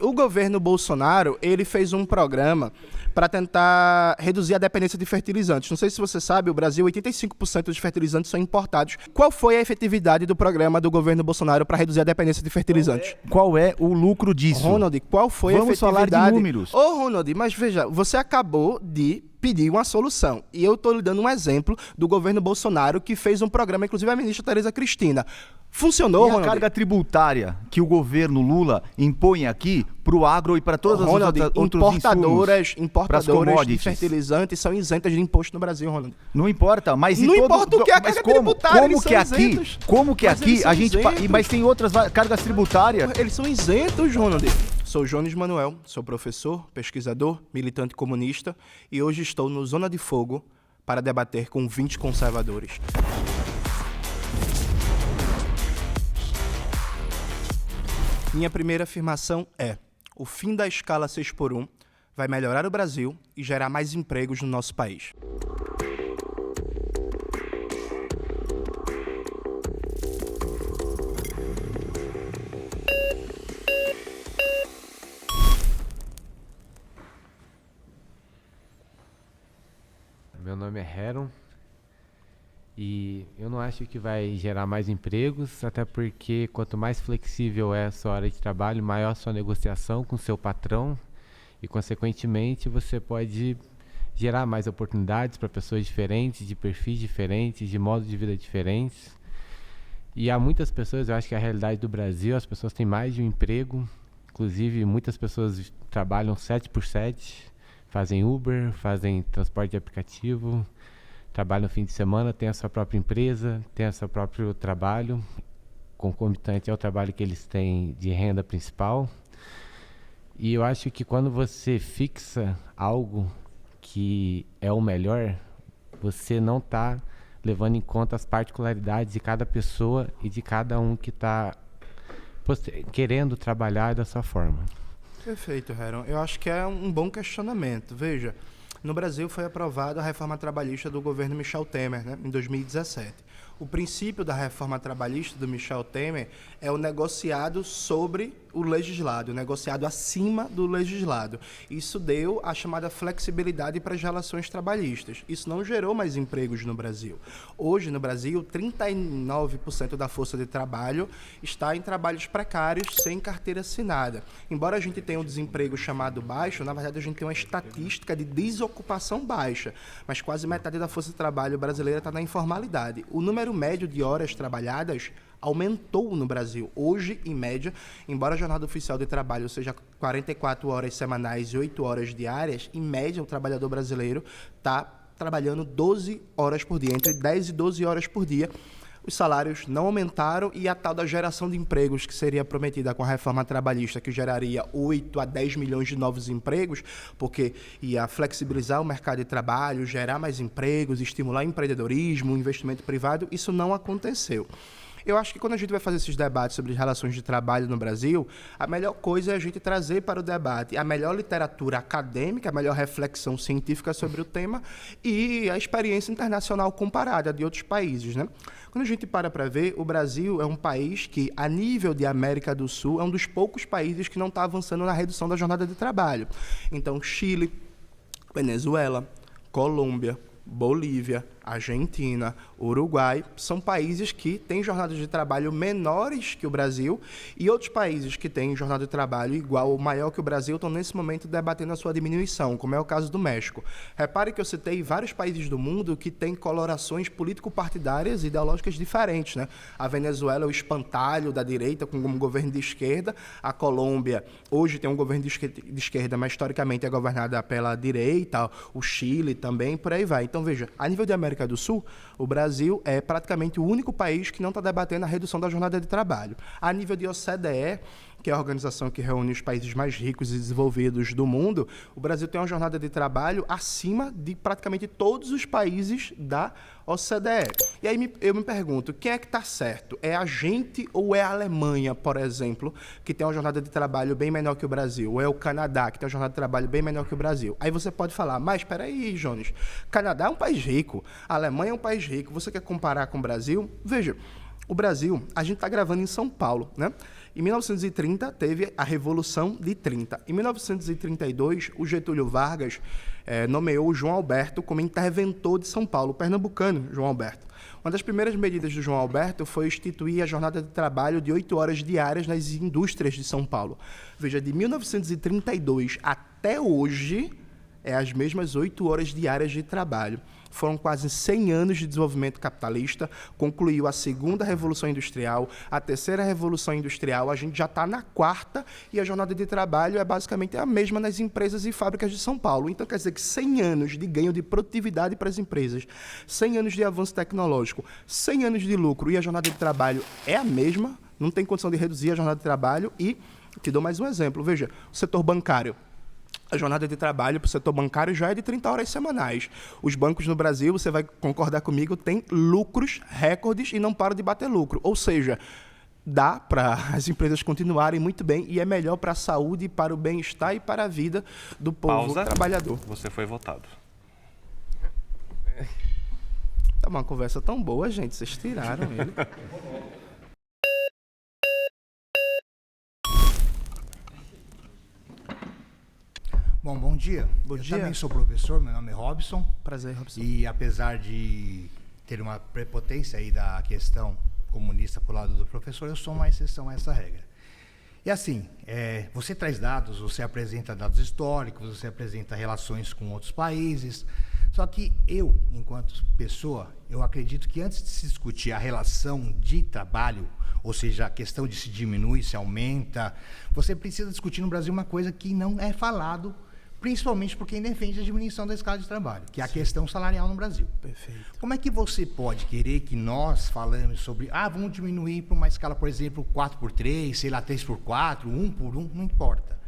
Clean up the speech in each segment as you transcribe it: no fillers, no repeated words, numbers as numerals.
O governo Bolsonaro, ele fez um programa para tentar reduzir a dependência de fertilizantes. Não sei se você sabe, o Brasil, 85% dos fertilizantes são importados. Qual foi a efetividade do programa do governo Bolsonaro para reduzir a dependência de fertilizantes? Qual é o lucro disso? Ronald, qual foi a efetividade? Vamos falar de números. Ô, Ronald, mas veja, você acabou de pedir uma solução. E eu estou lhe dando um exemplo do governo Bolsonaro, que fez um programa, inclusive a ministra Tereza Cristina. Funcionou, E a Ronald? carga tributária que o governo Lula impõe aqui para o agro e para todas as outros importadoras de commodities. fertilizantes são isentas de imposto no Brasil, Ronald. Não importa, mas Não importa o que é a carga tributária, eles são isentos. Como que Mas aqui eles são a gente isentos. mas tem outras cargas tributárias? Eles são isentos, Ronald. Sou Jones Manuel, sou professor, pesquisador, militante comunista e hoje estou no Zona de Fogo para debater com 20 conservadores. Minha primeira afirmação é: o fim da escala 6x1 vai melhorar o Brasil e gerar mais empregos no nosso país. Meu nome é Heron e eu não acho que vai gerar mais empregos, até porque quanto mais flexível é a sua hora de trabalho, maior a sua negociação com o seu patrão e, consequentemente, você pode gerar mais oportunidades para pessoas diferentes, de perfis diferentes, de modos de vida diferentes. E há muitas pessoas, eu acho que a realidade do Brasil, as pessoas têm mais de um emprego, inclusive muitas pessoas trabalham 7x7, fazem Uber, fazem transporte de aplicativo, trabalham no fim de semana, têm a sua própria empresa, têm o seu próprio trabalho, concomitante ao trabalho que eles têm de renda principal. E eu acho que quando você fixa algo que é o melhor, você não está levando em conta as particularidades de cada pessoa e de cada um que está querendo trabalhar da sua forma. Perfeito, Heron. Eu acho que é um bom questionamento. Veja, no Brasil foi aprovada a reforma trabalhista do governo Michel Temer, né, em 2017. O princípio da reforma trabalhista do Michel Temer é o negociado sobre o legislado, o negociado acima do legislado. Isso deu a chamada flexibilidade para as relações trabalhistas. Isso não gerou mais empregos no Brasil. Hoje, no Brasil, 39% da força de trabalho está em trabalhos precários, sem carteira assinada. Embora a gente tenha um desemprego chamado baixo, na verdade a gente tem uma estatística de desocupação baixa, mas quase metade da força de trabalho brasileira está na informalidade. O número médio de horas trabalhadas aumentou no Brasil. Hoje, em média, embora a jornada oficial de trabalho seja 44 horas semanais e 8 horas diárias, em média o trabalhador brasileiro está trabalhando 12 horas por dia, entre 10 e 12 horas por dia. Os salários não aumentaram e a tal da geração de empregos que seria prometida com a reforma trabalhista, que geraria 8 a 10 milhões de novos empregos, porque ia flexibilizar o mercado de trabalho, gerar mais empregos, estimular o empreendedorismo, o investimento privado, isso não aconteceu. Eu acho que quando a gente vai fazer esses debates sobre relações de trabalho no Brasil, a melhor coisa é a gente trazer para o debate a melhor literatura acadêmica, a melhor reflexão científica sobre o tema e a experiência internacional comparada de outros países, né? Quando a gente para ver, o Brasil é um país que, a nível de América do Sul, é um dos poucos países que não está avançando na redução da jornada de trabalho. Então, Chile, Venezuela, Colômbia, Bolívia, Argentina, Uruguai, são países que têm jornadas de trabalho menores que o Brasil e outros países que têm jornada de trabalho igual ou maior que o Brasil estão nesse momento debatendo a sua diminuição, como é o caso do México. Repare que eu citei vários países do mundo que têm colorações político-partidárias e ideológicas diferentes, né? A Venezuela é o espantalho da direita com um governo de esquerda, a Colômbia hoje tem um governo de esquerda, mas historicamente é governada pela direita, o Chile também, por aí vai. Então, veja, a nível de América do Sul, o Brasil é praticamente o único país que não está debatendo a redução da jornada de trabalho. A nível de OCDE, que é a organização que reúne os países mais ricos e desenvolvidos do mundo, o Brasil tem uma jornada de trabalho acima de praticamente todos os países da OCDE. E aí eu me pergunto, quem é que está certo? É a gente ou é a Alemanha, por exemplo, que tem uma jornada de trabalho bem menor que o Brasil? Ou é o Canadá, que tem uma jornada de trabalho bem menor que o Brasil? Aí você pode falar, mas espera aí, Jones, Canadá é um país rico, a Alemanha é um país rico, você quer comparar com o Brasil? Veja, o Brasil, a gente está gravando em São Paulo, né? Em 1930, teve a Revolução de 30. Em 1932, o Getúlio Vargas nomeou o João Alberto como interventor de São Paulo, pernambucano, João Alberto. Uma das primeiras medidas do João Alberto foi instituir a jornada de trabalho de 8 horas diárias nas indústrias de São Paulo. Veja, de 1932 até hoje, as mesmas 8 horas diárias de trabalho. Foram quase 100 anos de desenvolvimento capitalista, concluiu a segunda Revolução Industrial, a terceira Revolução Industrial, a gente já está na quarta e a jornada de trabalho é basicamente a mesma nas empresas e fábricas de São Paulo. Então, quer dizer que 100 anos de ganho de produtividade para as empresas, 100 anos de avanço tecnológico, 100 anos de lucro e a jornada de trabalho é a mesma, não tem condição de reduzir a jornada de trabalho e, te dou mais um exemplo, veja, o setor bancário. A jornada de trabalho para o setor bancário já é de 30 horas semanais. Os bancos no Brasil, você vai concordar comigo, têm lucros recordes e não param de bater lucro. Ou seja, dá para as empresas continuarem muito bem e é melhor para a saúde, para o bem-estar e para a vida do povo trabalhador. Você foi votado. Tá uma conversa tão boa, gente. Vocês tiraram ele. Bom dia. Bom dia. Eu também sou professor, meu nome é Robson. Prazer, Robson. E apesar de ter uma prepotência aí da questão comunista pro lado do professor, eu sou uma exceção a essa regra. E assim, você traz dados, você apresenta dados históricos, você apresenta relações com outros países. Só que eu, enquanto pessoa, eu acredito que antes de se discutir a relação de trabalho, ou seja, a questão de se diminui, se aumenta, você precisa discutir no Brasil uma coisa que não é falado, principalmente por quem defende a diminuição da escala de trabalho, que é a questão salarial no Brasil. Perfeito. Como é que você pode querer que nós falamos sobre, vamos diminuir para uma escala, por exemplo, 4x3, sei lá, 3x4, 1x1, não importa.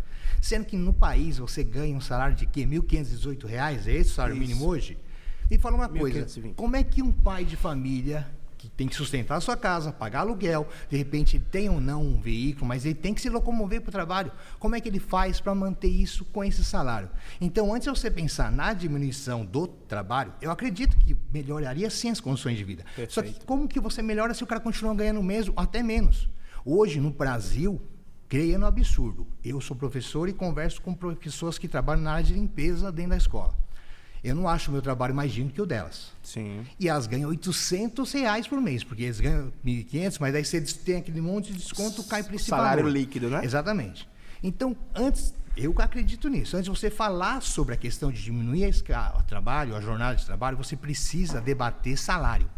Sendo que no país você ganha um salário de quê? R$ 1.518? É esse o salário mínimo hoje? Me fala uma coisa, como é que um pai de família que tem que sustentar a sua casa, pagar aluguel, de repente ele tem ou não um veículo, mas ele tem que se locomover para o trabalho, como é que ele faz para manter isso com esse salário? Então, antes de você pensar na diminuição do trabalho, eu acredito que melhoraria sim as condições de vida. Perfeito. Só que como que você melhora se o cara continua ganhando o mesmo, até menos? Hoje, no Brasil, creia no absurdo. Eu sou professor e converso com pessoas que trabalham na área de limpeza dentro da escola. Eu não acho o meu trabalho mais digno que o delas. Sim. E elas ganham R$800 por mês, porque eles ganham 1.500, mas aí você tem aquele monte de desconto, cai para esse salário valor. líquido, né? Exatamente. Então, antes, eu acredito nisso, antes de você falar sobre a questão de diminuir o trabalho, a jornada de trabalho, você precisa debater salário.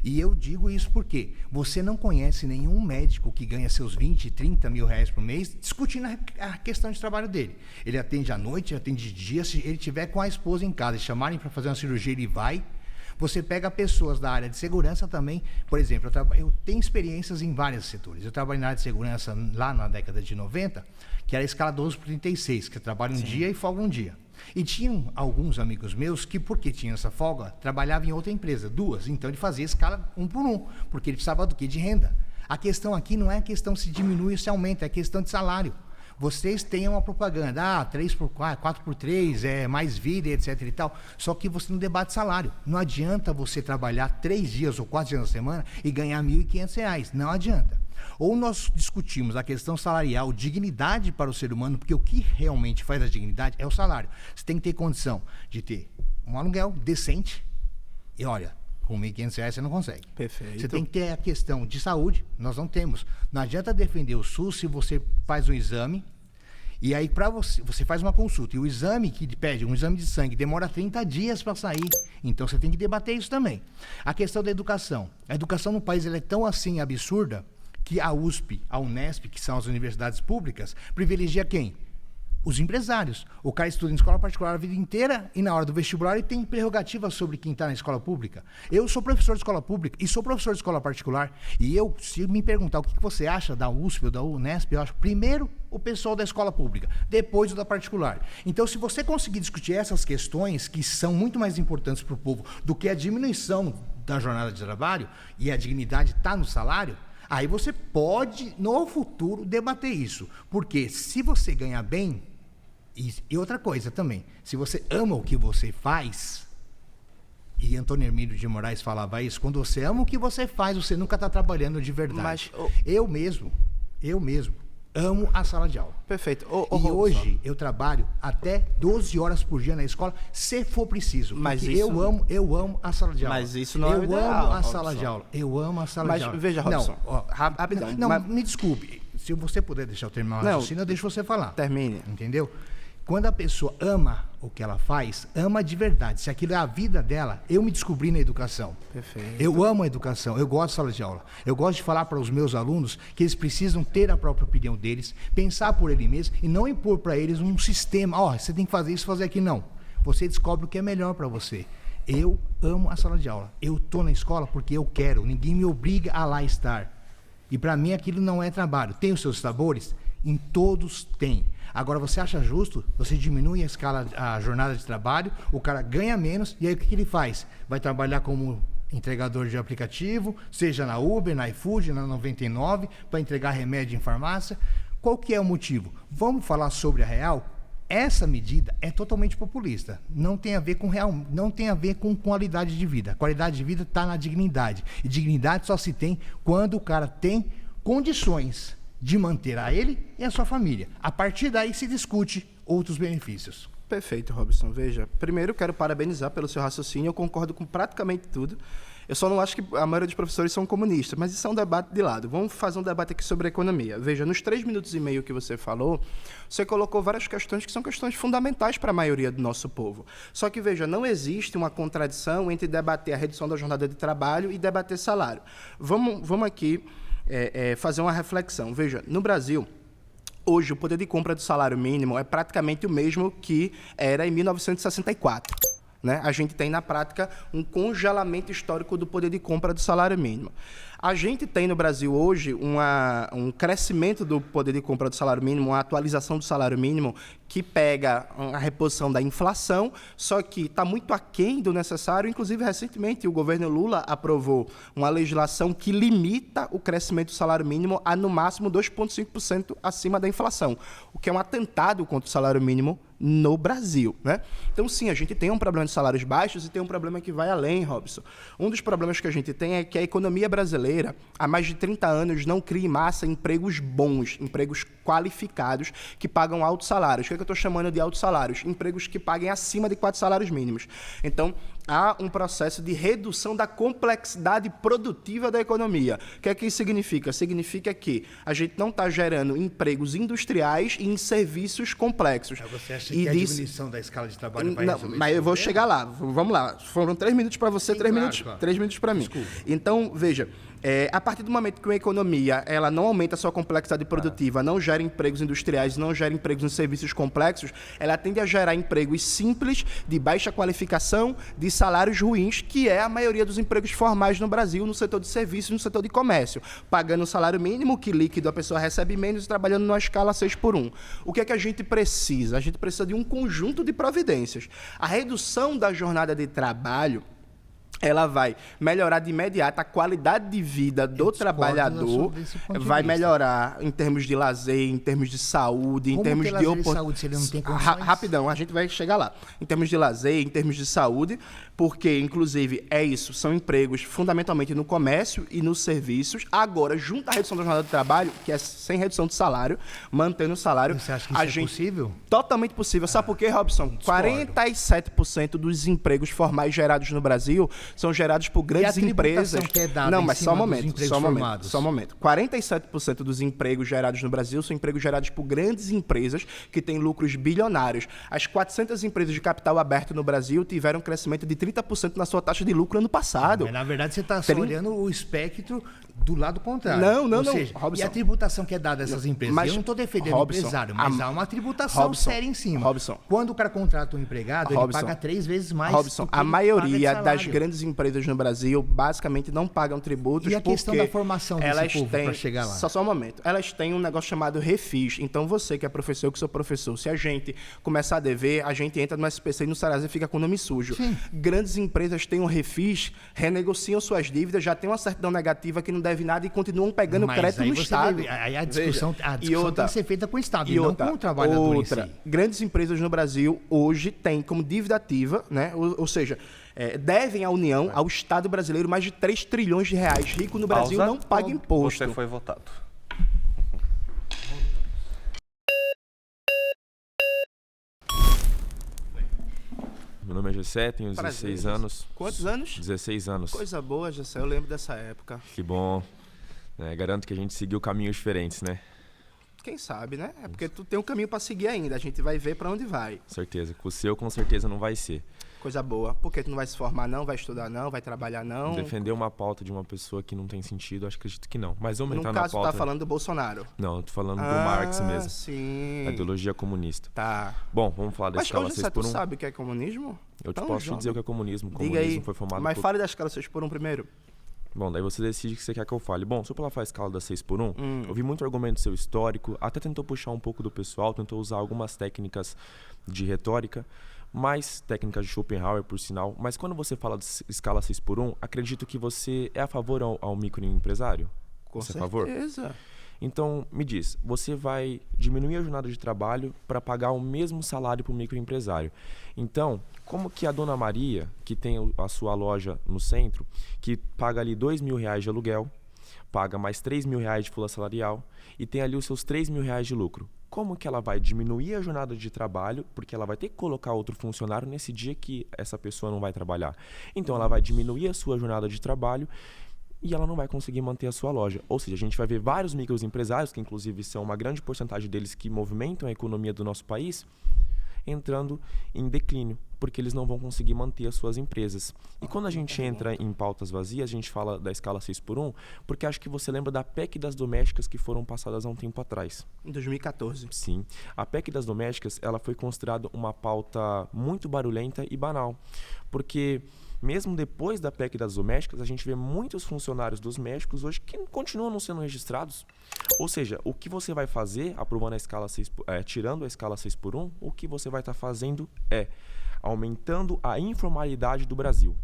E eu digo isso porque você não conhece nenhum médico que ganha seus 20, 30 mil reais por mês discutindo a questão de trabalho dele. Ele atende à noite, atende de dia, se ele tiver com a esposa em casa e chamarem para fazer uma cirurgia, ele vai. Você pega pessoas da área de segurança também. Por exemplo, eu tenho experiências em vários setores. Eu trabalhei na área de segurança lá na década de 90, que era a escala 12/36, que eu trabalho um dia e folga um dia. E tinham alguns amigos meus que, porque tinham essa folga, trabalhavam em outra empresa, duas. Então ele fazia escala 1 por 1, porque ele precisava do quê? De renda. A questão aqui não é a questão se diminui ou se aumenta, é a questão de salário. Vocês têm uma propaganda, 3x4, 4x3, mais vida, etc e tal, só que você não debate salário. Não adianta você trabalhar 3 dias ou 4 dias na semana e ganhar R$ 1.500, não adianta. Ou nós discutimos a questão salarial, dignidade para o ser humano, porque o que realmente faz a dignidade é o salário. Você tem que ter condição de ter um aluguel decente e, olha, com R$ 1.500 você não consegue. Perfeito. Você tem que ter a questão de saúde, nós não temos. Não adianta defender o SUS se você faz um exame e aí para você faz uma consulta e o exame que ele pede, um exame de sangue, demora 30 dias para sair. Então você tem que debater isso também. A questão da educação. A educação no país ela é tão assim absurda que a USP, a Unesp, que são as universidades públicas, privilegia quem? Os empresários. O cara estuda em escola particular a vida inteira e na hora do vestibular ele tem prerrogativa sobre quem está na escola pública. Eu sou professor de escola pública e sou professor de escola particular. E eu, se me perguntar o que você acha da USP ou da Unesp, eu acho primeiro o pessoal da escola pública, depois o da particular. Então, se você conseguir discutir essas questões que são muito mais importantes para o povo do que a diminuição da jornada de trabalho e a dignidade está no salário, aí você pode, no futuro, debater isso. Porque se você ganhar bem, e outra coisa também, se você ama o que você faz, e Antônio Hermílio de Moraes falava isso, quando você ama o que você faz, você nunca está trabalhando de verdade. Eu mesmo, eu mesmo, amo a sala de aula. Perfeito. E Robson, hoje eu trabalho até 12 horas por dia na escola, se for preciso. Mas Porque isso- eu amo a sala de aula. Mas isso não é o Eu ideal, amo a Robson. sala de aula. Eu amo a sala Mas de aula. veja, Robson, Não, ó, rapidão, Não, mas- me desculpe. Se você puder deixar eu terminar o Não. raciocínio, eu deixo você falar. termine. Entendeu? Quando a pessoa ama o que ela faz, ama de verdade. Se aquilo é a vida dela, eu me descobri na educação. Perfeito. Eu amo a educação, eu gosto de sala de aula. Eu gosto de falar para os meus alunos que eles precisam ter a própria opinião deles, pensar por eles mesmos e não impor para eles um sistema. Ó, você tem que fazer isso, fazer aquilo. Não. Você descobre o que é melhor para você. Eu amo a sala de aula. Eu estou na escola porque eu quero. Ninguém me obriga a lá estar. E para mim aquilo não é trabalho. Tem os seus sabores? Em todos tem. Agora, você acha justo? Você diminui a jornada de trabalho, o cara ganha menos, e aí o que ele faz? Vai trabalhar como entregador de aplicativo, seja na Uber, na iFood, na 99, para entregar remédio em farmácia. Qual que é o motivo? Vamos falar sobre a real? Essa medida é totalmente populista. Não tem a ver com real, não tem a ver com qualidade de vida. A qualidade de vida está na dignidade. E dignidade só se tem quando o cara tem condições de manter a ele e a sua família. A partir daí se discute outros benefícios. Perfeito, Robson. Veja, primeiro quero parabenizar pelo seu raciocínio, eu concordo com praticamente tudo. Eu só não acho que a maioria dos professores são comunistas, mas isso é um debate de lado. Vamos fazer um debate aqui sobre a economia. Veja, nos 3 minutos e meio que você falou, você colocou várias questões que são questões fundamentais para a maioria do nosso povo. Só que, veja, não existe uma contradição entre debater a redução da jornada de trabalho e debater salário. Vamos aqui fazer uma reflexão. Veja, no Brasil, hoje o poder de compra do salário mínimo é praticamente o mesmo que era em 1964. Né? A gente tem, na prática, um congelamento histórico do poder de compra do salário mínimo. A gente tem no Brasil hoje um crescimento do poder de compra do salário mínimo, uma atualização do salário mínimo que pega a reposição da inflação, só que está muito aquém do necessário. Inclusive, recentemente, o governo Lula aprovou uma legislação que limita o crescimento do salário mínimo a, no máximo, 2,5% acima da inflação, o que é um atentado contra o salário mínimo no Brasil, né? Então, sim, a gente tem um problema de salários baixos e tem um problema que vai além, Robson. Um dos problemas que a gente tem é que a economia brasileira, há mais de 30 anos, não cria em massa empregos bons, empregos qualificados, que pagam altos salários. O que é que eu estou chamando de altos salários? Empregos que paguem acima de 4 salários mínimos. Então, há um processo de redução da complexidade produtiva da economia. O que é que isso significa? Significa que a gente não está gerando empregos industriais e em serviços complexos. Você acha que a diminuição da escala de trabalho vai resolver mas esse eu vou problema? chegar lá. Vamos lá. Foram 3 minutos para você, Sim, 3 claro, minutos, claro. 3 minutos para mim. Desculpa. Então, veja, a partir do momento que uma economia ela não aumenta a sua complexidade produtiva, não gera empregos industriais, não gera empregos em serviços complexos, ela tende a gerar empregos simples, de baixa qualificação, de salários ruins, que é a maioria dos empregos formais no Brasil, no setor de serviços, no setor de comércio, pagando o salário mínimo, que líquido a pessoa recebe menos, e trabalhando numa escala 6x1. O que é que a gente precisa? A gente precisa de um conjunto de providências. A redução da jornada de trabalho, ela vai melhorar de imediato a qualidade de vida do trabalhador, desse ponto de vai vista. melhorar em termos de lazer, em termos de saúde, em Como termos ter de lazer e oportunidade. saúde se ele não tem condições? Rapidão, a gente vai chegar lá. Em termos de lazer, em termos de saúde, porque, inclusive, são empregos fundamentalmente no comércio e nos serviços. Agora, junto à redução da jornada de trabalho, que é sem redução de salário, mantendo o salário. Você acha que isso é possível? Totalmente possível. Sabe por quê, Robson? 47% dos empregos formais gerados no Brasil são gerados por grandes tributação empresas. que é dada Não, em mas cima só um dos momento, empregos só um momento, formados? só um momento. 47% dos empregos gerados no Brasil são empregos gerados por grandes empresas que têm lucros bilionários. As 400 empresas de capital aberto no Brasil tiveram um crescimento de 30% na sua taxa de lucro ano passado. Mas, na verdade, você está só olhando o espectro do lado contrário. Não, Ou não. seja, Robson. E a tributação que é dada a essas empresas? Mas, Eu não estou defendendo o Robson, empresário, mas há uma tributação Robson, séria em cima. Robson. Quando o cara contrata um empregado, ele Robson, paga 3 vezes mais Robson, do que a ele maioria paga de das salário. grandes empresas no Brasil basicamente não pagam tributos E a porque questão da formação desse elas povo têm, pra chegar lá? Só um momento. Elas têm um negócio chamado refis. Então você que é professor, eu que sou professor, se a gente começar a dever, a gente entra no SPC e no Serasa e fica com o nome sujo. Sim. Grandes empresas têm um refis, renegociam suas dívidas, já tem uma certidão negativa que não deve nada e continuam pegando Mas crédito aí no você Estado. vê, aí a discussão E outra, tem que ser feita com o Estado e, e não outra, com o trabalhador em si. grandes empresas no Brasil hoje têm como dívida ativa, né? Ou seja, devem à União, ao Estado brasileiro, mais de 3 trilhões de reais. Rico no Brasil Pausa. não paga imposto. Você foi votado. Meu nome é Gessé, tenho Prazer, 16 Gessé. anos. Quantos anos? 16 anos. Coisa boa, Gessé, eu lembro dessa época. Que bom. Garanto que a gente seguiu caminhos diferentes, né? Quem sabe, né? É porque tu tem um caminho pra seguir ainda, a gente vai ver pra onde vai. Com certeza. Com o seu, com certeza, não vai ser. Coisa boa. Porque tu não vai se formar não, vai estudar não, vai trabalhar não. Defender uma pauta de uma pessoa que não tem sentido, acho que acredito que não. Mas vamos No entrar na caso, pauta. tá falando do Bolsonaro. Não, eu tô falando do Marx mesmo. Sim. A ideologia comunista. Tá. Bom, vamos falar da Mas escala hoje 6 tu por 1. sabe o que é comunismo? Eu te Tão posso jovem. dizer o que é comunismo. O Diga comunismo aí. foi formado Mas por... fale da escala 6 por 1 primeiro. Bom, daí você decide o que você quer que eu fale. Bom, só pela falar a escala da 6 por 1, eu vi muito argumento seu histórico, até tentou puxar um pouco do pessoal, tentou usar algumas técnicas de retórica, mais técnicas de Schopenhauer, por sinal. Mas quando você fala de escala 6 por 1, acredito que você é a favor ao microempresário? Com Você é a favor? certeza. Então, me diz, você vai diminuir a jornada de trabalho para pagar o mesmo salário para o microempresário. Então, como que a dona Maria, que tem a sua loja no centro, que paga ali R$2.000 de aluguel, paga mais R$3.000 de folha salarial e tem ali os seus R$3.000 de lucro, como que ela vai diminuir a jornada de trabalho, porque ela vai ter que colocar outro funcionário nesse dia que essa pessoa não vai trabalhar. Então, ela vai diminuir a sua jornada de trabalho e ela não vai conseguir manter a sua loja. Ou seja, a gente vai ver vários microempresários, que inclusive são uma grande porcentagem deles que movimentam a economia do nosso país, entrando em declínio, porque eles não vão conseguir manter as suas empresas. E quando a gente entra em pautas vazias, a gente fala da escala 6 por 1, porque acho que você lembra da PEC das domésticas que foram passadas há um tempo atrás. Em 2014. Sim. A PEC das domésticas, ela foi considerada uma pauta muito barulhenta e banal, porque mesmo depois da PEC das domésticas, a gente vê muitos funcionários dos médicos hoje que continuam não sendo registrados. Ou seja, o que você vai fazer, aprovando a escala 6 tirando a escala 6 por 1, o que você vai estar fazendo é aumentando a informalidade do Brasil.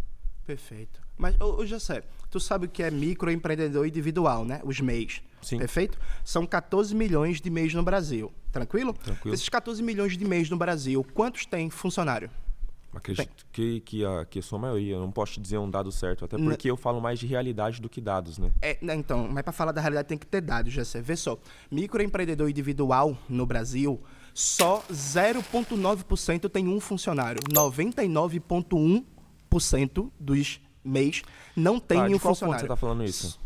Perfeito. Mas, ô Gessé, tu sabe o que é microempreendedor individual, né? Os MEIs. Sim. Perfeito? São 14 milhões de MEIs no Brasil. Tranquilo? Tranquilo. Desses 14 milhões de MEIs no Brasil, quantos tem funcionário? Acredito que a sua maioria, eu não posso te dizer um dado certo, até porque eu falo mais de realidade do que dados, né? Né, então, mas para falar da realidade tem que ter dados, Gessé. Vê só, microempreendedor individual no Brasil, só 0,9% tem um funcionário. 99,1% dos MEIs não tem De nenhum qual fonte funcionário. você está falando isso?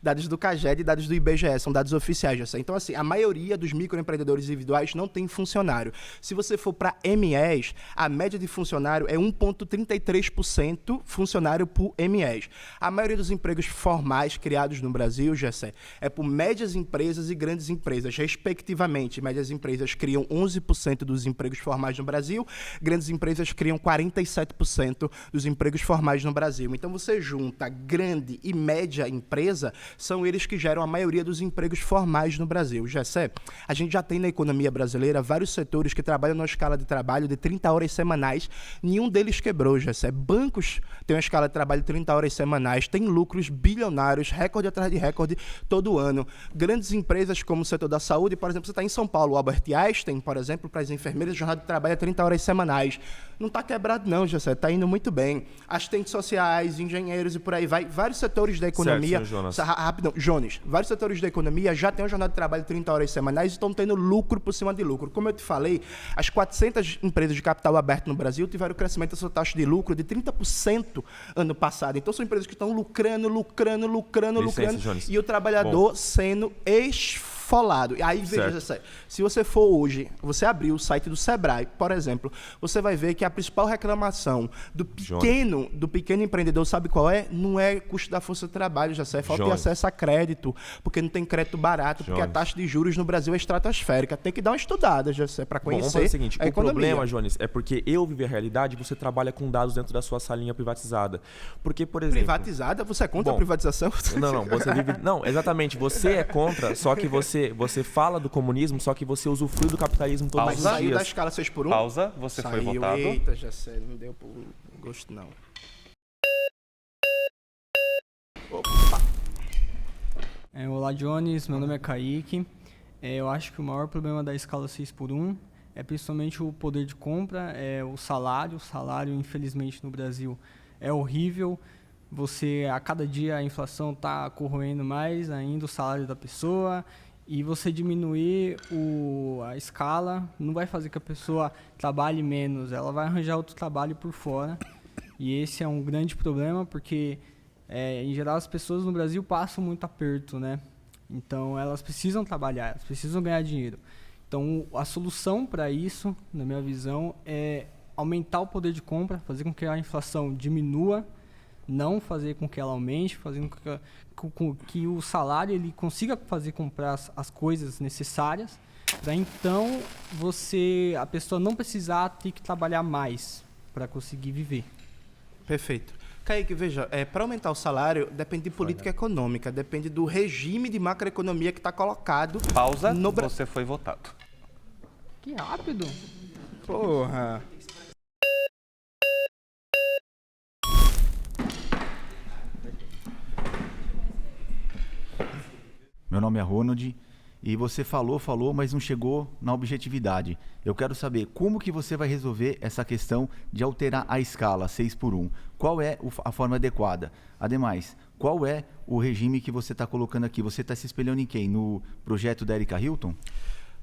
Dados do CAGED e dados do IBGE, são dados oficiais, Gessé. Então, assim, a maioria dos microempreendedores individuais não tem funcionário. Se você for para MEs, a média de funcionário é 1,33% funcionário por MEs. A maioria dos empregos formais criados no Brasil, Gessé, é por médias empresas e grandes empresas, respectivamente. Médias empresas criam 11% dos empregos formais no Brasil, grandes empresas criam 47% dos empregos formais no Brasil. Então, você junta grande e média empresa, são eles que geram a maioria dos empregos formais no Brasil. Gessé, a gente já tem na economia brasileira vários setores que trabalham numa escala de trabalho de 30 horas semanais. Nenhum deles quebrou, Gessé. Bancos têm uma escala de trabalho de 30 horas semanais, têm lucros bilionários, recorde atrás de recorde todo ano. Grandes empresas como o setor da saúde, por exemplo, você está em São Paulo, o Albert Einstein, por exemplo, para as enfermeiras, a jornada de trabalho é 30 horas semanais. Não está quebrado não, Gessé, está indo muito bem. Assistentes sociais, engenheiros e por aí vai. Vários setores da economia... Certo, Jonas. Rapidão, Jones. Vários setores da economia já têm uma jornada de trabalho de 30 horas semanais e estão tendo lucro por cima de lucro. Como eu te falei, as 400 empresas de capital aberto no Brasil tiveram crescimento da sua taxa de lucro de 30% ano passado. Então, são empresas que estão lucrando, Licença, Jones. e o trabalhador sendo esfolado. E aí, veja, Gessé, se você for hoje, você abrir o site do Sebrae, por exemplo, você vai ver que a principal reclamação do pequeno empreendedor, sabe qual é? Não é custo da força de trabalho, Gessé, é falta de acesso a crédito, porque não tem crédito barato, porque a taxa de juros no Brasil é estratosférica. Tem que dar uma estudada, Gessé, para conhecer. Vamos fazer o seguinte, a economia. problema, Jones, é porque eu vivi a realidade e você trabalha com dados dentro da sua salinha privatizada. Porque, por exemplo... Privatizada? Você é contra a privatização? Não, você vive... Não, exatamente, você é contra, só que você fala do comunismo, só que você usufrui do capitalismo todos Mas os saiu dias. da escala 6 por 1? Pausa, você foi votado. Eita, Gessé, não deu por gosto, não. Olá, Jones. Meu nome é Kaique. Eu acho que o maior problema da escala 6 por 1 é principalmente o poder de compra, o salário. O salário, infelizmente, no Brasil é horrível. A cada dia, a inflação está corroendo mais ainda o salário da pessoa E você diminuir a escala não vai fazer que a pessoa trabalhe menos, ela vai arranjar outro trabalho por fora. E esse é um grande problema, porque, em geral, as pessoas no Brasil passam muito aperto, né? Então, elas precisam trabalhar, elas precisam ganhar dinheiro. Então, a solução para isso, na minha visão, é aumentar o poder de compra, fazer com que a inflação diminua, não fazer com que ela aumente, fazer com que o salário ele consiga fazer comprar as coisas necessárias, para então a pessoa não precisar ter que trabalhar mais para conseguir viver. Perfeito. Kaique, veja, para aumentar o salário depende de política econômica, depende do regime de macroeconomia que está colocado. Pausa, no você foi votado. Que rápido! Porra! Meu nome é Ronald e você falou, mas não chegou na objetividade. Eu quero saber como que você vai resolver essa questão de alterar a escala 6x1. Qual é a forma adequada? Ademais, qual é o regime que você está colocando aqui? Você está se espelhando em quem? No projeto da Erika Hilton?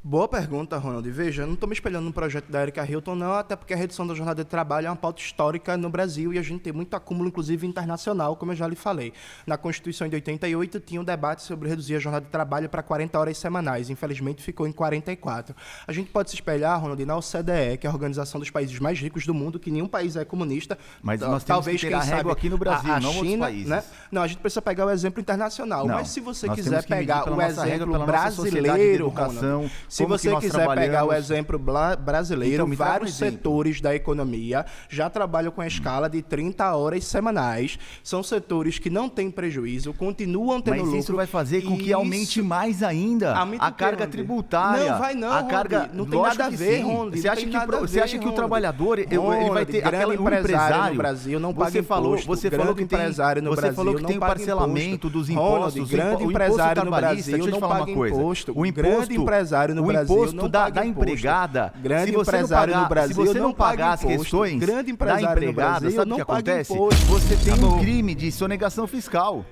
Boa pergunta, Ronald. Veja, eu não estou me espelhando no projeto da Erika Hilton, não, até porque a redução da jornada de trabalho é uma pauta histórica no Brasil e a gente tem muito acúmulo, inclusive internacional, como eu já lhe falei. Na Constituição de 88 tinha um debate sobre reduzir a jornada de trabalho para 40 horas semanais. Infelizmente ficou em 44. A gente pode se espelhar, Ronald, na OCDE, que é a Organização dos Países mais ricos do mundo, que nenhum país é comunista. Mas nós temos que ter a régua aqui no Brasil, não China, outros países. Né? Não, a gente precisa pegar o exemplo internacional. Não, mas se você nós quiser temos que medir pegar pela o nossa regra, exemplo pela nossa sociedade de brasileiro, educação, Ronald, se como que você nós quiser pegar o trabalhamos. exemplo brasileiro, Então, me traga um vários exemplo. setores da economia já trabalham com a escala de 30 horas semanais. São setores que não têm prejuízo, continuam tendo Mas lucro. isso vai fazer com que e aumente isso- mais ainda Aumenta a o quê, carga Ronald? tributária. Não vai não, a carga Ronald. Não tem lógico nada a que ver, sim. Ronald. Você Não acha tem que nada a você acha ver, que o Ronald. trabalhador ele vai Ronald, ter grande o empresário no Brasil não paga você falou, imposto. você falou Grande que tem empresário no você Brasil falou que não tem o paga parcelamento imposto. dos Ronald, impostos, grande o empresário no trabalhista, Brasil deixa eu te não falar paga uma coisa. imposto. O Grande empresário no Brasil imposto não da paga imposto. empregada. Grande Se você não empresário pagar, no Brasil se você não paga pagar as imposto. questões Grande da empresário no empregada, Brasil sabe o não que paga acontece? imposto. Você tem Tá um bom. crime de sonegação fiscal.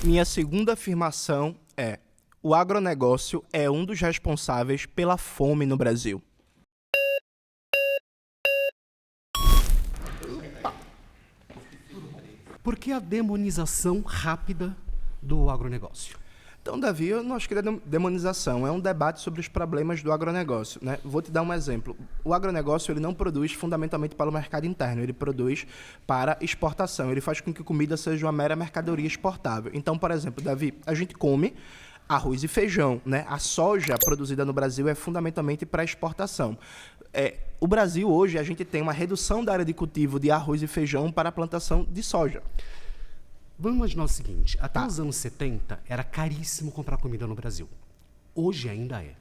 Minha segunda afirmação é: o agronegócio é um dos responsáveis pela fome no Brasil. Por que a demonização rápida do agronegócio? Então, Davi, eu não acho que é demonização, é um debate sobre os problemas do agronegócio, né? Vou te dar um exemplo. O agronegócio ele não produz fundamentalmente para o mercado interno, ele produz para exportação, ele faz com que comida seja uma mera mercadoria exportável. Então, por exemplo, Davi, a gente come arroz e feijão, né? A soja produzida no Brasil é fundamentalmente para exportação. O Brasil hoje, a gente tem uma redução da área de cultivo de arroz e feijão para a plantação de soja. Vamos imaginar o seguinte, até os anos 70 era caríssimo comprar comida no Brasil. Hoje ainda é.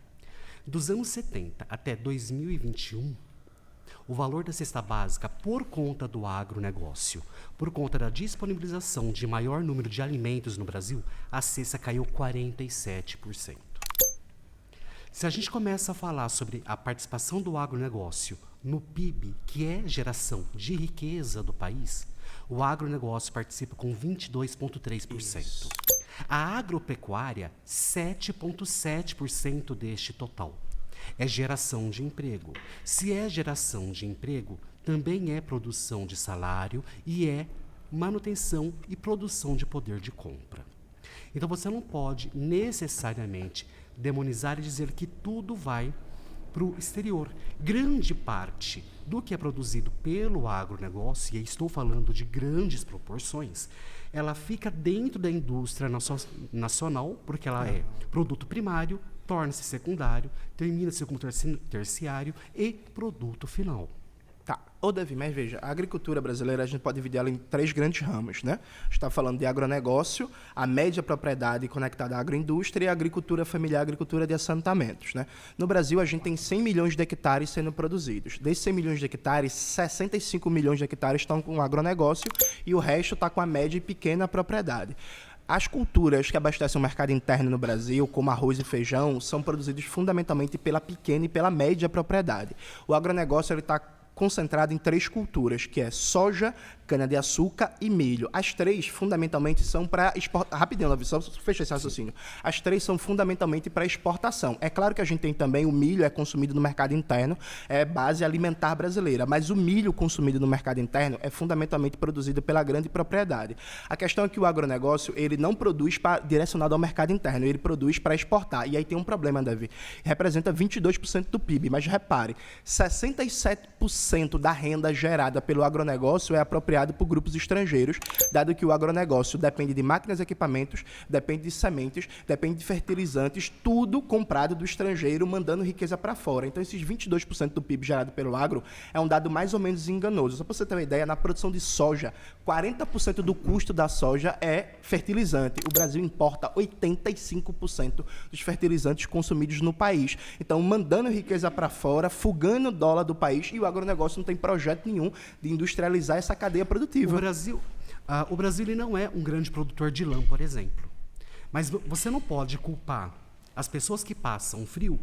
Dos anos 70 até 2021, o valor da cesta básica por conta do agronegócio, por conta da disponibilização de maior número de alimentos no Brasil, a cesta caiu 47%. Se a gente começa a falar sobre a participação do agronegócio no PIB, que é geração de riqueza do país, o agronegócio participa com 22,3%. A agropecuária, 7,7% deste total. É geração de emprego. Se é geração de emprego, também é produção de salário e é manutenção e produção de poder de compra. Então você não pode necessariamente demonizar e dizer que tudo vai para o exterior. Grande parte do que é produzido pelo agronegócio, e estou falando de grandes proporções, ela fica dentro da indústria nacional, porque ela é produto primário, torna-se secundário, termina-se como terciário e produto final. Tá. Ô, Davi, mas veja, a agricultura brasileira, a gente pode dividir ela em 3 grandes ramos, né? A gente está falando de agronegócio, a média propriedade conectada à agroindústria e a agricultura familiar, a agricultura de assentamentos, né? No Brasil, a gente tem 100 milhões de hectares sendo produzidos. Desses 100 milhões de hectares, 65 milhões de hectares estão com agronegócio e o resto está com a média e pequena propriedade. As culturas que abastecem o mercado interno no Brasil, como arroz e feijão, são produzidos fundamentalmente pela pequena e pela média propriedade. O agronegócio está concentrado em 3 culturas, que é soja, cana-de-açúcar e milho. As três, fundamentalmente, são para exportação. Rapidinho, Davi, só fechar esse raciocínio. As três são fundamentalmente para exportação. É claro que a gente tem também o milho, é consumido no mercado interno, é base alimentar brasileira, mas o milho consumido no mercado interno é fundamentalmente produzido pela grande propriedade. A questão é que o agronegócio, ele não produz direcionado ao mercado interno, ele produz para exportar. E aí tem um problema, Davi. Representa 22% do PIB, mas repare, 67% da renda gerada pelo agronegócio é apropriado por grupos estrangeiros, dado que o agronegócio depende de máquinas e equipamentos, depende de sementes, depende de fertilizantes, tudo comprado do estrangeiro, mandando riqueza para fora. Então, esses 22% do PIB gerado pelo agro é um dado mais ou menos enganoso. Só para você ter uma ideia, na produção de soja, 40% do custo da soja é fertilizante. O Brasil importa 85% dos fertilizantes consumidos no país. Então, mandando riqueza para fora, fugando o dólar do país, e o agronegócio não tem projeto nenhum de industrializar essa cadeia produtiva. O Brasil ele não é um grande produtor de lã, por exemplo. Mas você não pode culpar as pessoas que passam frio,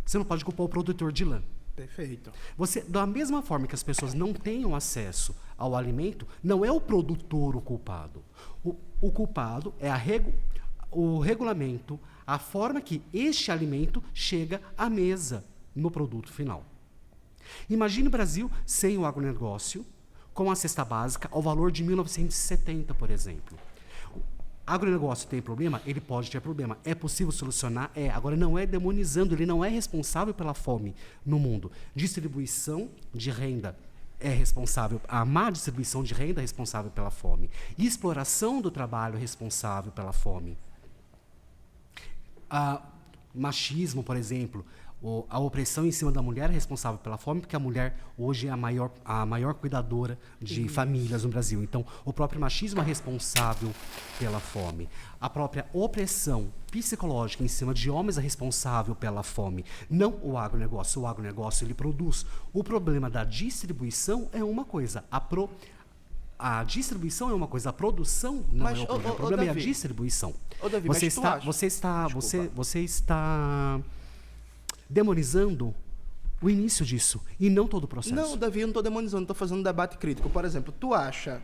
você não pode culpar o produtor de lã. Perfeito. Da mesma forma que as pessoas não tenham acesso ao alimento, não é o produtor o culpado. O culpado é o regulamento, a forma que este alimento chega à mesa no produto final. Imagine o Brasil sem o agronegócio, com a cesta básica ao valor de 1970, por exemplo. O agronegócio tem problema? Ele pode ter problema. É possível solucionar? É. Agora, não é demonizando, ele não é responsável pela fome no mundo. Distribuição de renda é responsável, a má distribuição de renda é responsável pela fome. Exploração do trabalho é responsável pela fome. Machismo, por exemplo, a opressão em cima da mulher é responsável pela fome, porque a mulher hoje é a maior cuidadora de famílias no Brasil. Então, o próprio machismo é responsável pela fome. A própria opressão psicológica em cima de homens é responsável pela fome. Não o agronegócio. O agronegócio, ele produz. O problema da distribuição é uma coisa. A distribuição é uma coisa, a produção não é o problema. O problema é a distribuição. Davi, você está demonizando o início disso e não todo o processo. Não, Davi, eu não estou demonizando, estou fazendo um debate crítico. Por exemplo, tu acha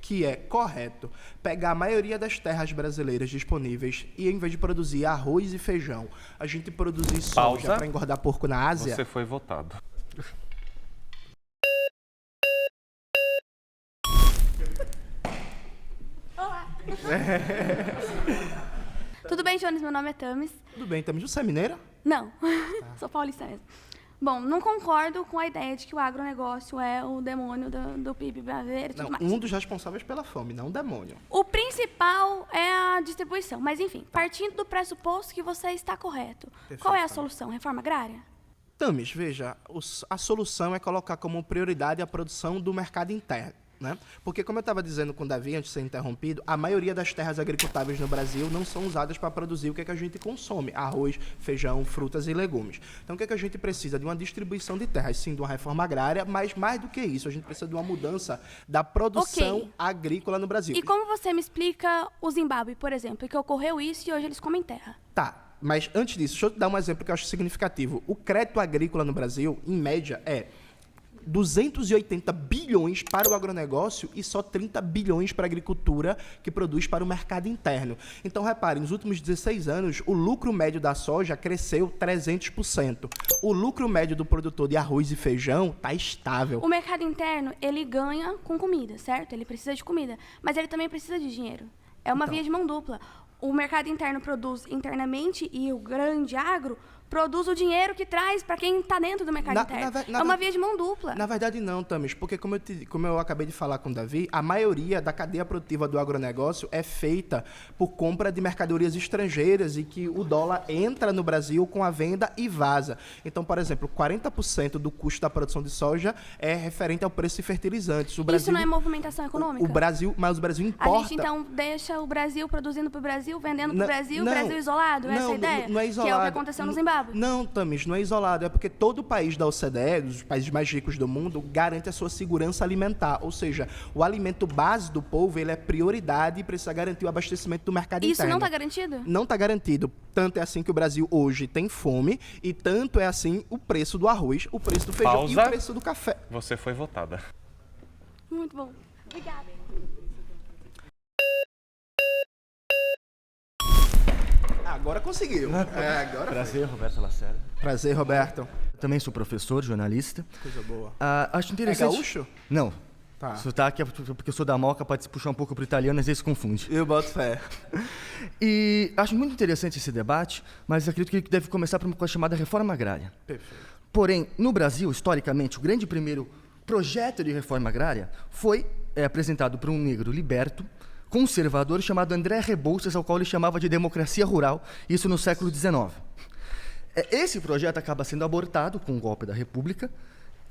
que é correto pegar a maioria das terras brasileiras disponíveis e, em vez de produzir arroz e feijão, a gente produzir soja para engordar porco na Ásia? Você foi votado. Olá! Tudo bem, Jones? Meu nome é Tamis. Tudo bem, Tamis. Você é mineira? Não, sou paulista mesmo. Bom, não concordo com a ideia de que o agronegócio é o demônio do PIB brasileiro e tudo mais. Um dos responsáveis pela fome, não o demônio. O principal é a distribuição. Mas, enfim, partindo do pressuposto que você está correto, qual é a solução? Reforma agrária? Tamis, veja, a solução é colocar como prioridade a produção do mercado interno. Né? Porque, como eu estava dizendo com o Davi, antes de ser interrompido, a maioria das terras agricultáveis no Brasil não são usadas para produzir o que a gente consome: arroz, feijão, frutas e legumes. Então, o que a gente precisa? De uma distribuição de terras, sim, de uma reforma agrária, mas mais do que isso, a gente precisa de uma mudança da produção agrícola no Brasil. E como você me explica o Zimbábue, por exemplo, que ocorreu isso e hoje eles comem terra? Tá, mas antes disso, deixa eu te dar um exemplo que eu acho significativo. O crédito agrícola no Brasil, em média, é 280 bilhões para o agronegócio e só 30 bilhões para a agricultura, que produz para o mercado interno. Então, repare, nos últimos 16 anos, o lucro médio da soja cresceu 300%. O lucro médio do produtor de arroz e feijão está estável. O mercado interno, ele ganha com comida, certo? Ele precisa de comida, mas ele também precisa de dinheiro. É uma via de mão dupla. O mercado interno produz internamente e o grande agro produz o dinheiro que traz para quem está dentro do mercado interno. É uma via de mão dupla. Na verdade, não, Tamis, porque como eu acabei de falar com o Davi, a maioria da cadeia produtiva do agronegócio é feita por compra de mercadorias estrangeiras e que o dólar entra no Brasil com a venda e vaza. Então, por exemplo, 40% do custo da produção de soja é referente ao preço de fertilizantes. Isso não é movimentação econômica? Mas o Brasil importa. A gente, então, deixa o Brasil produzindo para o Brasil, vendendo para o Brasil, Brasil isolado? Essa é a ideia? Não é isolado. Que é o que aconteceu no Zimbábue. Não, Tamis, não é isolado. É porque todo país da OCDE, dos países mais ricos do mundo, garante a sua segurança alimentar. Ou seja, o alimento base do povo, ele é prioridade e precisa garantir o abastecimento do mercado interno. Isso não está garantido? Não está garantido. Tanto é assim que o Brasil hoje tem fome e tanto é assim o preço do arroz, o preço do feijão e o preço do café. Você foi votada. Muito bom. Obrigada. Agora conseguiu. Agora Prazer, Roberto Lacerda. Prazer, Roberto. Também sou professor, jornalista. Coisa boa. Acho É interessante. gaúcho? Não. Tá. Sotaque é porque eu sou da Moca, pode se puxar um pouco pro italiano, às vezes se confunde. Eu boto fé. E acho muito interessante esse debate, mas acredito que ele deve começar por uma coisa chamada reforma agrária. Perfeito. Porém, no Brasil, historicamente, o grande primeiro projeto de reforma agrária foi apresentado por um negro liberto, conservador, chamado André Rebouças, ao qual ele chamava de democracia rural, isso no século XIX. Esse projeto acaba sendo abortado com o golpe da República,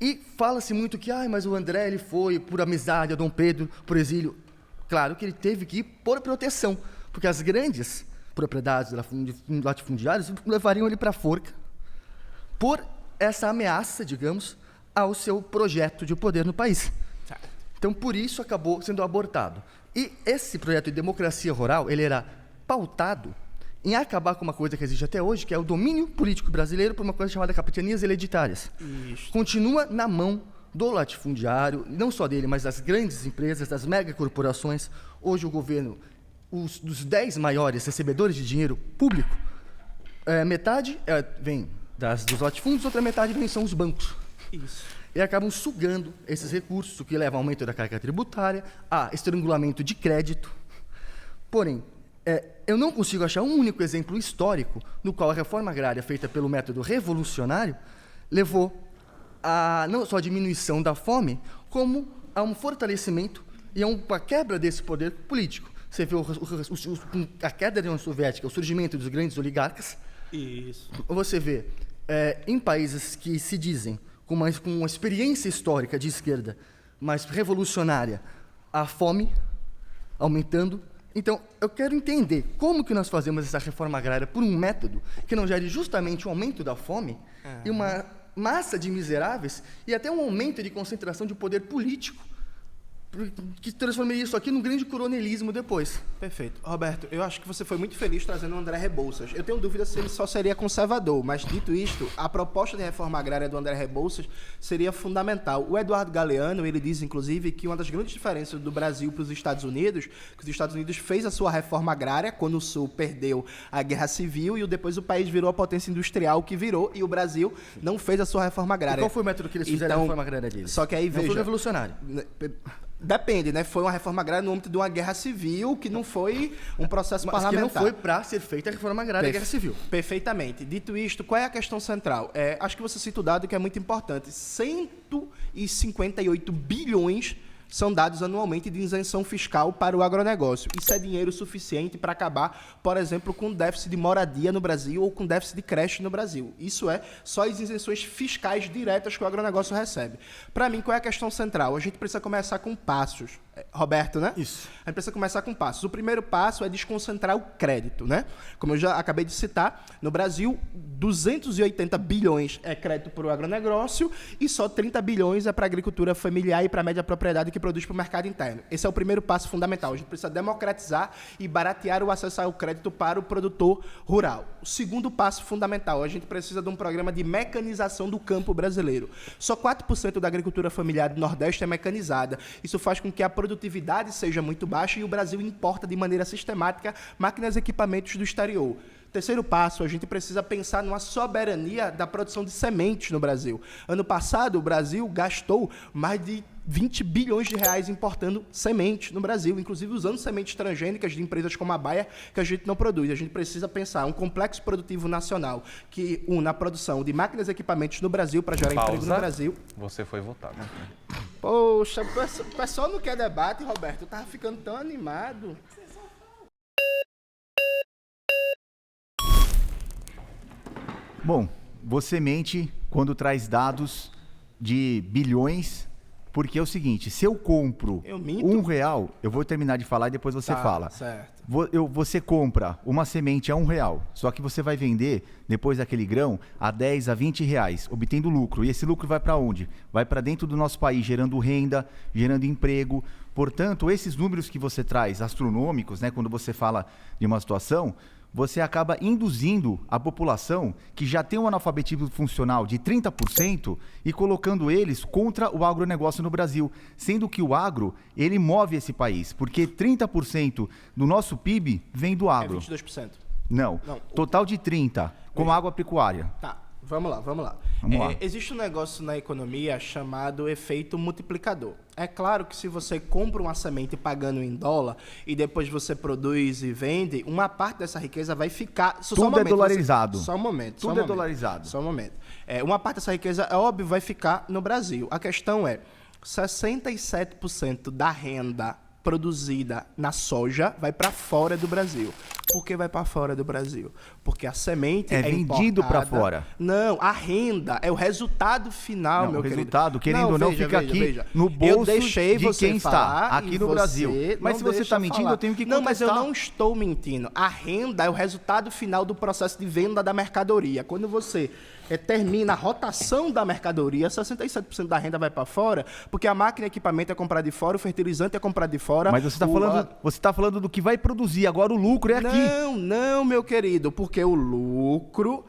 e fala-se muito que, mas o André ele foi por amizade a Dom Pedro, por exílio. Claro que ele teve que ir por proteção, porque as grandes propriedades latifundiárias levariam ele para a forca por essa ameaça, digamos, ao seu projeto de poder no país. Então, por isso, acabou sendo abortado. E esse projeto de democracia rural, ele era pautado em acabar com uma coisa que existe até hoje, que é o domínio político brasileiro por uma coisa chamada capitanias hereditárias. Isso. Continua na mão do latifundiário, não só dele, mas das grandes empresas, das megacorporações. Hoje o governo, dos 10 maiores recebedores de dinheiro público, metade vem dos latifúndios, outra metade são os bancos. Isso. E acabam sugando esses recursos, o que leva ao aumento da carga tributária, a estrangulamento de crédito. Porém, eu não consigo achar um único exemplo histórico no qual a reforma agrária feita pelo método revolucionário levou a não só a diminuição da fome, como a um fortalecimento e a uma quebra desse poder político. Você vê a queda da União Soviética, o surgimento dos grandes oligarcas. Isso. Você vê em países que se dizem com uma experiência histórica de esquerda, mais revolucionária, a fome aumentando. Então, eu quero entender como que nós fazemos essa reforma agrária por um método que não gere justamente um aumento da fome e uma massa de miseráveis e até um aumento de concentração de poder político, que transformaria isso aqui num grande coronelismo depois. Perfeito. Roberto, eu acho que você foi muito feliz trazendo o André Rebouças. Eu tenho dúvida se ele só seria conservador, mas dito isto, a proposta de reforma agrária do André Rebouças seria fundamental. O Eduardo Galeano, ele diz, inclusive, que uma das grandes diferenças do Brasil para os Estados Unidos, que os Estados Unidos fez a sua reforma agrária quando o Sul perdeu a Guerra Civil e depois o país virou a potência industrial que virou e o Brasil não fez a sua reforma agrária. E qual foi o método que eles fizeram a reforma agrária deles? Só que aí, não veja... foi revolucionário. Depende, né? Foi uma reforma agrária no âmbito de uma guerra civil, que não foi um processo parlamentar. Mas que não foi para ser feita a reforma agrária da guerra civil. Perfeitamente. Dito isto, qual é a questão central? Acho que você cita o dado que é muito importante. 158 bilhões são dados anualmente de isenção fiscal para o agronegócio. Isso é dinheiro suficiente para acabar, por exemplo, com déficit de moradia no Brasil ou com déficit de creche no Brasil. Isso é só as isenções fiscais diretas que o agronegócio recebe. Para mim, qual é a questão central? A gente precisa começar com passos. Roberto, né? Isso. A gente precisa começar com passos. O primeiro passo é desconcentrar o crédito, né? Como eu já acabei de citar, no Brasil, 280 bilhões é crédito para o agronegócio e só 30 bilhões é para a agricultura familiar e para a média propriedade que produz para o mercado interno. Esse é o primeiro passo fundamental. A gente precisa democratizar e baratear o acesso ao crédito para o produtor rural. O segundo passo fundamental, a gente precisa de um programa de mecanização do campo brasileiro. Só 4% da agricultura familiar do Nordeste é mecanizada. Isso faz com que a produtividade seja muito baixa e o Brasil importa de maneira sistemática máquinas e equipamentos do exterior. Terceiro passo, a gente precisa pensar numa soberania da produção de sementes no Brasil. Ano passado, o Brasil gastou mais de 20 bilhões de reais importando sementes no Brasil, inclusive usando sementes transgênicas de empresas como a Bayer, que a gente não produz. A gente precisa pensar um complexo produtivo nacional que una a produção de máquinas e equipamentos no Brasil para gerar emprego no Brasil. Você foi votado. Poxa, o pessoal não quer debate, Roberto. Eu tava ficando tão animado. Bom, você mente quando traz dados de bilhões, porque é o seguinte, se eu compro R$1, eu vou terminar de falar e depois você fala. Certo. Você compra uma semente a R$1, só que você vai vender, depois daquele grão, a 10, a 20 reais, obtendo lucro. E esse lucro vai para onde? Vai para dentro do nosso país, gerando renda, gerando emprego. Portanto, esses números que você traz, astronômicos, né, quando você fala de uma situação, você acaba induzindo a população que já tem um analfabetismo funcional de 30% e colocando eles contra o agronegócio no Brasil, sendo que o agro, ele move esse país, porque 30% do nosso PIB vem do agro. É 22%. Não, total de 30%, com agropecuária. Tá, vamos lá. Vamos lá. Existe um negócio na economia chamado efeito multiplicador. É claro que se você compra uma semente pagando em dólar e depois você produz e vende, uma parte dessa riqueza vai ficar... Tudo é dolarizado. Só um momento. Tudo é dolarizado. Só um momento. Uma parte dessa riqueza, é óbvio, vai ficar no Brasil. A questão é, 67% da renda produzida na soja vai para fora do Brasil. Por que vai para fora do Brasil? Porque a semente é vendido para fora. Não, a renda é o resultado final, meu querido. O resultado, querendo ou não, fica aqui no bolso de quem está aqui no Brasil. Mas se você está mentindo, eu tenho que contestar. Não, mas eu não estou mentindo. A renda é o resultado final do processo de venda da mercadoria. Quando você termina a rotação da mercadoria, 67% da renda vai para fora, porque a máquina e equipamento é comprado de fora, o fertilizante é comprado de fora. Mas você está falando do que vai produzir, agora o lucro é aqui. Não, meu querido, porque o lucro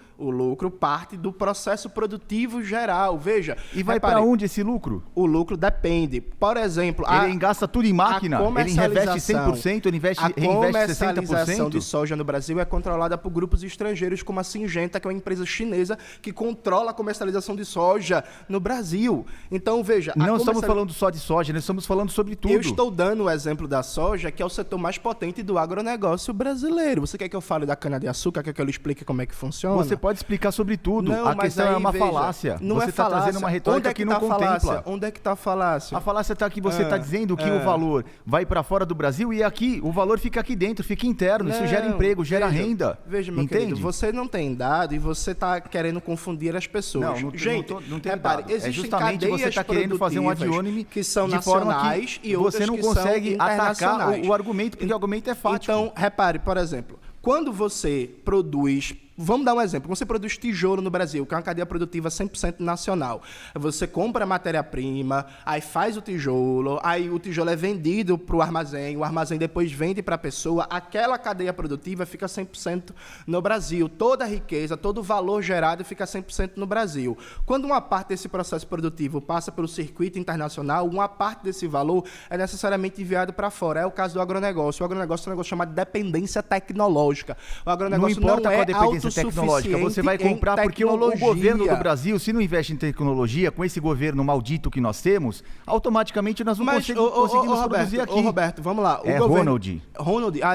parte do processo produtivo geral. Veja. E vai para onde esse lucro? O lucro depende. Por exemplo, ele engasta tudo em máquina, ele reinveste 100%, ele reinveste 60%. A comercialização de soja no Brasil é controlada por grupos estrangeiros, como a Syngenta, que é uma empresa chinesa que controla a comercialização de soja no Brasil. Então, veja... Não estamos falando só de soja, nós estamos falando sobre tudo. Eu estou dando o exemplo da soja, que é o setor mais potente do agronegócio brasileiro. Você quer que eu fale da cana-de-açúcar? Quer que eu lhe explique como é que funciona? Você pode explicar sobre tudo. Não, a questão é uma falácia. Não você está trazendo uma retórica que não contempla. Onde é que está a falácia? A falácia está que você está dizendo que o valor vai para fora do Brasil e aqui, o valor fica aqui dentro, fica interno. Isso gera emprego, gera renda. Veja, meu querido, você não tem dado e você está querendo confundir as pessoas. Gente, não tem repare, dado. Existem justamente você está querendo fazer um adônime que são de forma nacionais que e outras você não que consegue são atacar o argumento, porque o argumento é fático. Então, repare, por exemplo, quando você produz... Vamos dar um exemplo. Você produz tijolo no Brasil, que é uma cadeia produtiva 100% nacional. Você compra a matéria-prima, aí faz o tijolo, aí o tijolo é vendido para o armazém depois vende para a pessoa. Aquela cadeia produtiva fica 100% no Brasil. Toda a riqueza, todo o valor gerado fica 100% no Brasil. Quando uma parte desse processo produtivo passa pelo circuito internacional, uma parte desse valor é necessariamente enviado para fora. É o caso do agronegócio. O agronegócio é um negócio chamado dependência tecnológica. O agronegócio não importa não qual é dependência tecnológica, você vai comprar porque o governo do Brasil, se não investe em tecnologia, com esse governo maldito que nós temos, automaticamente nós não conseguimos produzir aqui. Roberto, vamos lá. Ronald.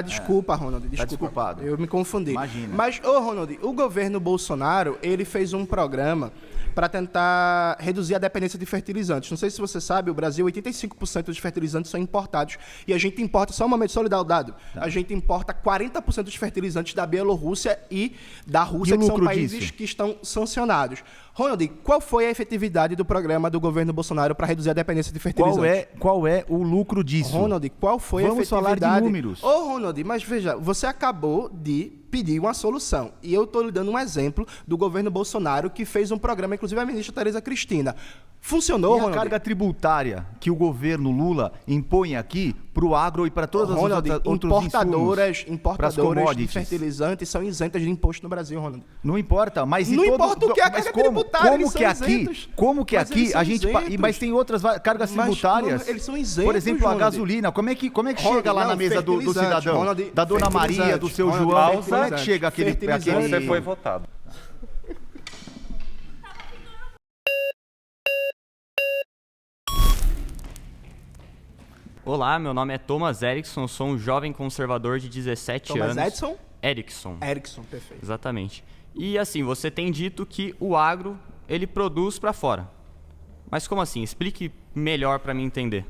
Desculpa, Ronald. Tá desculpado. Eu me confundi. Imagina. Mas, Ronald, o governo Bolsonaro, ele fez um programa para tentar reduzir a dependência de fertilizantes. Não sei se você sabe, o Brasil, 85% dos fertilizantes são importados. E a gente importa, só um momento, só lhe dar o dado, a gente importa 40% dos fertilizantes da Bielorrússia e da Rússia, que são países que estão sancionados. Ronald, qual foi a efetividade do programa do governo Bolsonaro para reduzir a dependência de fertilizantes? Qual é o lucro disso? Ronald, qual foi a efetividade? Vamos falar de números. Ronald, mas veja, você acabou de pedir uma solução. E eu estou lhe dando um exemplo do governo Bolsonaro, que fez um programa, inclusive a ministra Tereza Cristina. Funcionou, Ronald? A carga tributária que o governo Lula impõe aqui para o agro e para todas as outras importadoras de fertilizantes são isentas de imposto no Brasil, Ronald. Não importa, mas não importa o que é a carga tributária, como que aqui a gente, mas tem outras cargas tributárias. Eles são isentos. Por exemplo, a gasolina, como é que chega lá na mesa do cidadão, da dona Maria, do seu João? Como é que chega aquele... Você foi votado. Olá, meu nome é Thomas Erickson, sou um jovem conservador de 17 anos. Thomas Edson? Erickson, perfeito. Exatamente. E assim, você tem dito que o agro, ele produz para fora. Mas como assim? Explique melhor para mim entender.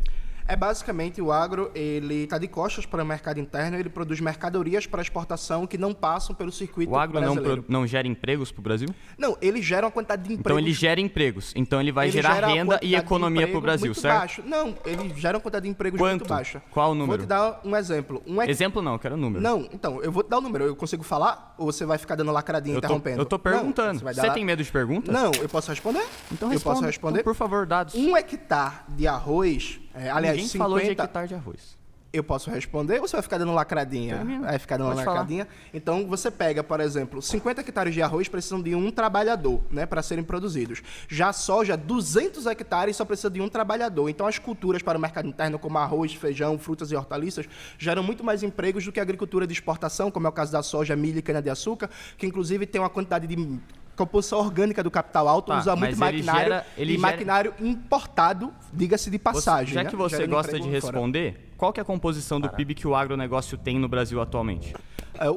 É basicamente o agro, ele está de costas para o mercado interno, ele produz mercadorias para exportação que não passam pelo circuito brasileiro. O agro não gera empregos para o Brasil? Não, ele gera uma quantidade de empregos. Então ele gera empregos, então ele vai gerar renda e economia para o Brasil, certo? Baixo. Não, ele gera uma quantidade de empregos muito baixa. Qual o número? Vou te dar um exemplo. Exemplo não, eu quero número. Não, então, eu vou te dar o número. Eu consigo falar ou você vai ficar dando lacradinha interrompendo? Eu tô perguntando. Não, você tem medo de perguntas? Não, eu posso responder? Então eu posso responder? Então, por favor, dados. 1 hectare de arroz... aliás, Ninguém falou de hectare de arroz. Eu posso responder ou você vai ficar dando lacradinha? Termina. Vai ficar dando Pode falar. lacradinha? Então, você pega, por exemplo, 50 hectares de arroz precisam de um trabalhador, né, para serem produzidos. Já a soja, 200 hectares só precisa de um trabalhador. Então, as culturas para o mercado interno, como arroz, feijão, frutas e hortaliças, geram muito mais empregos do que a agricultura de exportação, como é o caso da soja, milho e cana-de-açúcar, que inclusive tem uma quantidade de composição orgânica do capital alto, Tá, usa mas muito ele maquinário gera- ele e gera- maquinário importado, diga-se de passagem. Já né? que você Gerando gosta emprego de fora. responder, qual que é a composição do PIB que o agronegócio tem no Brasil atualmente?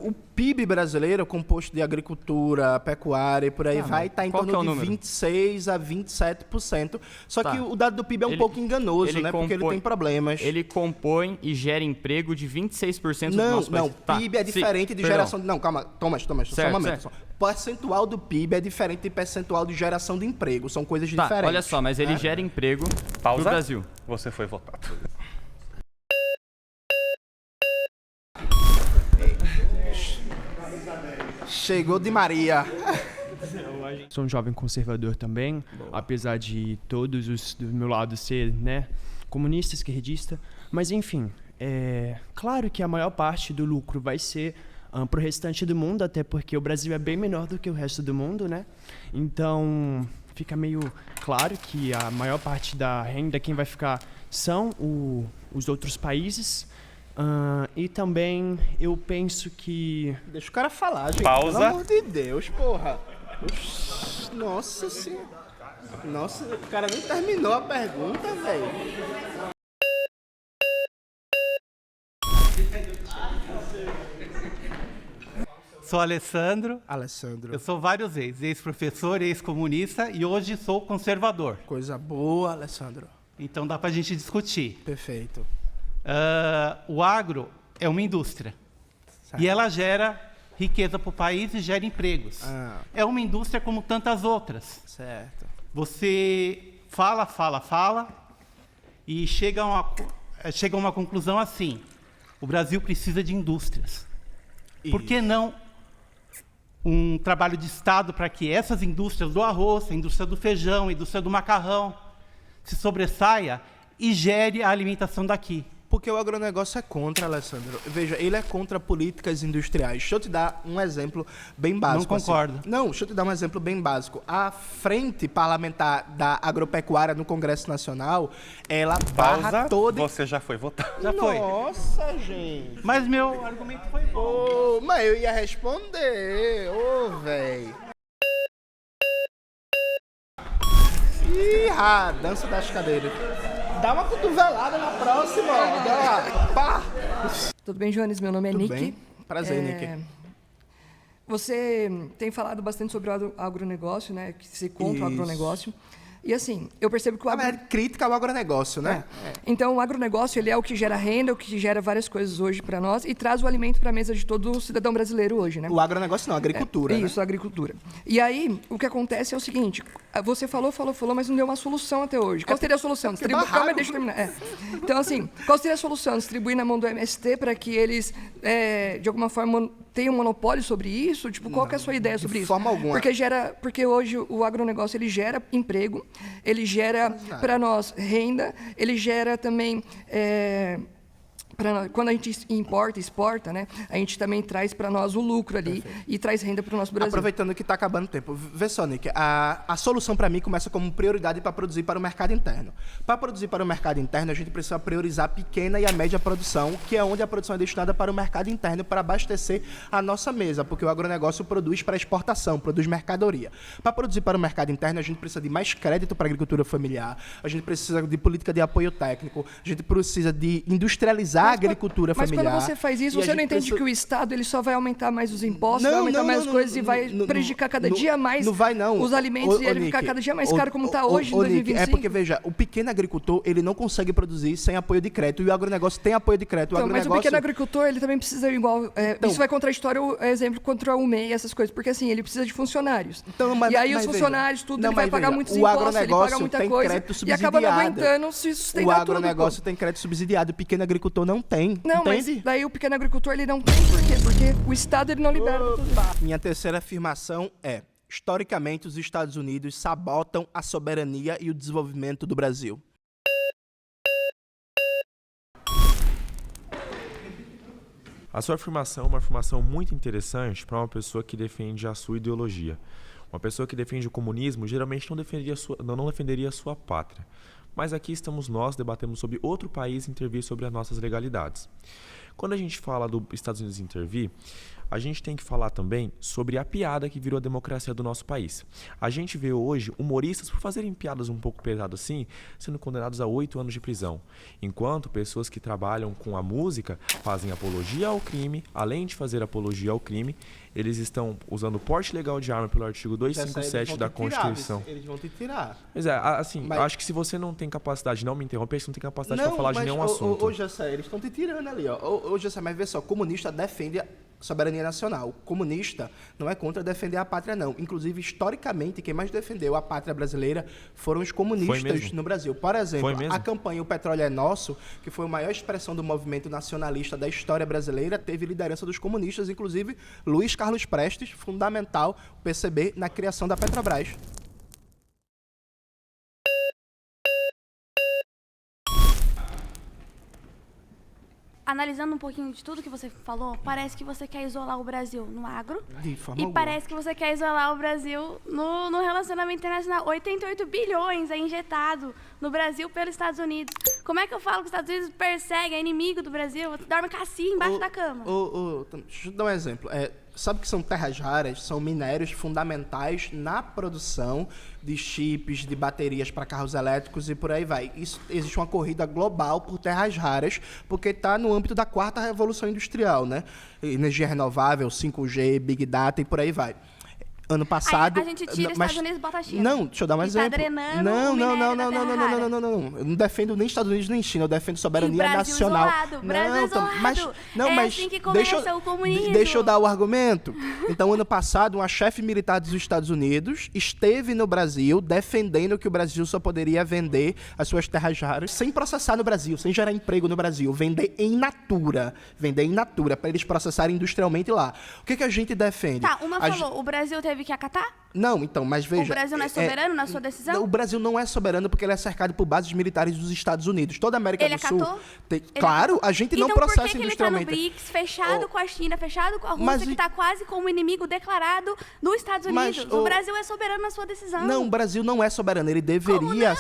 O PIB brasileiro, composto de agricultura, pecuária e por aí vai, está em qual torno que é o de número? 26 a 27%. Só Tá. que o dado do PIB é um pouco enganoso, né? Porque ele tem problemas. Ele compõe e gera emprego de 26% do Não, nosso país. não. Tá, PIB é sim, diferente de perdão. geração de... Não, calma. Thomas, só um Certo, momento. certo. Só. Percentual do PIB é diferente de percentual de geração de emprego. São coisas Tá, diferentes. olha só, mas ele gera emprego no Brasil. Você foi votado. Chegou de Maria. Sou um jovem conservador também, apesar de todos os do meu lado ser, né, comunista, esquerdista. Mas enfim, é claro que a maior parte do lucro vai ser para o restante do mundo, até porque o Brasil é bem menor do que o resto do mundo, né? Então fica meio claro que a maior parte da renda quem vai ficar são os outros países. E também eu penso que... Deixa o cara falar, gente. Pausa. Pelo amor de Deus, porra. Oxi, nossa senhora. Nossa, o cara nem terminou a pergunta, velho. Sou Alessandro. Alessandro. Eu sou vários ex-professor, ex-comunista e hoje sou conservador. Coisa boa, Alessandro. Então dá pra gente discutir. Perfeito. O agro é uma indústria. Certo. E ela gera riqueza para o país e gera empregos. É uma indústria como tantas outras. Certo. Você fala e chega a uma conclusão assim. O Brasil precisa de indústrias. Por que não um trabalho de Estado para que essas indústrias do arroz, a indústria do feijão, a indústria do macarrão se sobressaia e gere a alimentação daqui? Porque o agronegócio é contra, Alessandro. Veja, ele é contra políticas industriais. Deixa eu te dar um exemplo bem básico. Não concordo. Assim. Não, deixa eu te dar um exemplo bem básico. A frente parlamentar da agropecuária no Congresso Nacional, ela barra toda... Você já foi votado. Já foi. Nossa, gente. Mas meu argumento foi bom. Mas eu ia responder. Velho. Ih, dança das cadeiras. Dá uma cotovelada na próxima, ó. Pá. Tudo bem, Jones? Meu nome é Tudo Nick. bem? Prazer, Nick. Você tem falado bastante sobre o agronegócio, né? Que você contra o agronegócio. E assim, eu percebo que o É crítica ao agronegócio, né? Então, o agronegócio ele é o que gera renda, o que gera várias coisas hoje para nós e traz o alimento para a mesa de todo cidadão brasileiro hoje, né? O agronegócio não, a agricultura, né? Isso, a agricultura. E aí, o que acontece é o seguinte, você falou, mas não deu uma solução até hoje. Qual seria a solução? Calma, deixa eu terminar. Então, assim, qual seria a solução? Distribuir na mão do MST para que eles, de alguma forma, tenham um monopólio sobre isso? Tipo, qual que é a sua ideia sobre isso? De forma alguma. Porque hoje o agronegócio, ele gera emprego, ele gera para nós renda, ele gera também... quando a gente importa, exporta, né? A gente também traz para nós o lucro ali e traz renda para o nosso Brasil. Aproveitando que está acabando o tempo, vê só, Nick, a solução para mim começa como prioridade para produzir para o mercado interno. Para produzir para o mercado interno, a gente precisa priorizar a pequena e a média produção, que é onde a produção é destinada para o mercado interno para abastecer a nossa mesa, porque o agronegócio produz para exportação, produz mercadoria. Para produzir para o mercado interno, a gente precisa de mais crédito para a agricultura familiar, a gente precisa de política de apoio técnico, a gente precisa de industrializar a agricultura familiar. Mas quando você faz isso, você não entende que o Estado ele só vai aumentar mais os impostos, vai aumentar mais as coisas e vai prejudicar cada dia mais os alimentos e ele ficar cada dia mais caro como está hoje em 2025? É porque, veja, o pequeno agricultor ele não consegue produzir sem apoio de crédito e o agronegócio tem apoio de crédito. Então, mas o pequeno agricultor ele também precisa igual... isso vai contraditório, exemplo, contra o MEI, essas coisas, porque assim, ele precisa de funcionários. Então, e aí os funcionários, tudo, ele vai pagar muitos impostos, ele paga muita coisa e acaba não aguentando se sustentar tudo. O agronegócio tem crédito subsidiado, o pequeno agricultor não tem. Não, entende? Mas daí o pequeno agricultor ele não tem por quê? Porque o Estado ele não libera tudo isso. Minha terceira afirmação é: historicamente os Estados Unidos sabotam a soberania e o desenvolvimento do Brasil. A sua afirmação é uma afirmação muito interessante para uma pessoa que defende a sua ideologia. Uma pessoa que defende o comunismo geralmente não defenderia a sua pátria. Mas aqui estamos nós, debatemos sobre outro país intervir sobre as nossas legalidades. Quando a gente fala dos Estados Unidos intervir, a gente tem que falar também sobre a piada que virou a democracia do nosso país. A gente vê hoje humoristas, por fazerem piadas um pouco pesadas assim, sendo condenados a 8 anos de prisão. Enquanto pessoas que trabalham com a música fazem apologia ao crime, além de fazer apologia ao crime, eles estão usando porte legal de arma pelo artigo 257 da Constituição. Eles vão te tirar. Pois é, assim, eu acho que se você não tem capacidade, não me interromper, você não tem capacidade para falar de nenhum assunto. Hoje, eles estão te tirando ali, ó. Hoje, mas vê só, comunista defende a soberania nacional. Comunista não é contra defender a pátria, não. Inclusive, historicamente, quem mais defendeu a pátria brasileira foram os comunistas no Brasil. Por exemplo, a campanha O Petróleo é Nosso, que foi a maior expressão do movimento nacionalista da história brasileira, teve liderança dos comunistas, inclusive Luiz Carlos Prestes, fundamental, o PCB, na criação da Petrobras. Analisando um pouquinho de tudo que você falou, parece que você quer isolar o Brasil no agro De forma e alguma. parece que você quer isolar o Brasil no relacionamento internacional. 88 bilhões é injetado no Brasil pelos Estados Unidos. Como é que eu falo que os Estados Unidos perseguem, é inimigo do Brasil? Dorme cacia embaixo da cama. Deixa eu dar um exemplo. Sabe que são terras raras, são minérios fundamentais na produção de chips, de baterias para carros elétricos e por aí vai. Existe uma corrida global por terras raras, porque está no âmbito da 4ª revolução industrial, né? Energia renovável, 5G, Big Data e por aí vai. Ano passado... A gente tira os Estados Unidos e bota a China. Não, deixa eu dar um exemplo. Tá drenando não. Eu não defendo nem Estados Unidos nem China, eu defendo soberania nacional. Brasil isolado. Mas assim que começa o comunismo. Deixa eu dar o argumento. Então, ano passado, uma chefe militar dos Estados Unidos esteve no Brasil defendendo que o Brasil só poderia vender as suas terras raras sem processar no Brasil, sem gerar emprego no Brasil, vender em natura, para eles processarem industrialmente lá. O que a gente defende? Tá, falou, o Brasil teve que acatar? Não, então, mas veja... O Brasil não é soberano na sua decisão? O Brasil não é soberano porque ele é cercado por bases militares dos Estados Unidos. Toda a América do Sul... Claro, a gente não processa industrialmente. Então por que ele está no BRICS, fechado com a China, fechado com a Rússia, que está quase como inimigo declarado dos Estados Unidos? O Brasil é soberano na sua decisão. Não, o Brasil não é soberano. Ele deveria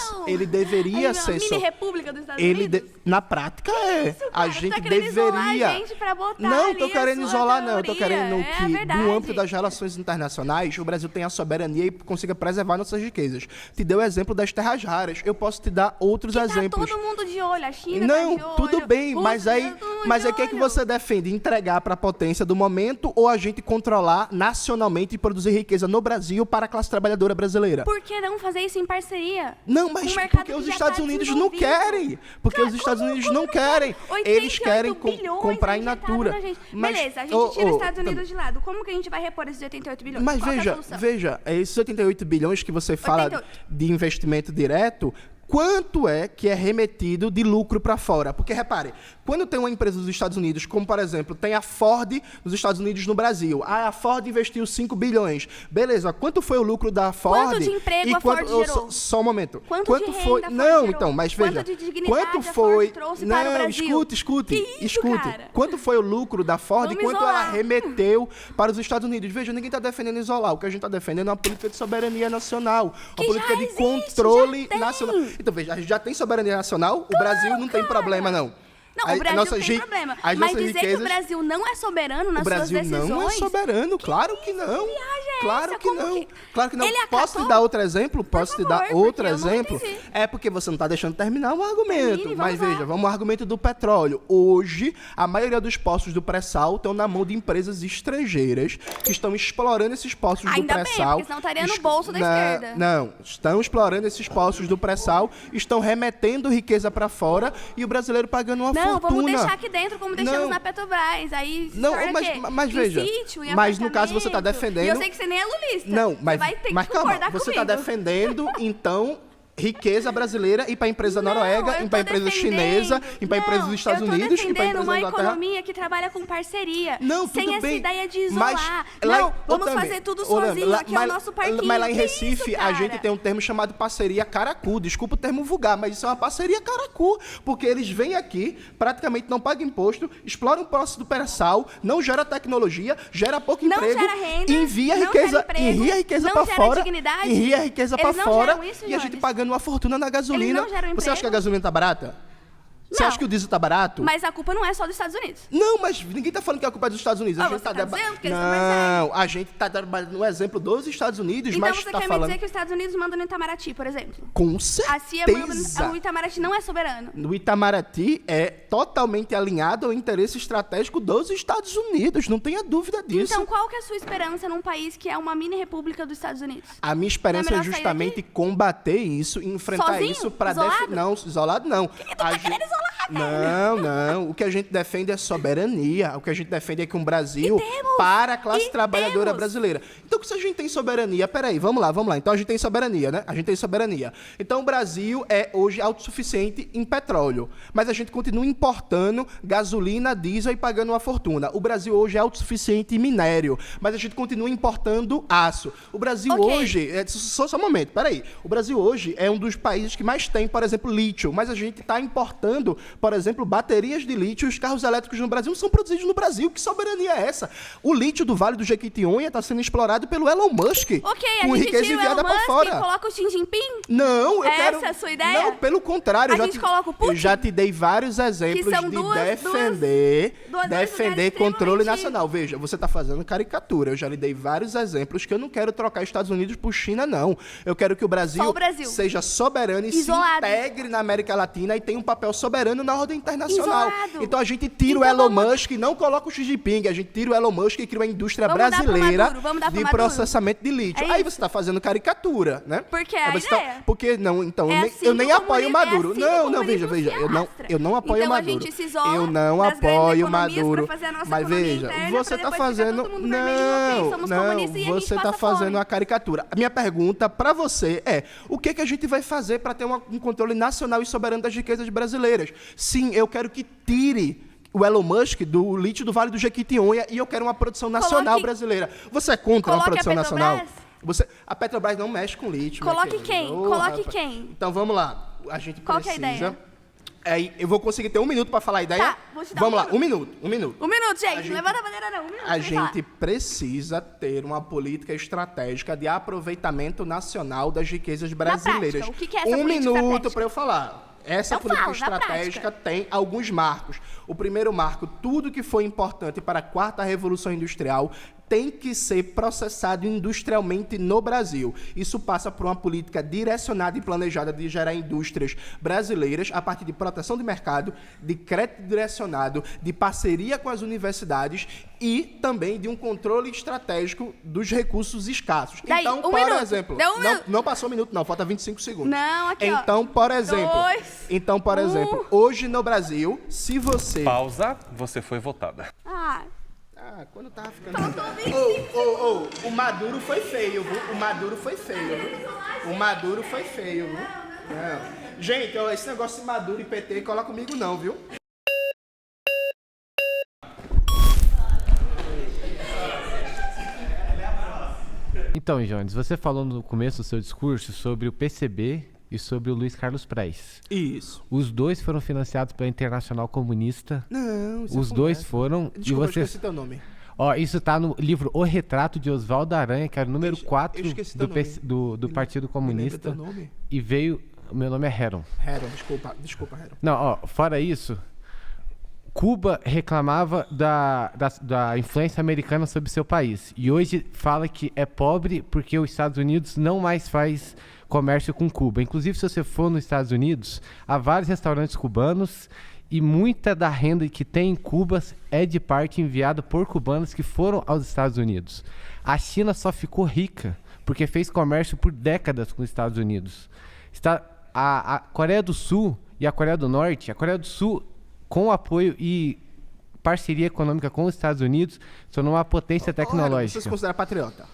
ser... mini-república dos Estados Unidos? Na prática, é. A gente deveria... A gente pra botar não, tô querendo isolar, não. Eu tô teoria. querendo que, no âmbito das relações internacionais, o Brasil tenha soberania e consiga preservar nossas riquezas. Te dei o exemplo das terras raras. Eu posso te dar outros exemplos. Tá todo mundo de olho, a China não, tá de olho. Tudo bem, mas aí o que é que você defende? Entregar para a potência do momento ou a gente controlar nacionalmente e produzir riqueza no Brasil para a classe trabalhadora brasileira? Por que não fazer isso em parceria? Não, mas porque os Estados Unidos não querem. Porque os Estados Unidos não querem. Eles querem comprar in natura. Beleza, a gente tira os Estados Unidos de lado. Como que a gente vai repor esses 88 bilhões? Mas veja, esses 88 bilhões que você fala de investimento direto, quanto é que é remetido de lucro para fora? Porque, repare, quando tem uma empresa dos Estados Unidos, como, por exemplo, tem a Ford nos Estados Unidos no Brasil. A Ford investiu 5 bilhões. Beleza, quanto foi o lucro da Ford? Quanto de emprego a Ford gerou? Só um momento. Quanto de foi? Renda Não, gerou? então, mas veja. Quanto de dignidade quanto a foi? Ford trouxe para o Brasil? Escute. Cara? Quanto foi o lucro da Ford e Vamos quanto isolar. ela remeteu para os Estados Unidos? Veja, ninguém está defendendo isolar. O que a gente está defendendo é uma política de soberania nacional. Uma política de controle nacional. Então, veja, a gente já tem soberania nacional, o Brasil não tem problema, não. Não, o Brasil tem problema. Mas dizer que o Brasil não é soberano nas suas decisões... O Brasil não é soberano, claro que não. Claro que não. Claro que não. Ele Posso te dar outro exemplo? É porque você não está deixando terminar o argumento. Mas veja, vamos ao argumento do petróleo. Hoje, a maioria dos postos do pré-sal estão na mão de empresas estrangeiras que estão explorando esses postos do pré-sal. Ainda bem, porque senão estaria no bolso da esquerda. Não, estão explorando esses postos do pré-sal, estão remetendo riqueza para fora e o brasileiro pagando uma fortuna. Vamos deixar aqui dentro como deixamos na Petrobras. Aí mas veja, mas no caso você está defendendo... E eu sei que você nem é lulista. Não, mas vai ter calma, você está defendendo, então... riqueza brasileira ir para a empresa noruega, ir para a empresa chinesa, ir para a empresa dos Estados Unidos, ir para a empresa da uma Inglaterra. economia que trabalha com parceria. Não, sem tudo essa bem, ideia de mas isolar. lá- Não, vamos Otami, fazer tudo sozinho, aqui é o nosso parquinho. Mas lá em Que Recife, isso, a cara? gente tem um termo chamado parceria caracu. Desculpa o termo vulgar, mas isso é uma parceria caracu. Porque eles vêm aqui, praticamente não pagam imposto, exploram o processo do pré-sal, não gera tecnologia, gera pouco Não emprego, gera renda, envia não riqueza, gera emprego, envia riqueza não para gera fora, dignidade. envia riqueza para Eles não fora, geram isso, e a gente Jones. pagando uma fortuna na gasolina. Eles não geram Você acha que a emprego? gasolina tá barata? Você Não. acha que o diesel tá barato? Mas a culpa não é só dos Estados Unidos. Não, mas ninguém tá falando que a culpa é dos Estados Unidos. A Ah, gente você tá tá dizendo que eles não Não, a gente tá trabalhando no exemplo dos Estados Unidos, Então mas você tá quer me falando dizer que os Estados Unidos mandam no Itamaraty, por exemplo? com A CIA certeza. manda no Itamaraty, não é soberano. No Itamaraty é totalmente alinhado ao interesse estratégico dos Estados Unidos, não tenha dúvida disso. Então qual que é a sua esperança num país que é uma mini república dos Estados Unidos? A minha esperança Não é é melhor sair justamente combater isso, enfrentar Sozinho? isso para Isolado? Não, isolado não. Não. O que a gente defende é soberania. O que a gente defende é que um Brasil para a classe trabalhadora brasileira. Então, se a gente tem soberania, peraí, vamos lá. Então a gente tem soberania, né? A gente tem soberania. Então o Brasil é hoje autossuficiente em petróleo, mas a gente continua importando gasolina, diesel e pagando uma fortuna. O Brasil hoje é autossuficiente em minério, mas a gente continua importando aço. O Brasil hoje, só um momento, peraí. O Brasil hoje é um dos países que mais tem, por exemplo, lítio, mas a gente está importando, por exemplo, baterias de lítio. Os carros elétricos no Brasil não são produzidos no Brasil. Que soberania é essa? O lítio do Vale do Jequitinhonha está sendo explorado pelo Elon Musk. A com gente riqueza tira o enviada Elon para Musk fora. e coloca o Xi Jinping? Não, eu quero... Essa é a sua ideia? Não, pelo contrário. A gente coloca o Putin? Eu já te dei vários exemplos são de duas defender controle nacional. Veja, você está fazendo caricatura. Eu já lhe dei vários exemplos que eu não quero trocar Estados Unidos por China, não. Eu quero que o Brasil, seja soberano e Isolado. se integre na América Latina e tenha um papel soberano na ordem internacional. Isolado. Então a gente tira o Elon Musk e não coloca o Xi Jinping. A gente tira o Elon Musk e cria uma indústria Vamos dar pro brasileira Maduro, vamos dar pro de Maduro. processamento de lítio. É Aí isso. você está fazendo caricatura, né? Porque é Aí a você tá- ideia. Porque não, então, É eu nem, assim eu nem que o apoio o comunismo- Maduro. é assim que o Não, veja, comunismo se eu não apoio o Então a Maduro. gente se isola Eu não das grandes apoio o economias Maduro. pra fazer a nossa Mas economia veja, interna, você pra está depois fazendo. ficar todo mundo vermelho, ok, somos comunistas e a gente Você está passa fazendo fome. uma caricatura. A minha pergunta para você é: o que a gente vai fazer para ter um controle nacional e soberano das riquezas brasileiras? Sim, eu quero que tire o Elon Musk do lítio do Vale do Jequitinhonha e eu quero uma produção nacional brasileira. Você é contra uma Coloque a produção nacional? Petrobras? A Petrobras não mexe com lítio. minha Coloque querida. quem? Ô, Coloque rapaz. quem? Então vamos lá. A gente Qual que é a precisa. ideia? Aí, eu vou conseguir ter 1 minuto para falar a ideia? Tá, vou te dar vamos um lá, 1 minuto. 1 minuto. Um minuto, gente. Não levanta a bandeira, não. Um minuto. A pra me falar. gente precisa ter uma política estratégica de aproveitamento nacional das riquezas brasileiras. prática, o que é essa 1 política minuto estratégica? para eu falar. Essa Então política fala, na estratégica tem alguns marcos. O primeiro marco, tudo que foi importante para a 4ª Revolução Industrial tem que ser processado industrialmente no Brasil. Isso passa por uma política direcionada e planejada de gerar indústrias brasileiras a partir de proteção de mercado, de crédito direcionado, de parceria com as universidades e também de um controle estratégico dos recursos escassos. Daí, Então, um por minuto. exemplo, Deu um minuto. não passou 1 minuto, não, falta 25 segundos. Não, aqui, ó. Então, por exemplo, 2, hoje no Brasil, se você... Pausa, você foi votada. Quando tava ficando... O Maduro foi feio, viu? O Maduro foi feio, viu? O Maduro foi feio, viu? Não. Gente, ó, esse negócio de Maduro e PT, cola comigo não, viu? Então, Jones, você falou no começo do seu discurso sobre o PCB e sobre o Luiz Carlos Prestes. Isso. Os dois foram financiados pela Internacional Comunista. Não, isso é Os dois conversa. foram. Desculpa, e eu você... esqueci teu nome. Ó, isso tá no livro O Retrato de Oswaldo Aranha, que era o número 4 esqueci teu nome. do Partido Comunista. teu nome? E veio. O meu nome é Heron. Heron, desculpa, Heron. Não, ó, fora isso, Cuba reclamava da influência americana sobre seu país. E hoje fala que é pobre porque os Estados Unidos não mais faz comércio com Cuba. Inclusive, se você for nos Estados Unidos, há vários restaurantes cubanos e muita da renda que tem em Cuba é de parte enviada por cubanos que foram aos Estados Unidos. A China só ficou rica porque fez comércio por décadas com os Estados Unidos. A Coreia do Sul e a Coreia do Norte, a Coreia do Sul, com apoio e parceria econômica com os Estados Unidos, são uma potência tecnológica. Você se considera patriota?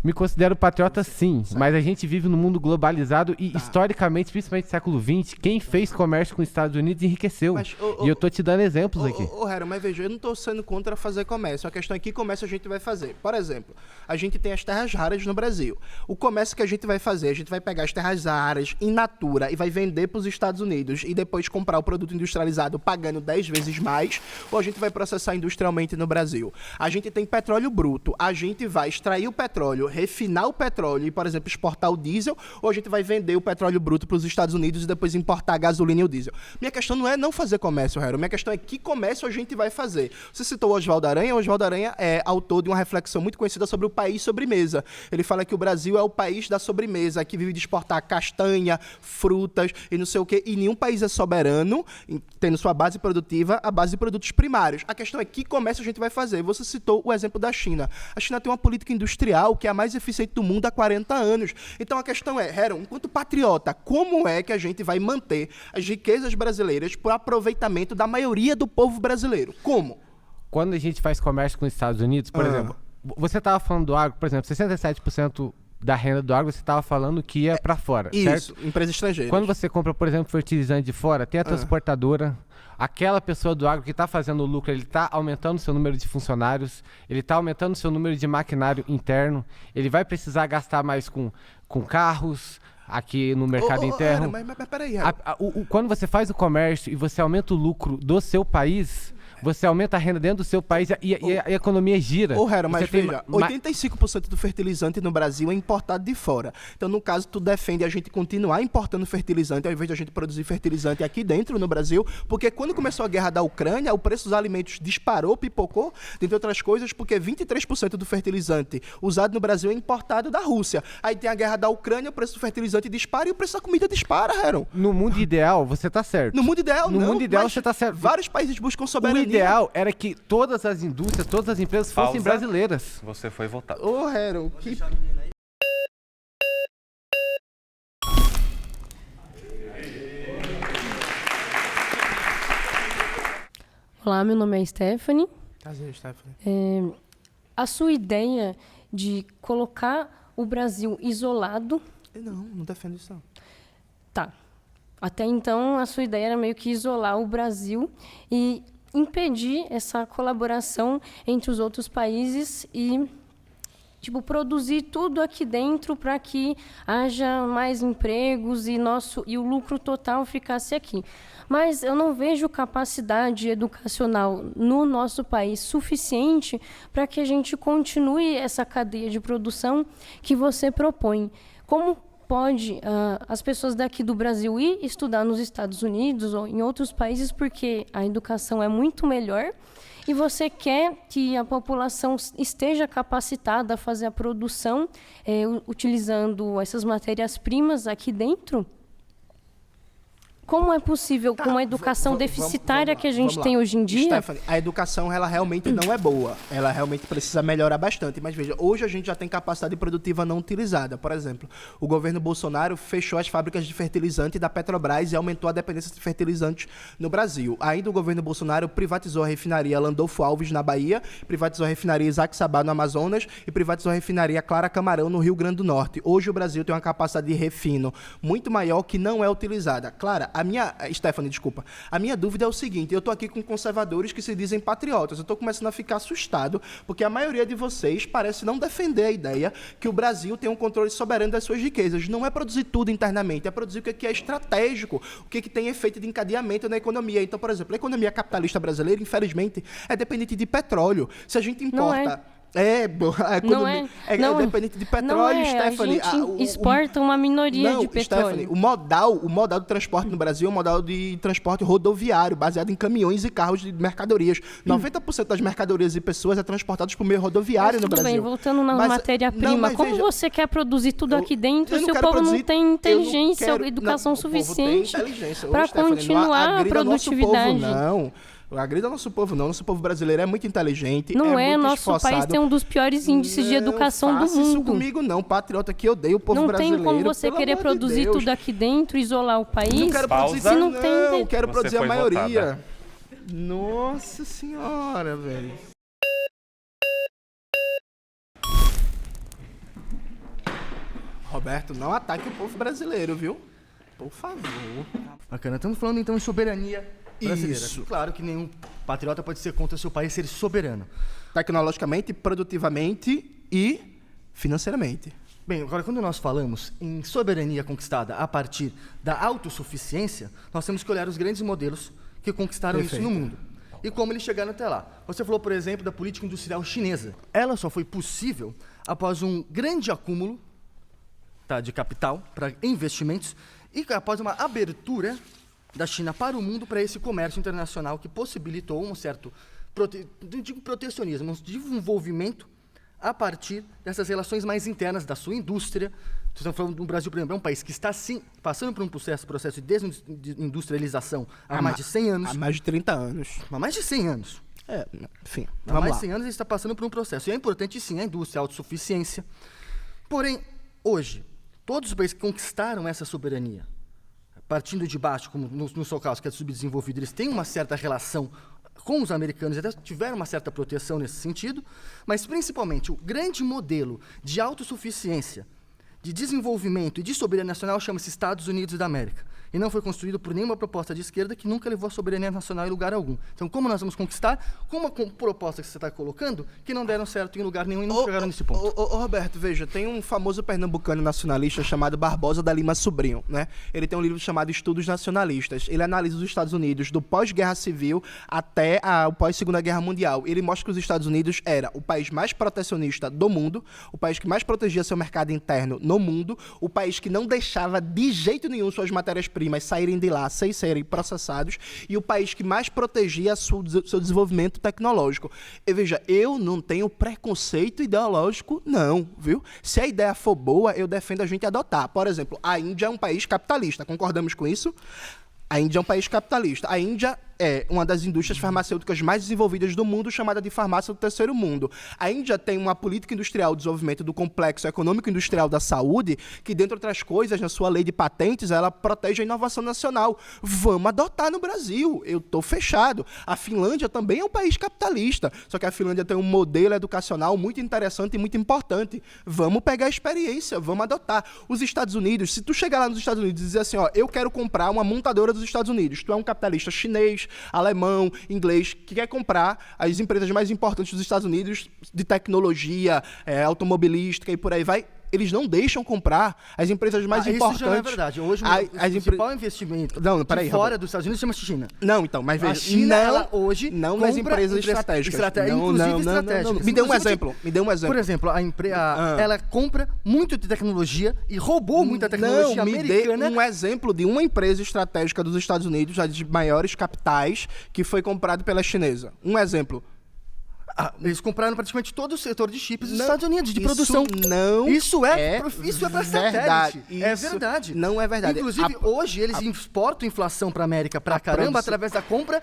Me considero patriota, sim, mas a gente vive num mundo globalizado e, historicamente, principalmente no século XX, quem fez comércio com os Estados Unidos enriqueceu. E eu tô te dando exemplos aqui. Harold, mas veja, eu não tô sendo contra fazer comércio. A questão é que comércio a gente vai fazer. Por exemplo, a gente tem as terras raras no Brasil. O comércio que a gente vai fazer, a gente vai pegar as terras raras in natura e vai vender para os Estados Unidos e depois comprar o produto industrializado pagando 10 vezes mais, ou a gente vai processar industrialmente no Brasil. A gente tem petróleo bruto, a gente vai extrair o petróleo, refinar o petróleo e, por exemplo, exportar o diesel, ou a gente vai vender o petróleo bruto para os Estados Unidos e depois importar a gasolina e o diesel. Minha questão não é não fazer comércio, Harold. Minha questão é que comércio a gente vai fazer. Você citou o Oswaldo Aranha. O Oswaldo Aranha é autor de uma reflexão muito conhecida sobre o país sobremesa. Ele fala que o Brasil é o país da sobremesa, que vive de exportar castanha, frutas e não sei o quê. E nenhum país é soberano, tendo sua base produtiva, a base de produtos primários. A questão é que comércio a gente vai fazer. Você citou o exemplo da China. A China tem uma política industrial que é a mais eficiente do mundo há 40 anos. Então a questão é, Harold, enquanto patriota, como é que a gente vai manter as riquezas brasileiras por aproveitamento da maioria do povo brasileiro? Como? Quando a gente faz comércio com os Estados Unidos, por exemplo, você estava falando do agro, por exemplo, 67% da renda do agro você estava falando que ia para fora, isso, certo? Empresa estrangeira. Quando você compra, por exemplo, fertilizante de fora, tem a transportadora, aquela pessoa do agro que está fazendo o lucro, ele está aumentando o seu número de funcionários, ele está aumentando o seu número de maquinário interno, ele vai precisar gastar mais com carros aqui no mercado interno. Mas peraí, quando você faz o comércio e você aumenta o lucro do seu país, você aumenta a renda dentro do seu país e a economia gira. Harold, mas veja, 85% do fertilizante no Brasil é importado de fora. Então, no caso, tu defende a gente continuar importando fertilizante ao invés de a gente produzir fertilizante aqui dentro no Brasil, porque quando começou a guerra da Ucrânia, o preço dos alimentos disparou, pipocou, dentre outras coisas, porque 23% do fertilizante usado no Brasil é importado da Rússia. Aí tem a guerra da Ucrânia, o preço do fertilizante dispara e o preço da comida dispara, Harold. No mundo ideal, você tá certo. No mundo ideal, no mundo ideal, você tá certo. Vários países buscam soberania. O ideal era que todas as indústrias, todas as empresas fossem brasileiras. Você foi votado. Harold, que... Olá, meu nome é Stephanie. Prazer, Stephanie. A sua ideia de colocar o Brasil isolado... Não defendo isso não. Tá. Até então, a sua ideia era meio que isolar o Brasil e impedir essa colaboração entre os outros países e produzir tudo aqui dentro para que haja mais empregos e o lucro total ficasse aqui. Mas eu não vejo capacidade educacional no nosso país suficiente para que a gente continue essa cadeia de produção que você propõe. Como pode as pessoas daqui do Brasil ir estudar nos Estados Unidos ou em outros países porque a educação é muito melhor e você quer que a população esteja capacitada a fazer a produção utilizando essas matérias-primas aqui dentro? Como é possível, com a educação deficitária que a gente tem hoje em dia... Stephanie, a educação, ela realmente não é boa. Ela realmente precisa melhorar bastante. Mas veja, hoje a gente já tem capacidade produtiva não utilizada. Por exemplo, o governo Bolsonaro fechou as fábricas de fertilizante da Petrobras e aumentou a dependência de fertilizantes no Brasil. Ainda o governo Bolsonaro privatizou a refinaria Landolfo Alves, na Bahia, privatizou a refinaria Isaac Sabá, no Amazonas, e privatizou a refinaria Clara Camarão, no Rio Grande do Norte. Hoje o Brasil tem uma capacidade de refino muito maior que não é utilizada. Clara, Stephanie, desculpa. A minha dúvida é o seguinte, eu tô aqui com conservadores que se dizem patriotas. Eu tô começando a ficar assustado, porque a maioria de vocês parece não defender a ideia que o Brasil tem um controle soberano das suas riquezas. Não é produzir tudo internamente, é produzir o que é estratégico, o que tem efeito de encadeamento na economia. Então, por exemplo, a economia capitalista brasileira, infelizmente, é dependente de petróleo. Se a gente importa... Não dependente de petróleo, Stephanie. A gente exporta uma minoria de petróleo. Stephanie, o modal do transporte no Brasil é um modal de transporte rodoviário, baseado em caminhões e carros de mercadorias. 90% das mercadorias e pessoas é transportadas por meio rodoviário no Brasil. Tudo bem, voltando na matéria-prima, como veja, você quer produzir tudo aqui dentro se o povo não tem inteligência ou educação suficiente para continuar a produtividade? Não agrida nosso povo, não. Nosso povo brasileiro é muito inteligente. Muito nosso esforçado. País tem um dos piores índices de educação do mundo. Não faça isso comigo, não. Patriota que odeia o povo brasileiro. Não tem como você querer produzir tudo aqui dentro, isolar o país. Não quero produzir tudo, não. Quero Você produzir a maioria. Votada. Nossa senhora, velho. Roberto, não ataque o povo brasileiro, viu? Por favor. Bacana. Estamos falando então de soberania brasileira. Isso. Claro que nenhum patriota pode ser contra o seu país ser soberano. Tecnologicamente, produtivamente e financeiramente. Bem, agora quando nós falamos em soberania conquistada a partir da autossuficiência, nós temos que olhar os grandes modelos que conquistaram isso no mundo. E como eles chegaram até lá. Você falou, por exemplo, da política industrial chinesa. Ela só foi possível após um grande acúmulo de capital para investimentos e após uma abertura da China para o mundo, para esse comércio internacional que possibilitou um certo, não digo protecionismo, um desenvolvimento a partir dessas relações mais internas da sua indústria. Estamos falando do Brasil, por exemplo, é um país que está, sim, passando por um processo de desindustrialização há mais de 100 anos. Há mais de 30 anos. Há mais de 100 anos. Enfim, há mais de 100 anos ele está passando por um processo. E é importante, sim, a indústria, a autossuficiência. Porém, hoje, todos os países que conquistaram essa soberania, partindo de baixo, como no seu caso, que é subdesenvolvido, eles têm uma certa relação com os americanos, até tiveram uma certa proteção nesse sentido, mas principalmente o grande modelo de autossuficiência, de desenvolvimento e de soberania nacional chama-se Estados Unidos da América. E não foi construído por nenhuma proposta de esquerda que nunca levou a soberania nacional em lugar algum. Então, como nós vamos conquistar? Com uma proposta que você está colocando, que não deram certo em lugar nenhum e não chegaram nesse ponto. Roberto, veja, tem um famoso pernambucano nacionalista chamado Barbosa da Lima Sobrinho, né? Ele tem um livro chamado Estudos Nacionalistas. Ele analisa os Estados Unidos do pós-guerra civil até o pós-segunda guerra mundial. Ele mostra que os Estados Unidos era o país mais protecionista do mundo, o país que mais protegia seu mercado interno no mundo, o país que não deixava de jeito nenhum suas matérias-primas saírem de lá sem serem processados e o país que mais protegia seu desenvolvimento tecnológico. E veja, eu não tenho preconceito ideológico, não, viu? Se a ideia for boa, eu defendo a gente adotar. Por exemplo, a Índia é um país capitalista, concordamos com isso? A Índia é um país capitalista. A Índia é uma das indústrias farmacêuticas mais desenvolvidas do mundo, chamada de farmácia do terceiro mundo. A Índia tem uma política industrial de desenvolvimento do complexo econômico industrial da saúde, que, dentre outras coisas, na sua lei de patentes, ela protege a inovação nacional. Vamos adotar no Brasil. Eu estou fechado. A Finlândia também é um país capitalista, só que a Finlândia tem um modelo educacional muito interessante e muito importante. Vamos pegar a experiência, vamos adotar. Os Estados Unidos, se tu chegar lá nos Estados Unidos e dizer assim, ó, eu quero comprar uma montadora dos Estados Unidos, tu é um capitalista chinês, alemão, inglês, que quer comprar as empresas mais importantes dos Estados Unidos de tecnologia, automobilística e por aí vai, eles não deixam comprar as empresas mais importantes. Isso já não é verdade. Hoje o principal investimento fora dos Estados Unidos chama-se China. Não, então, mas veja, a China, ela hoje não nas empresas estratégicas. Inclusive estratégicas. Me dê um exemplo. Por exemplo, ela compra muito de tecnologia e roubou muita tecnologia americana. Me dê um exemplo de uma empresa estratégica dos Estados Unidos, a de maiores capitais, que foi comprada pela chinesa. Um exemplo. Eles compraram praticamente todo o setor de chips dos Estados Unidos, de produção. Isso é para satélite. É verdade. Não é verdade. Inclusive, hoje, eles exportam inflação para a América pra caramba através da compra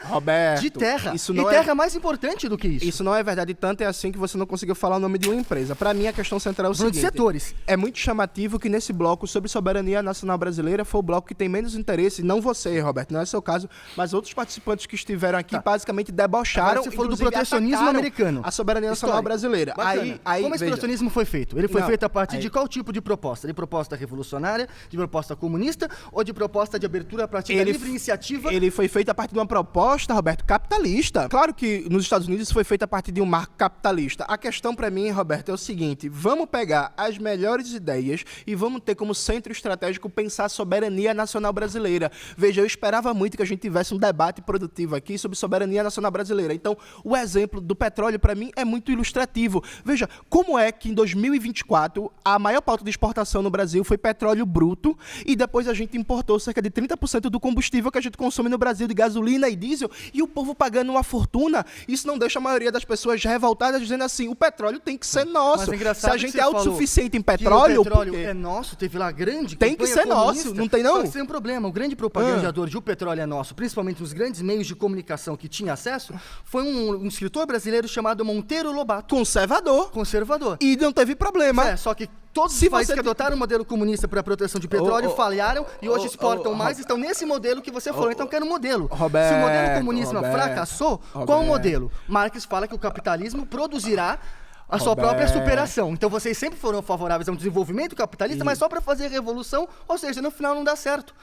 de terra. Terra é mais importante do que isso. Isso não é verdade. Tanto é assim que você não conseguiu falar o nome de uma empresa. Para mim, a questão central é o seguinte. De setores. É muito chamativo que nesse bloco sobre soberania nacional brasileira foi o bloco que tem menos interesse. Não você, Roberto, não é seu caso, mas outros participantes que estiveram aqui basicamente debocharam. Você falou do protecionismo americano. A soberania nacional brasileira. Como esse protecionismo foi feito? Ele foi feito a partir de qual tipo de proposta? De proposta revolucionária, de proposta comunista ou de proposta de abertura a partir da livre iniciativa? Ele foi feito a partir de uma proposta, Roberto, capitalista. Claro que nos Estados Unidos isso foi feito a partir de um marco capitalista. A questão para mim, Roberto, é o seguinte: vamos pegar as melhores ideias e vamos ter como centro estratégico pensar a soberania nacional brasileira. Veja, eu esperava muito que a gente tivesse um debate produtivo aqui sobre soberania nacional brasileira. Então, o exemplo do petróleo, para mim, é muito ilustrativo. Veja, como é que em 2024 a maior pauta de exportação no Brasil foi petróleo bruto e depois a gente importou cerca de 30% do combustível que a gente consome no Brasil de gasolina e diesel e o povo pagando uma fortuna. Isso não deixa a maioria das pessoas revoltadas dizendo assim, o petróleo tem que ser nosso. Se a gente é autossuficiente em petróleo... O petróleo é nosso, teve lá grande... Tem que ser nosso, não tem não? Só que tem um problema, o grande propagandador de o petróleo é nosso, principalmente nos grandes meios de comunicação que tinha acesso, foi um escritor brasileiro chamado Monteiro Lobato. Conservador. E não teve problema. Só que todos os países que adotaram o modelo comunista para a proteção de petróleo falharam e hoje exportam mais, estão nesse modelo que você falou. Então, quero um modelo. Se o modelo comunista fracassou, qual o modelo? Marx fala que o capitalismo produzirá a sua própria superação. Então vocês sempre foram favoráveis a um desenvolvimento capitalista, mas só para fazer revolução, ou seja, no final não dá certo.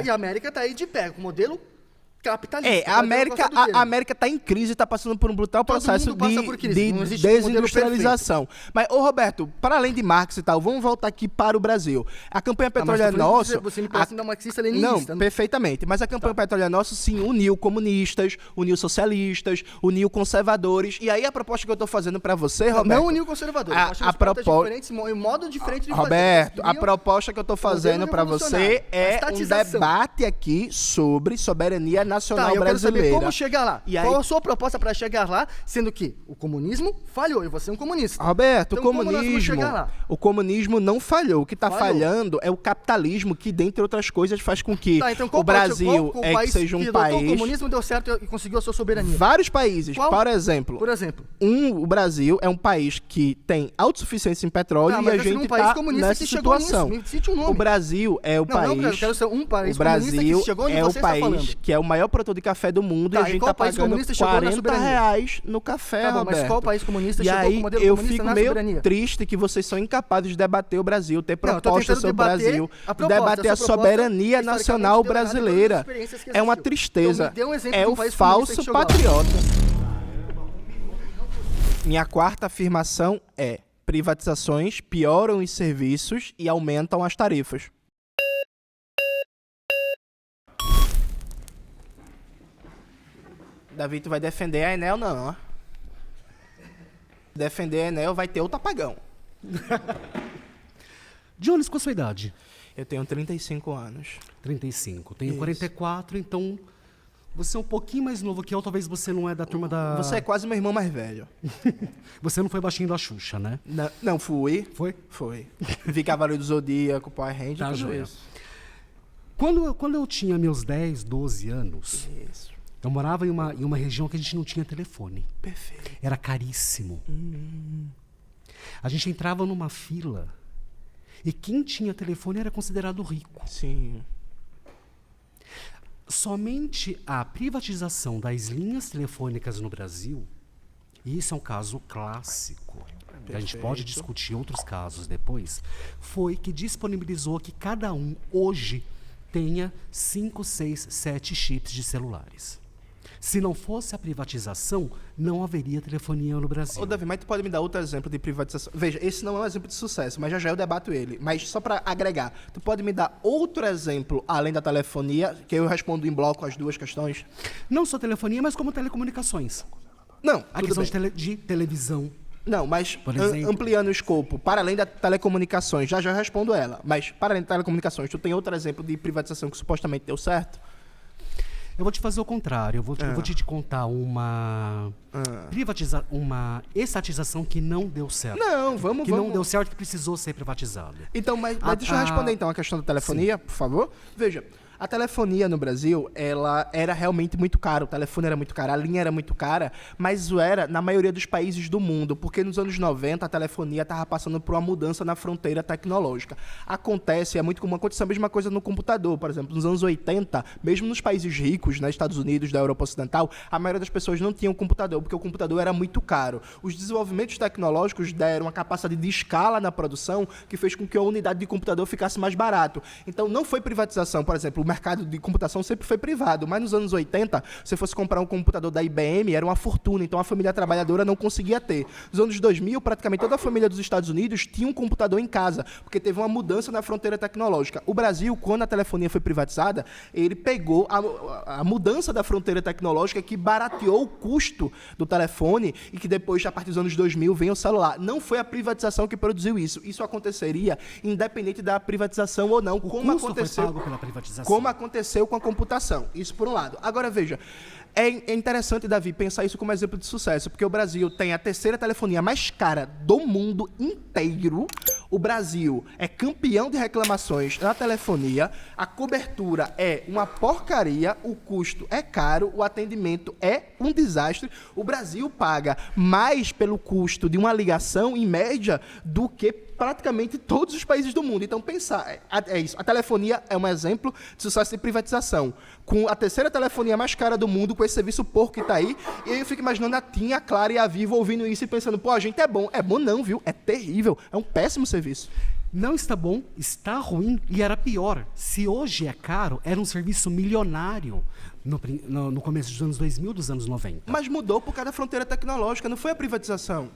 E a América está aí de pé, com o modelo capitalista. A América está em crise, está passando por um brutal processo de desindustrialização. Mas, Roberto, para além de Marx e tal, vamos voltar aqui para o Brasil. A campanha Petróleo é Nosso... Você me parece um marxista-leninista. Não, perfeitamente. Mas a campanha Petróleo é Nosso, sim, uniu comunistas, uniu socialistas, uniu conservadores. E aí a proposta que eu estou fazendo para você, Roberto... Não uniu conservadores. A proposta... Um modo diferente de Roberto, a proposta que eu estou fazendo para você é um debate aqui sobre soberania nacional eu brasileira. Quero saber como chegar lá. E aí... Qual a sua proposta para chegar lá, sendo que o comunismo falhou e você é um comunista. Roberto, então, o comunismo não falhou. O que está falhando é o capitalismo que, dentre outras coisas, faz com que o Brasil que seja um país... O comunismo deu certo e conseguiu a sua soberania. Vários países. Por exemplo, o Brasil é um país que tem autossuficiência em petróleo e a gente está nessa situação. O Brasil é o país... eu quero ser um país comunista que chegou onde você está falando. Que é o maior produtor de café do mundo, e a gente está pagando R$40 no café, Roberto. Mas qual país comunista chegou com o modelo comunista na soberania? Eu fico meio triste que vocês são incapazes de debater o Brasil, ter propostas sobre o Brasil, debater a soberania nacional brasileira. É uma tristeza. É o falso patriota. Minha quarta afirmação é: privatizações pioram os serviços e aumentam as tarifas. Davi, tu vai defender a Enel, não, ó. Defender a Enel vai ter outro apagão. Jones, qual a sua idade? Eu tenho 35 anos. 35. Tenho 44, então você é um pouquinho mais novo que eu, talvez você não é da turma da... Você é quase meu irmão mais velho. Você não foi baixinho da Xuxa, né? Não fui. Foi? Foi. Vi Cavaleiro do Zodíaco, Power Ranger, tudo isso. Quando eu tinha meus 10, 12 anos... Isso. Eu morava em uma região que a gente não tinha telefone. Perfeito. Era caríssimo. A gente entrava numa fila e quem tinha telefone era considerado rico. Sim. Somente a privatização das linhas telefônicas no Brasil, e isso é um caso clássico, a gente pode discutir outros casos depois, foi que disponibilizou que cada um hoje tenha 5, 6, 7 chips de celulares. Se não fosse a privatização, não haveria telefonia no Brasil. Ô, Davi, mas tu pode me dar outro exemplo de privatização? Veja, esse não é um exemplo de sucesso, mas já eu debato ele. Mas só para agregar, tu pode me dar outro exemplo, além da telefonia, que eu respondo em bloco as duas questões? Não só telefonia, mas como telecomunicações. Não, a questão de televisão. Não, mas ampliando o escopo, para além das telecomunicações, já eu respondo ela. Mas para além das telecomunicações, tu tem outro exemplo de privatização que supostamente deu certo? Eu vou te fazer o contrário. Eu vou te contar uma estatização que não deu certo. Não, vamos. Não deu certo, que precisou ser privatizada. Então, mas deixa eu responder então a questão da telefonia, por favor. Veja, a telefonia no Brasil, ela era realmente muito cara, o telefone era muito caro, a linha era muito cara, mas isso era na maioria dos países do mundo, porque nos anos 90 a telefonia estava passando por uma mudança na fronteira tecnológica. Acontece, é muito comum acontecer a mesma coisa no computador, por exemplo, nos anos 80, mesmo nos países ricos, nos Estados Unidos, da Europa Ocidental, a maioria das pessoas não tinham computador, porque o computador era muito caro. Os desenvolvimentos tecnológicos deram uma capacidade de escala na produção que fez com que a unidade de computador ficasse mais barato. Então não foi privatização, por exemplo, o mercado de computação sempre foi privado, mas nos anos 80, se fosse comprar um computador da IBM, era uma fortuna, então a família trabalhadora não conseguia ter. Nos anos 2000, praticamente toda a família dos Estados Unidos tinha um computador em casa, porque teve uma mudança na fronteira tecnológica. O Brasil, quando a telefonia foi privatizada, ele pegou a mudança da fronteira tecnológica que barateou o custo do telefone e que depois, a partir dos anos 2000, vem o celular. Não foi a privatização que produziu isso. Isso aconteceria independente da privatização ou não, como aconteceu, foi pago pela privatização. Como aconteceu com a computação. Isso por um lado. Agora, veja, é interessante, Davi, pensar isso como exemplo de sucesso, porque o Brasil tem a terceira telefonia mais cara do mundo inteiro. O Brasil é campeão de reclamações na telefonia, a cobertura é uma porcaria, o custo é caro, o atendimento é um desastre. O Brasil paga mais pelo custo de uma ligação, em média, do que praticamente todos os países do mundo. Então, pensar, é isso. A telefonia é um exemplo de sucesso de privatização. Com a terceira telefonia mais cara do mundo, com esse serviço porco que está aí, e aí eu fico imaginando a TIM, a Clara e a Vivo ouvindo isso e pensando, pô, a gente é bom. É bom não, viu? É terrível. É um péssimo serviço. Não está bom, está ruim e era pior. Se hoje é caro, era um serviço milionário no começo dos anos 2000, dos anos 90. Mas mudou por causa da fronteira tecnológica, não foi a privatização.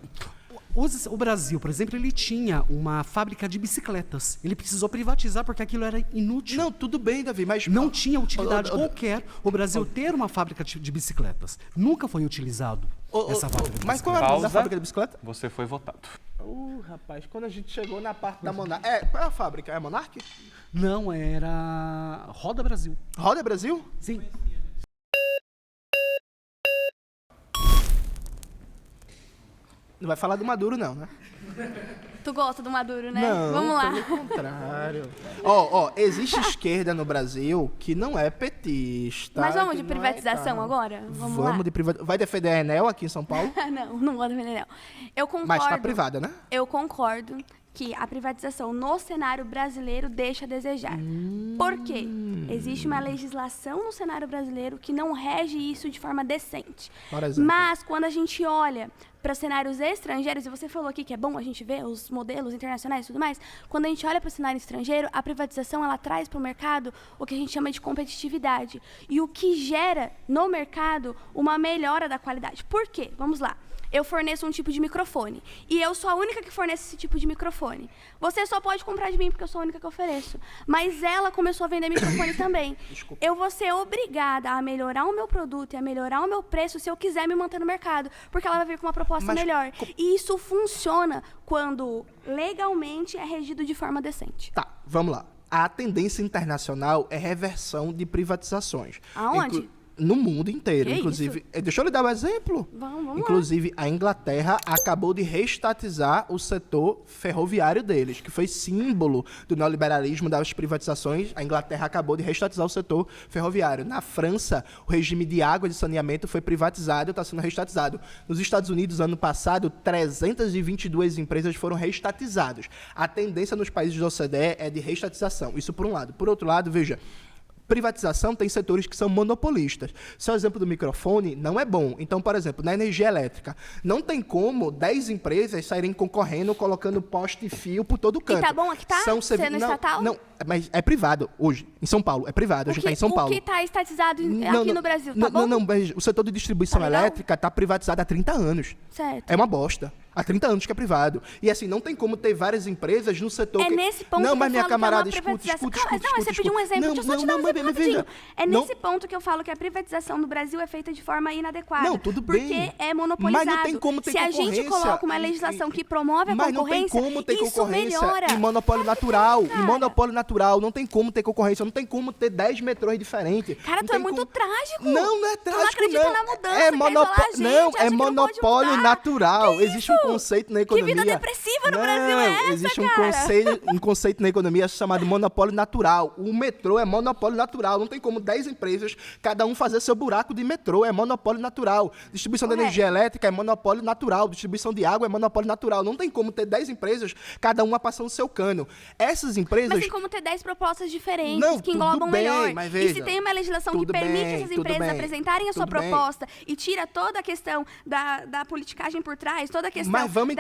O Brasil, por exemplo, ele tinha uma fábrica de bicicletas. Ele precisou privatizar porque aquilo era inútil. Não, tudo bem, Davi, mas... Não tinha utilidade qualquer o Brasil ter uma fábrica de bicicletas. Nunca foi utilizado essa fábrica de bicicletas. Mas qual era o nome da fábrica de bicicleta? Você foi votado. Rapaz, quando a gente chegou na parte da Monark... Qual é a fábrica? É a Monark? Não, era Roda Brasil. Roda Brasil? Sim. Não vai falar do Maduro, não, né? Tu gosta do Maduro, né? Não, Vamos lá. pelo contrário. Existe esquerda no Brasil que não é petista. Mas vamos que de não privatização agora? Vamos lá. de privatização. Vai defender a Enel aqui em São Paulo? Não vou defender, não. Eu concordo. Mas tá privada, né? Eu concordo que a privatização no cenário brasileiro deixa a desejar. Por quê? Existe uma legislação no cenário brasileiro que não rege isso de forma decente. Por exemplo. Mas quando a gente olha para cenários estrangeiros, e você falou aqui que é bom a gente ver os modelos internacionais e tudo mais, quando a gente olha para o cenário estrangeiro, a privatização ela traz para o mercado o que a gente chama de competitividade. E o que gera no mercado uma melhora da qualidade. Por quê? Vamos lá. Eu forneço um tipo de microfone. E eu sou a única que fornece esse tipo de microfone. Você só pode comprar de mim porque eu sou a única que ofereço. Mas ela começou a vender microfone também. Desculpa. Eu vou ser obrigada a melhorar o meu produto e a melhorar o meu preço se eu quiser me manter no mercado. Porque ela vai vir com uma proposta melhor. E isso funciona quando legalmente é regido de forma decente. Tá, vamos lá. A tendência internacional é reversão de privatizações. Aonde? No mundo inteiro, Que inclusive. Deixa eu lhe dar um exemplo. Vamos inclusive, a Inglaterra acabou de reestatizar o setor ferroviário deles, que foi símbolo do neoliberalismo das privatizações. A Inglaterra acabou de reestatizar o setor ferroviário. Na França, o regime de água e de saneamento foi privatizado e está sendo reestatizado. Nos Estados Unidos, ano passado, 322 empresas foram reestatizadas. A tendência nos países da OCDE é de reestatização. Isso por um lado. Por outro lado, veja, privatização tem setores que são monopolistas. Seu exemplo do microfone não é bom. Então, por exemplo, na energia elétrica, não tem como 10 empresas saírem concorrendo, colocando poste e fio por todo canto. E tá bom aqui, tá? Sendo estatal? Não, mas é privado hoje. Em São Paulo, é privado. A gente está em São Paulo. O que está estatizado aqui no Brasil, tá bom? Não, o setor de distribuição elétrica está privatizado há 30 anos. Certo. É uma bosta. Há 30 anos que é privado. E assim, não tem como ter várias empresas no setor É nesse ponto que eu mas minha falo camarada, que é uma escuta. Você pediu um exemplo, deixa eu só te dar um exemplo rapidinho. É nesse ponto que eu falo que a privatização no Brasil é feita de forma inadequada. Não, tudo bem. Porque é monopolizado. Mas não tem como ter Se a concorrência. gente coloca uma legislação que promove a Mas concorrência, não tem como ter isso concorrência melhora. em monopólio natural. Em monopólio natural, não tem como ter concorrência. Não tem como ter 10 metrôs diferentes. Cara, tu é muito trágico. Não é trágico, tu não acredita na mudança, é monopólio natural. Existe um conceito na economia. Que vida depressiva no Brasil é essa, existe cara? um conceito na economia chamado monopólio natural. O metrô é monopólio natural. Não tem como 10 empresas, cada um fazer seu buraco de metrô. É monopólio natural. Distribuição de energia elétrica é monopólio natural. Distribuição de água é monopólio natural. Não tem como ter 10 empresas, cada uma passando seu cano. Essas empresas... Mas tem como ter 10 propostas diferentes que englobam melhor. Mas veja, e se tem uma legislação que permite essas empresas apresentarem a sua proposta e tira toda a questão da politicagem por trás, toda a questão Mas vamos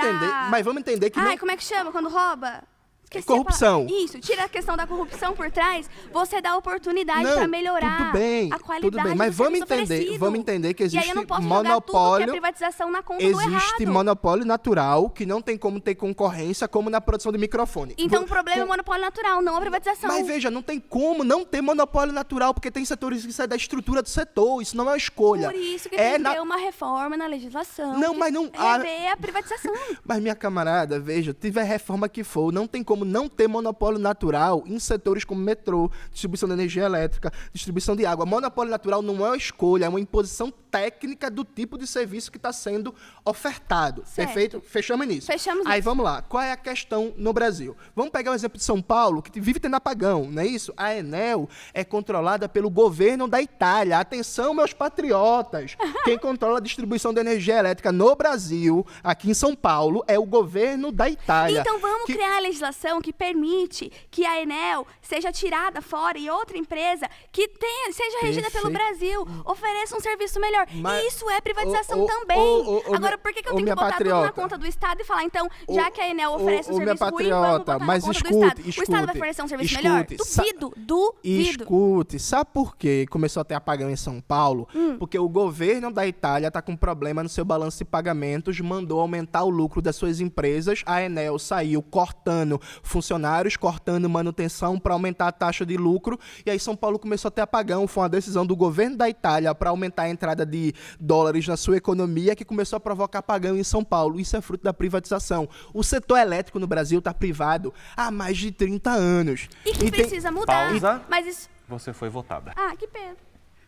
entender que como é que chama quando rouba? Esqueci corrupção. Isso, tira a questão da corrupção por trás, você dá oportunidade para melhorar a qualidade mas vamos entender que existe e aí eu não posso monopólio, tudo que é privatização na conta do errado. Existe monopólio natural, que não tem como ter concorrência, como na produção de microfone. Então o problema é o monopólio natural, não a privatização. Mas veja, não tem como não ter monopólio natural, porque tem setores que saem da estrutura do setor, isso não é uma escolha. Por isso que tem que ter uma reforma na legislação. Não, mas não... rever a privatização. Mas minha camarada, veja, tiver reforma que for, não tem como como não ter monopólio natural em setores como metrô, distribuição de energia elétrica, distribuição de água. Monopólio natural não é uma escolha, é uma imposição técnica do tipo de serviço que está sendo ofertado. Certo. Perfeito? Fechamos nisso. Fechamos Aí isso. vamos lá. Qual é a questão no Brasil? Vamos pegar o exemplo de São Paulo, que vive tendo apagão, não é isso? A Enel é controlada pelo governo da Itália. Atenção, meus patriotas. Quem controla a distribuição de energia elétrica no Brasil, aqui em São Paulo, é o governo da Itália. Então vamos criar a legislação que permite que a Enel seja tirada fora e outra empresa que seja regida pelo Brasil ofereça um serviço melhor. E isso é privatização também. Agora, por que eu tenho que botar tudo na conta do Estado e falar, então, já que a Enel oferece um serviço ruim, vamos botar na conta do Estado? O Estado vai oferecer um serviço melhor? Duvido. Escute, sabe por que começou a ter apagão em São Paulo? Porque o governo da Itália está com problema no seu balanço de pagamentos, mandou aumentar o lucro das suas empresas, a Enel saiu cortando funcionários, cortando manutenção para aumentar a taxa de lucro, e aí São Paulo começou a ter apagão. Foi uma decisão do governo da Itália para aumentar a entrada de dólares na sua economia que começou a provocar apagão em São Paulo. Isso é fruto da privatização. O setor elétrico no Brasil está privado há mais de 30 anos. E que precisa mudar. Pausa. Mas isso... Você foi votada. Ah, que pena.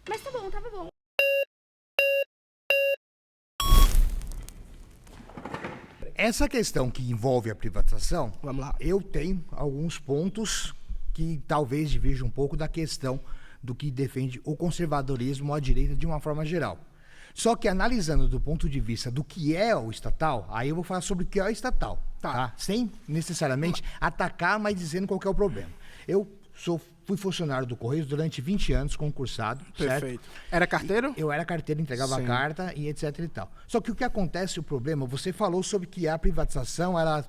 Mas tá bom, tava bom. Essa questão que envolve a privatização, vamos lá, eu tenho alguns pontos que talvez divirjam um pouco da questão do que defende o conservadorismo ou a direita de uma forma geral. Só que analisando do ponto de vista do que é o estatal, aí eu vou falar sobre o que é o estatal, tá? Sem necessariamente atacar, mas dizendo qual que é o problema. Eu fui funcionário do Correios durante 20 anos, concursado, Perfeito. certo? Era carteiro? Eu era carteiro, entregava a Sim. carta e etc e tal. Só que o que acontece, o problema, você falou sobre que a privatização, ela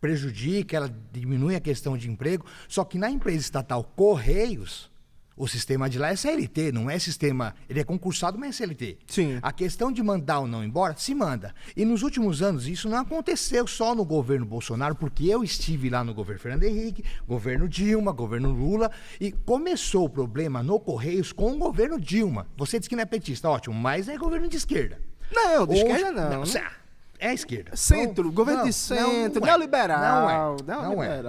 prejudica, ela diminui a questão de emprego, só que na empresa estatal Correios, o sistema de lá é CLT, não é sistema... Ele é concursado, mas é CLT. Sim. A questão de mandar ou não embora, se manda. E nos últimos anos, isso não aconteceu só no governo Bolsonaro, porque eu estive lá no governo Fernando Henrique, governo Dilma, governo Lula, e começou o problema no Correios com o governo Dilma. Você disse que não é petista, ótimo, mas é governo de esquerda. Não, de esquerda não. É a esquerda. Centro, governo de centro, neoliberal. Não é.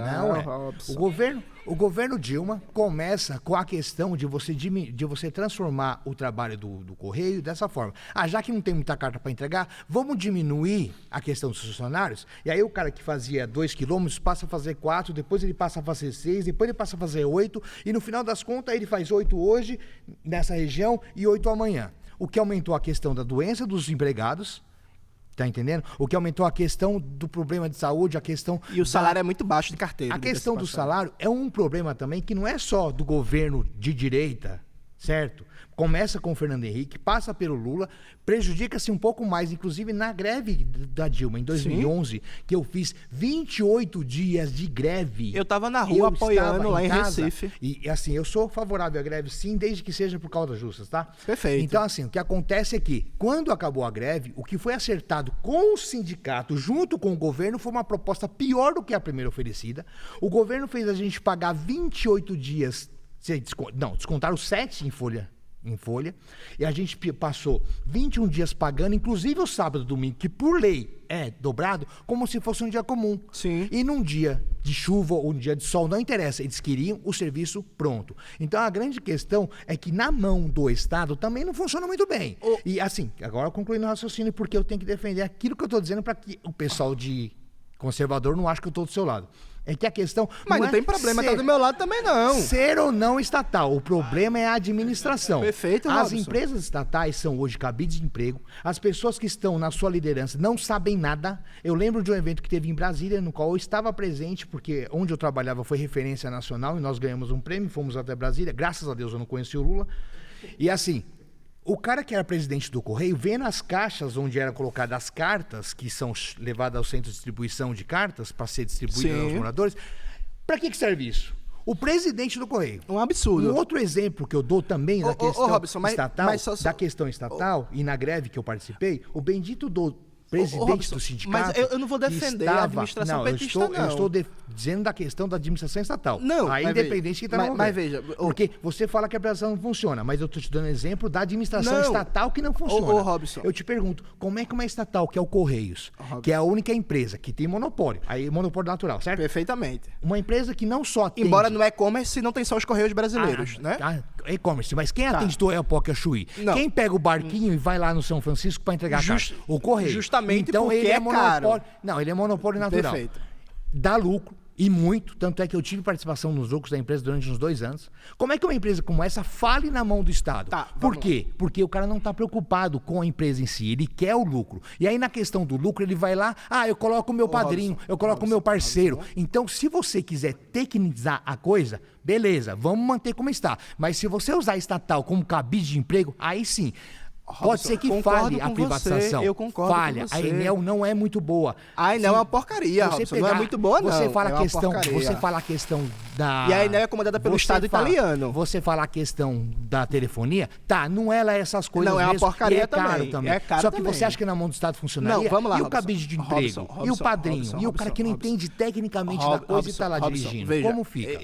O governo Dilma começa com a questão de você transformar o trabalho do Correio dessa forma. Já que não tem muita carta para entregar, vamos diminuir a questão dos funcionários. E aí o cara que fazia 2 quilômetros passa a fazer 4, depois ele passa a fazer 6, depois ele passa a fazer 8, e no final das contas ele faz 8 hoje nessa região e 8 amanhã. O que aumentou a questão da doença dos empregados. Tá entendendo? O que aumentou a questão do problema de saúde, a questão... E o salário é muito baixo de carteira. A questão do salário é um problema também que não é só do governo de direita, certo? Começa com o Fernando Henrique, passa pelo Lula, prejudica-se um pouco mais, inclusive na greve da Dilma, em 2011, sim, que eu fiz 28 dias de greve. Eu estava na rua apoiando lá em Recife. E assim, eu sou favorável à greve sim, desde que seja por causas justas, tá? Perfeito. Então assim, o que acontece é que, quando acabou a greve, o que foi acertado com o sindicato, junto com o governo, foi uma proposta pior do que a primeira oferecida. O governo fez a gente pagar 28 dias, descontaram 7 em folha, e a gente passou 21 dias pagando, inclusive o sábado e domingo, que por lei é dobrado, como se fosse um dia comum. Sim. E num dia de chuva ou um dia de sol, não interessa, eles queriam o serviço pronto. Então a grande questão é que na mão do Estado também não funciona muito bem. E assim, agora concluindo o raciocínio, porque eu tenho que defender aquilo que eu estou dizendo para que o pessoal de conservador não ache que eu estou do seu lado. É que a questão... Mas não tem problema, tá do meu lado também não. Ser ou não estatal, o problema é a administração. Perfeito, As Robson. empresas estatais são hoje cabides de emprego, as pessoas que estão na sua liderança não sabem nada. Eu lembro de um evento que teve em Brasília, no qual eu estava presente, porque onde eu trabalhava foi referência nacional, e nós ganhamos um prêmio, fomos até Brasília, graças a Deus eu não conheci o Lula. E assim... O cara que era presidente do Correio, vendo as caixas onde eram colocadas as cartas, que são levadas ao centro de distribuição de cartas, para ser distribuídas aos moradores, para que serve isso? O presidente do Correio. Um absurdo. Um outro exemplo que eu dou também da questão Robson, estatal, da questão estatal, e na greve que eu participei, o bendito do presidente Robson, do sindicato. mas eu não vou defender a administração petista, não. Eu estou dizendo da questão da administração estatal. Não, a mas independente que está no mas governo. veja, porque você fala que a privatização não funciona, mas eu estou te dando exemplo da administração estatal que não funciona. Robson. Eu te pergunto, como é que uma estatal, que é o Correios, que é a única empresa que tem monopólio, aí monopólio natural, certo? Perfeitamente. Uma empresa que não só atende... Embora no e-commerce não tem só os Correios brasileiros, né? E-commerce, mas quem atende do Oiapoque a Chuí? Não. Quem pega o barquinho e vai lá no São Francisco para entregar a carta? O Correio. Justamente então, porque ele é monopólio. caro. Não, ele é monopólio natural. Perfeito. Dá lucro. E muito, tanto é que eu tive participação nos lucros da empresa durante uns 2 anos. Como é que uma empresa como essa fale na mão do Estado? Por quê? Porque o cara não está preocupado com a empresa em si, ele quer o lucro. E aí na questão do lucro, ele vai lá, eu coloco o meu padrinho, eu coloco o meu parceiro. Então, se você quiser tecnizar a coisa, beleza, vamos manter como está. Mas se você usar a estatal como cabide de emprego, aí sim... Pode ser que falhe a privatização. Eu concordo Falha. com você. A Enel não é muito boa. A Enel é uma porcaria, Robson. Não é muito boa, não. Você fala, é você fala a questão da... E a Enel é comandada pelo Estado italiano. Você fala a questão da telefonia, não é lá essas coisas não, é mesmo. uma porcaria e é caro também. É caro Só que também. você acha que na mão do Estado funcionaria? Não, vamos lá, E Robson. o cabide de emprego? E o padrinho? E o cara que não entende tecnicamente da coisa e está lá dirigindo? Veja, Como fica?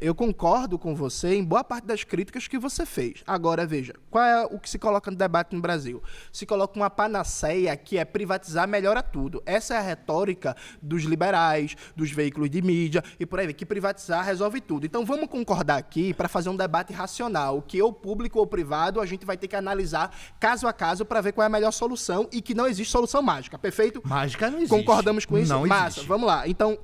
Eu concordo com você em boa parte das críticas que você fez. Agora, veja, qual é o que se coloca no debate no Brasil? Se coloca uma panaceia que é privatizar melhora tudo. Essa é a retórica dos liberais, dos veículos de mídia e por aí, que privatizar resolve tudo. Então vamos concordar aqui para fazer um debate racional, que ou público ou privado a gente vai ter que analisar caso a caso para ver qual é a melhor solução e que não existe solução mágica, perfeito? Mágica não existe. Concordamos com isso? Não Massa, existe. vamos lá. Então,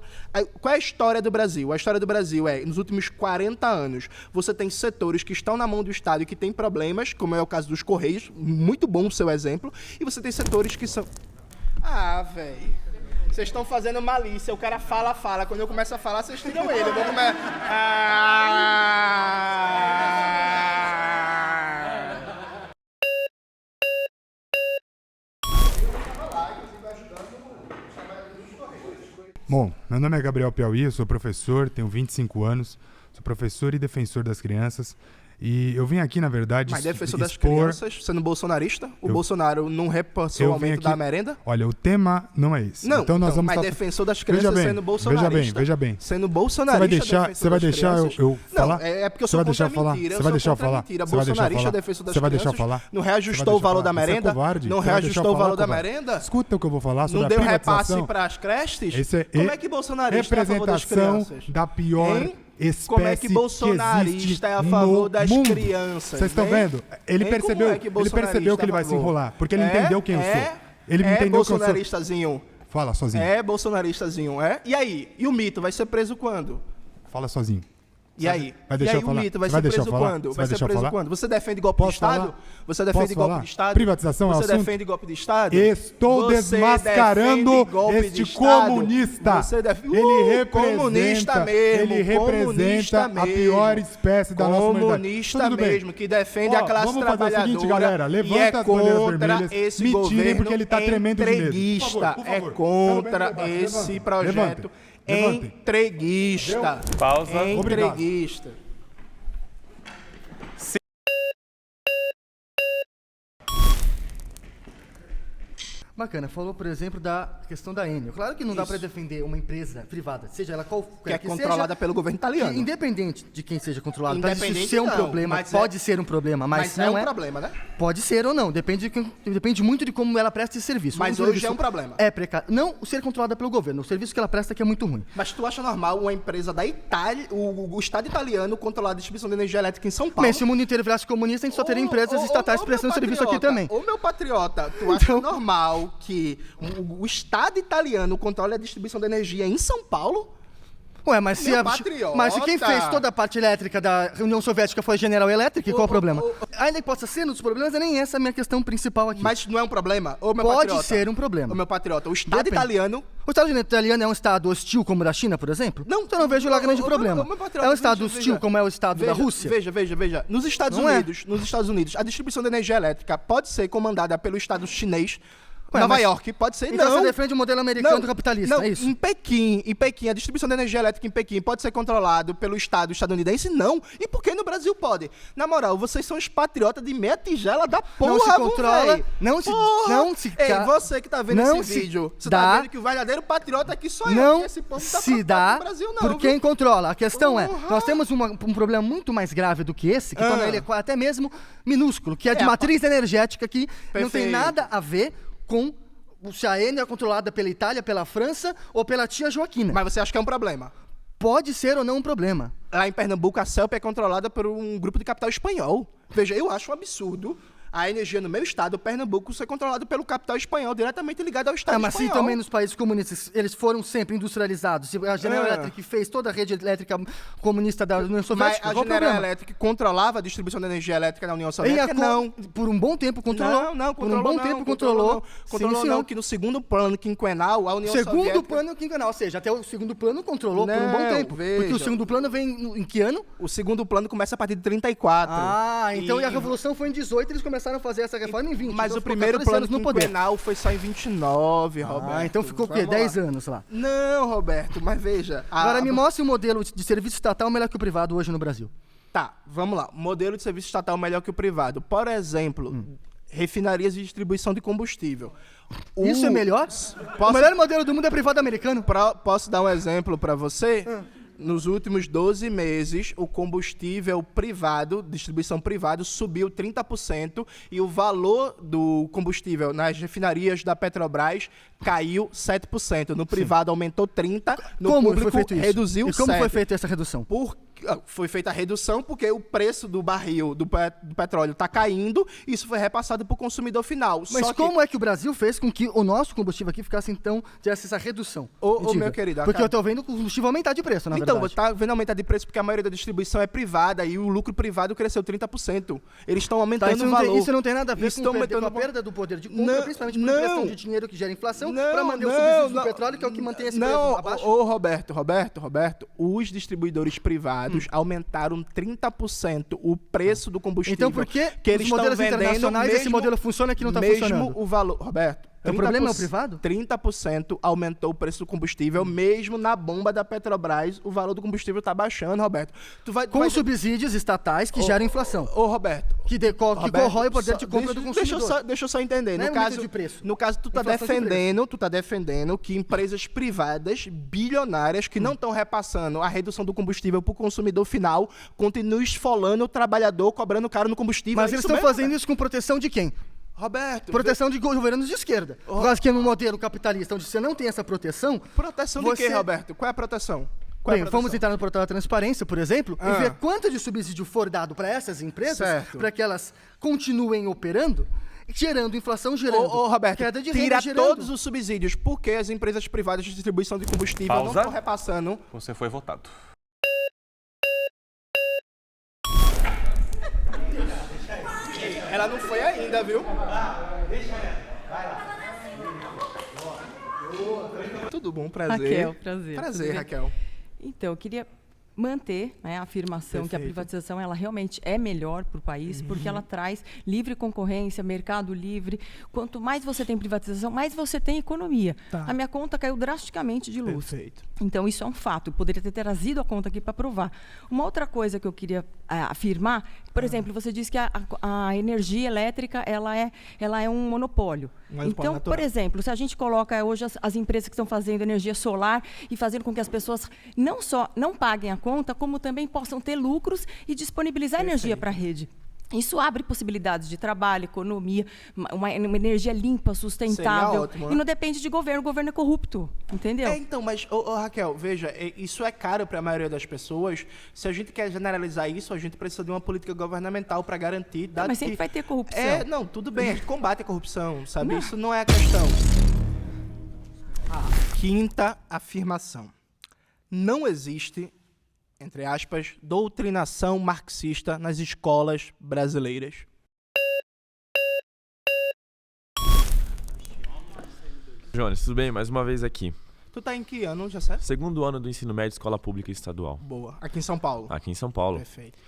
qual é a história do Brasil? A história do Brasil é, nos últimos 40 anos, você tem setores que estão na mão do Estado e que têm problemas, como é o caso dos Correios, muito bom o seu exemplo, e você tem setores que são... velho. Vocês estão fazendo malícia, o cara fala. Quando eu começo a falar, vocês tiram ele. Eu vou começar... Bom, meu nome é Gabriel Piauí, eu sou professor, tenho 25 anos, sou professor e defensor das crianças. E eu vim aqui, na verdade, Mas defensor das crianças, sendo bolsonarista, o Bolsonaro não repassou o aumento da merenda? Olha, o tema não é esse. Não, então nós vamos mas defensor das crianças sendo bolsonarista. Veja bem. Sendo bolsonarista, Você vai deixar eu falar? Não, é porque eu sou contra a mentira. Você vai deixar eu falar? Bolsonarista, defensor das crianças. Você vai deixar eu falar? Não reajustou o valor da merenda? Não reajustou o valor da merenda? Escuta o que eu vou falar sobre a privatização. Não deu repasse para as creches? Esse Como é que bolsonarista é a favor das crianças? Representação da pior... Como é que bolsonarista é a favor das crianças? Vocês estão vendo? Ele percebeu que ele vai se enrolar, porque ele entendeu quem eu sou. Ele me entendeu que eu sou. Bolsonaristazinho. Fala sozinho. É bolsonaristazinho, é? E aí? E o mito vai ser preso quando? Fala sozinho. E aí? Vai deixar eu falar? O mito vai ser preso quando? Vai ser preso quando? Você defende golpe de Estado? Você defende golpe de Estado? Privatização é o assunto? Você defende golpe de Estado? Estou desmascarando este comunista. Ele representa a pior espécie da nossa humanidade. Comunista mesmo, que defende a classe vamos fazer o seguinte, galera. Levanta as bandeiras vermelhas. Me tirem porque ele está tremendo de medo. Por favor. É contra esse projeto. Entreguista. Pausa. Entreguista. Bacana, falou, por exemplo, da questão da Enel. Claro que não dá para defender uma empresa privada, seja ela qualquer que é controlada pelo governo italiano. Independente de quem seja controlado, independente isso ser um problema, pode ser um problema, mas não é um problema, né? Pode ser ou não, depende muito de como ela presta esse serviço. Mas hoje é um problema. É precário. Não ser controlada pelo governo, o serviço que ela presta que é muito ruim. Mas tu acha normal uma empresa da Itália, o Estado italiano, controlar a distribuição de energia elétrica em São Paulo? Mas se o mundo inteiro virasse comunista, a gente só teria empresas estatais prestando serviço aqui também. Ô meu patriota, tu acha normal que o Estado italiano controla a distribuição de energia em São Paulo? Ué, mas se quem fez toda a parte elétrica da União Soviética foi a General Electric, qual o problema? Ainda que possa ser um dos problemas, nem essa é a minha questão principal aqui. Mas não é um problema? Ô, meu Pode patriota, ser um problema. Ô, meu patriota, o Estado italiano... O Estado italiano é um Estado hostil como o da China, por exemplo? Não, então eu não vejo lá grande problema. É um Estado hostil como é o Estado da Rússia? Veja. Nos Estados Unidos, a distribuição de energia elétrica pode ser comandada pelo Estado chinês. Nova mas- York, pode ser Então não. você defende o modelo americano capitalista, não, é isso? Em Pequim, a distribuição de energia elétrica em Pequim pode ser controlado pelo Estado estadunidense? Não. E por que no Brasil pode? Na moral, vocês são os patriotas de meia tigela da porra, Não se viu, controla, véi? não se... Porra! Não se Ei, ca- você que tá vendo não esse se vídeo, você dá- tá vendo que o verdadeiro patriota aqui sou eu, Não porque esse povo não tá se preocupado dá com o Brasil, não, por viu? quem controla. A questão é, nós temos um problema muito mais grave do que esse, que torna ele até mesmo minúsculo, que é de É, matriz energética, que não tem Perfeito. nada a ver com se a Eni é controlada pela Itália, pela França ou pela tia Joaquina. Mas você acha que é um problema? Pode ser ou não um problema. Lá em Pernambuco, a CELP é controlada por um grupo de capital espanhol. Veja, eu acho um absurdo a energia no meu estado, Pernambuco, ser controlado pelo capital espanhol, diretamente ligado ao estado Mas espanhol. se também nos países comunistas eles foram sempre industrializados, se a General Electric fez toda a rede elétrica comunista da União Mas Soviética, a qual o General problema? Electric controlava a distribuição de energia elétrica na União Soviética? Não. Por um bom tempo controlou. Não, Por um bom tempo controlou. Controlou Sim, não, senhor. que no segundo plano quinquenal, a União Segundo Soviética... plano quinquenal, ou seja, até o segundo plano controlou por um bom Não, tempo. veja. Porque o segundo plano vem em que ano? O segundo plano começa a partir de 34. Ah, então e a Revolução foi em 18, eles começaram a fazer essa reforma em 20. Mas então o ficou primeiro 14 plano anos no poder. quinquenal foi só em 29, Roberto. Ah, então ficou o quê? Vamos 10 lá. anos lá. Não, Roberto, mas veja... Agora me mostre um modelo de serviço estatal melhor que o privado hoje no Brasil. Tá, vamos lá. Modelo de serviço estatal melhor que o privado. Por exemplo, refinarias de distribuição de combustível. Isso é melhor? O melhor modelo do mundo é privado americano. Posso dar um exemplo para você? Nos últimos 12 meses, o combustível privado, distribuição privada, subiu 30% e o valor do combustível nas refinarias da Petrobras caiu 7%. No privado aumentou 30%, no Como público foi feito isso? reduziu 7%. E como foi feita essa redução? Foi feita a redução porque o preço do barril do petróleo está caindo e isso foi repassado para o consumidor final. Mas Só como é que o Brasil fez com que o nosso combustível aqui ficasse, então, tivesse essa redução? Me diga. meu querido, Porque eu tô vendo o combustível aumentar de preço, na Então, verdade. você tá vendo aumentar de preço porque a maioria da distribuição é privada e o lucro privado cresceu 30%. Eles estão aumentando Tá, o valor. isso não tem nada a ver Isso com, estão com a perda do poder de compra, principalmente por impressão de dinheiro que gera inflação, para manter os subsídios do petróleo, que é o que mantém esse preço abaixo. Roberto, os distribuidores privados aumentaram 30% o preço do combustível. Então por que eles os modelos estão vendendo internacionais esse modelo funciona e aqui não está funcionando? Mesmo o valor, Roberto. O problema é o privado? 30% aumentou o preço do combustível, mesmo na bomba da Petrobras, o valor do combustível está baixando, Roberto. Com subsídios estatais que geram inflação. Ô, Roberto. Que corrói o poder de compra do consumidor. Deixa eu só entender. Não No é caso, aumento de preço. no caso, tu tá defendendo que empresas privadas, bilionárias, que não estão repassando a redução do combustível para o consumidor final, continuem esfolando o trabalhador, cobrando caro no combustível. Mas É eles isso estão mesmo, fazendo isso com proteção de quem? Roberto. Proteção de governos de esquerda. Por causa que no modelo capitalista, onde você não tem essa proteção... Proteção de quê, Roberto? Qual é a proteção? Bem, vamos entrar no portal da transparência, por exemplo, e Ah. ver quanto de subsídio for dado para essas empresas, para que elas continuem operando, gerando inflação, gerando Ô, Roberto, queda de tira renda, gerando... todos os subsídios. Por que as empresas privadas de distribuição de combustível não Pausa. estão repassando? Você foi votado. Ela não foi ainda, viu? Tudo bom, prazer. Raquel, prazer. Prazer, Tudo bem? Raquel. Então, eu queria manter, né, a afirmação que a Perfeito. privatização ela realmente é melhor para o país, porque ela traz livre concorrência, mercado livre. Quanto mais você tem privatização, mais você tem economia. Tá. A minha conta caiu drasticamente de luz. Perfeito. Então, isso é um fato. Eu poderia ter trazido a conta aqui para provar. Uma outra coisa que eu queria afirmar, por exemplo, você disse que a energia elétrica ela é um monopólio. Então, por exemplo, se a gente coloca hoje as empresas que estão fazendo energia solar e fazendo com que as pessoas não só não paguem a conta, como também possam ter lucros e disponibilizar energia para a rede. Isso abre possibilidades de trabalho, economia, uma energia limpa, sustentável. Seria ótimo, né? E não depende de governo, o governo é corrupto, entendeu? Então, mas, Raquel, veja, isso é caro para a maioria das pessoas. Se a gente quer generalizar isso, a gente precisa de uma política governamental para garantir... Mas sempre vai ter corrupção. Não, tudo bem, a gente combate a corrupção, sabe? Isso não é a questão. Quinta afirmação. Não existe, entre aspas, doutrinação marxista nas escolas brasileiras. Jones, tudo bem? Mais uma vez aqui. Tu tá em que ano, já sabe? Segundo ano do ensino médio, escola pública estadual. Boa. Aqui em São Paulo. Aqui em São Paulo. Perfeito.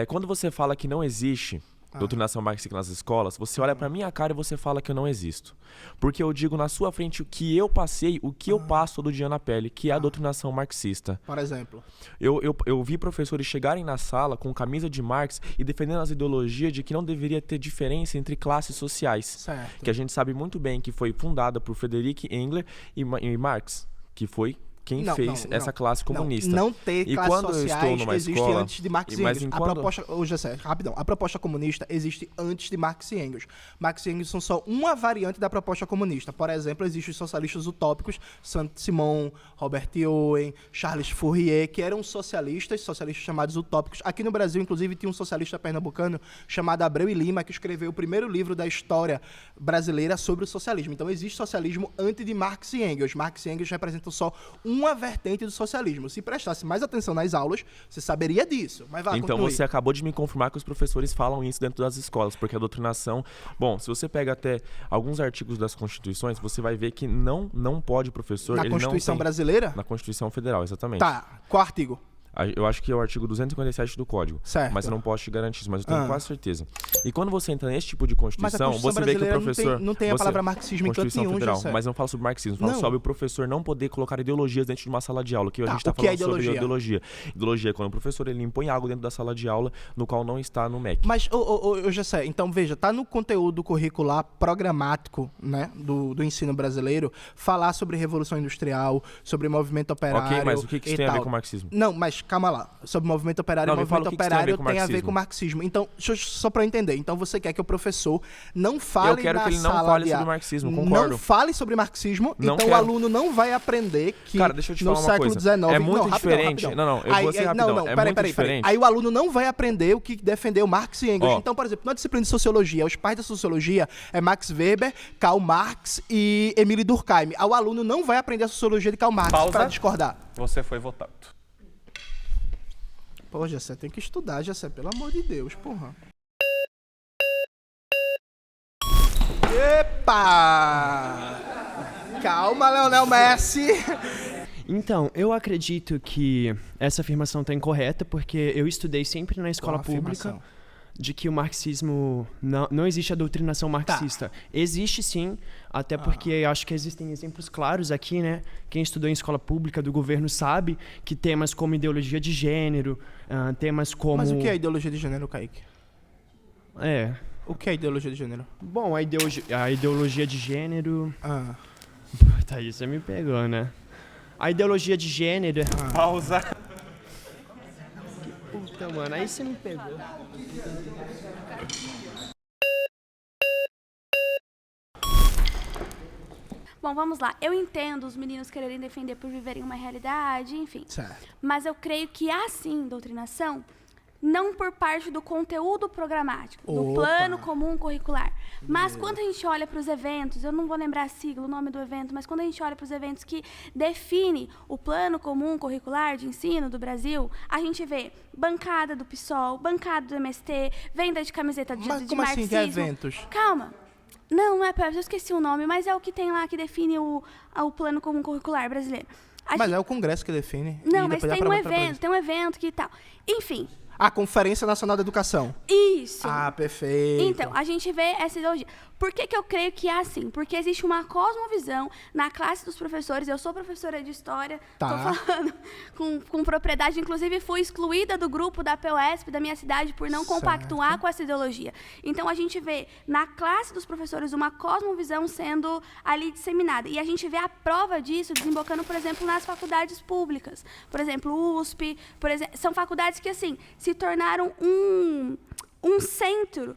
Quando você fala que não existe doutrinação marxista nas escolas, você olha pra minha cara e você fala que eu não existo. Porque eu digo na sua frente o que eu passei, o que eu passo todo dia na pele, que é a doutrinação marxista. Por exemplo? Eu vi professores chegarem na sala com camisa de Marx e defendendo as ideologias de que não deveria ter diferença entre classes sociais. Certo. Que a gente sabe muito bem que foi fundada por Friedrich Engels e Marx, que foi quem fez essa classe comunista. Não ter e classes quando sociais eu estou numa existe escola, antes de Marx e mas Engels. enquanto... A proposta, rapidão, a proposta comunista existe antes de Marx e Engels. Marx e Engels são só uma variante da proposta comunista. Por exemplo, existem os socialistas utópicos, Saint-Simon, Robert Owen, Charles Fourier, que eram socialistas chamados utópicos. Aqui no Brasil, inclusive, tinha um socialista pernambucano chamado Abreu e Lima, que escreveu o primeiro livro da história brasileira sobre o socialismo. Então, existe socialismo antes de Marx e Engels. Marx e Engels representam só uma vertente do socialismo. Se prestasse mais atenção nas aulas, você saberia disso. Mas vai, então continue. Você acabou de me confirmar que os professores falam isso dentro das escolas, porque a doutrinação... Bom, se você pega até alguns artigos das constituições, você vai ver que não pode o professor... Na ele Constituição não tem... brasileira? Na Constituição Federal, exatamente. Tá, qual artigo? Eu acho que é o artigo 257 do Código. Certo. Mas eu não posso te garantir isso, mas eu tenho quase certeza. E quando você entra nesse tipo de Constituição, você vê que o professor... Não tem a palavra marxismo em canto nenhum, Federal, mas não fala sobre marxismo, fala sobre o professor não poder colocar ideologias dentro de uma sala de aula, que a gente está falando sobre ideologia. Ideologia é quando o professor ele impõe algo dentro da sala de aula no qual não está no MEC. Mas, eu já sei, então veja, tá no conteúdo curricular programático, né, do ensino brasileiro, falar sobre Revolução Industrial, sobre movimento operário. Ok, mas o que isso tem a ver com marxismo? Não, mas calma lá. Sobre movimento operário, movimento operário tem a ver com marxismo. Então, só para eu entender. Então, você quer que o professor não fale eu quero que ele não fale sobre marxismo, concordo. Não fale sobre marxismo, não então quero. O aluno não vai aprender que cara, deixa eu te no falar uma século coisa. XIX... É muito diferente. Rapidão. Não, eu vou ser rapidão. Peraí. Aí o aluno não vai aprender o que defendeu Marx e Engels. Então, por exemplo, na disciplina de Sociologia, os pais da Sociologia é Max Weber, Karl Marx e Emile Durkheim. Aí o aluno não vai aprender a Sociologia de Karl Marx para discordar. Você foi votado. Pô, Jessé, tem que estudar, Jessé, pelo amor de Deus, porra. Epa! Calma, Leonel Messi! Então, eu acredito que essa afirmação está incorreta, porque eu estudei sempre na escola pública de que o marxismo... Não existe a doutrinação marxista. Tá. Existe sim, até porque acho que existem exemplos claros aqui, né? Quem estudou em escola pública do governo sabe que temas como ideologia de gênero, temas como... Mas o que é ideologia de gênero, Kaique? O que é ideologia de gênero? Bom, a ideologia de gênero... Tá aí, você me pegou, né? A ideologia de gênero... Pausa. Que puta, mano, aí você me pegou. Bom, vamos lá. Eu entendo os meninos quererem defender por viverem uma realidade, enfim. Certo. Mas eu creio que há sim doutrinação, não por parte do conteúdo programático, do plano comum curricular. Mas quando a gente olha para os eventos, eu não vou lembrar a sigla, o nome do evento, mas quando a gente olha para os eventos que define o plano comum curricular de ensino do Brasil, a gente vê bancada do PSOL, bancada do MST, venda de camiseta de marxismo. Mas como assim, que eventos? Calma. Não é, eu esqueci o nome, mas é o que tem lá que define o plano comum curricular brasileiro. Mas é o Congresso que define. Não, mas tem um evento que tal. Enfim. A Conferência Nacional da Educação. Isso. Ah, perfeito. Então, a gente vê essa ideologia. Por que eu creio que é assim? Porque existe uma cosmovisão na classe dos professores. Eu sou professora de História, tô falando com propriedade. Inclusive, fui excluída do grupo da PUESP, da minha cidade, por não compactuar com essa ideologia. Então, a gente vê na classe dos professores uma cosmovisão sendo ali disseminada. E a gente vê a prova disso desembocando, por exemplo, nas faculdades públicas. Por exemplo, USP, são faculdades que, assim, se tornaram um centro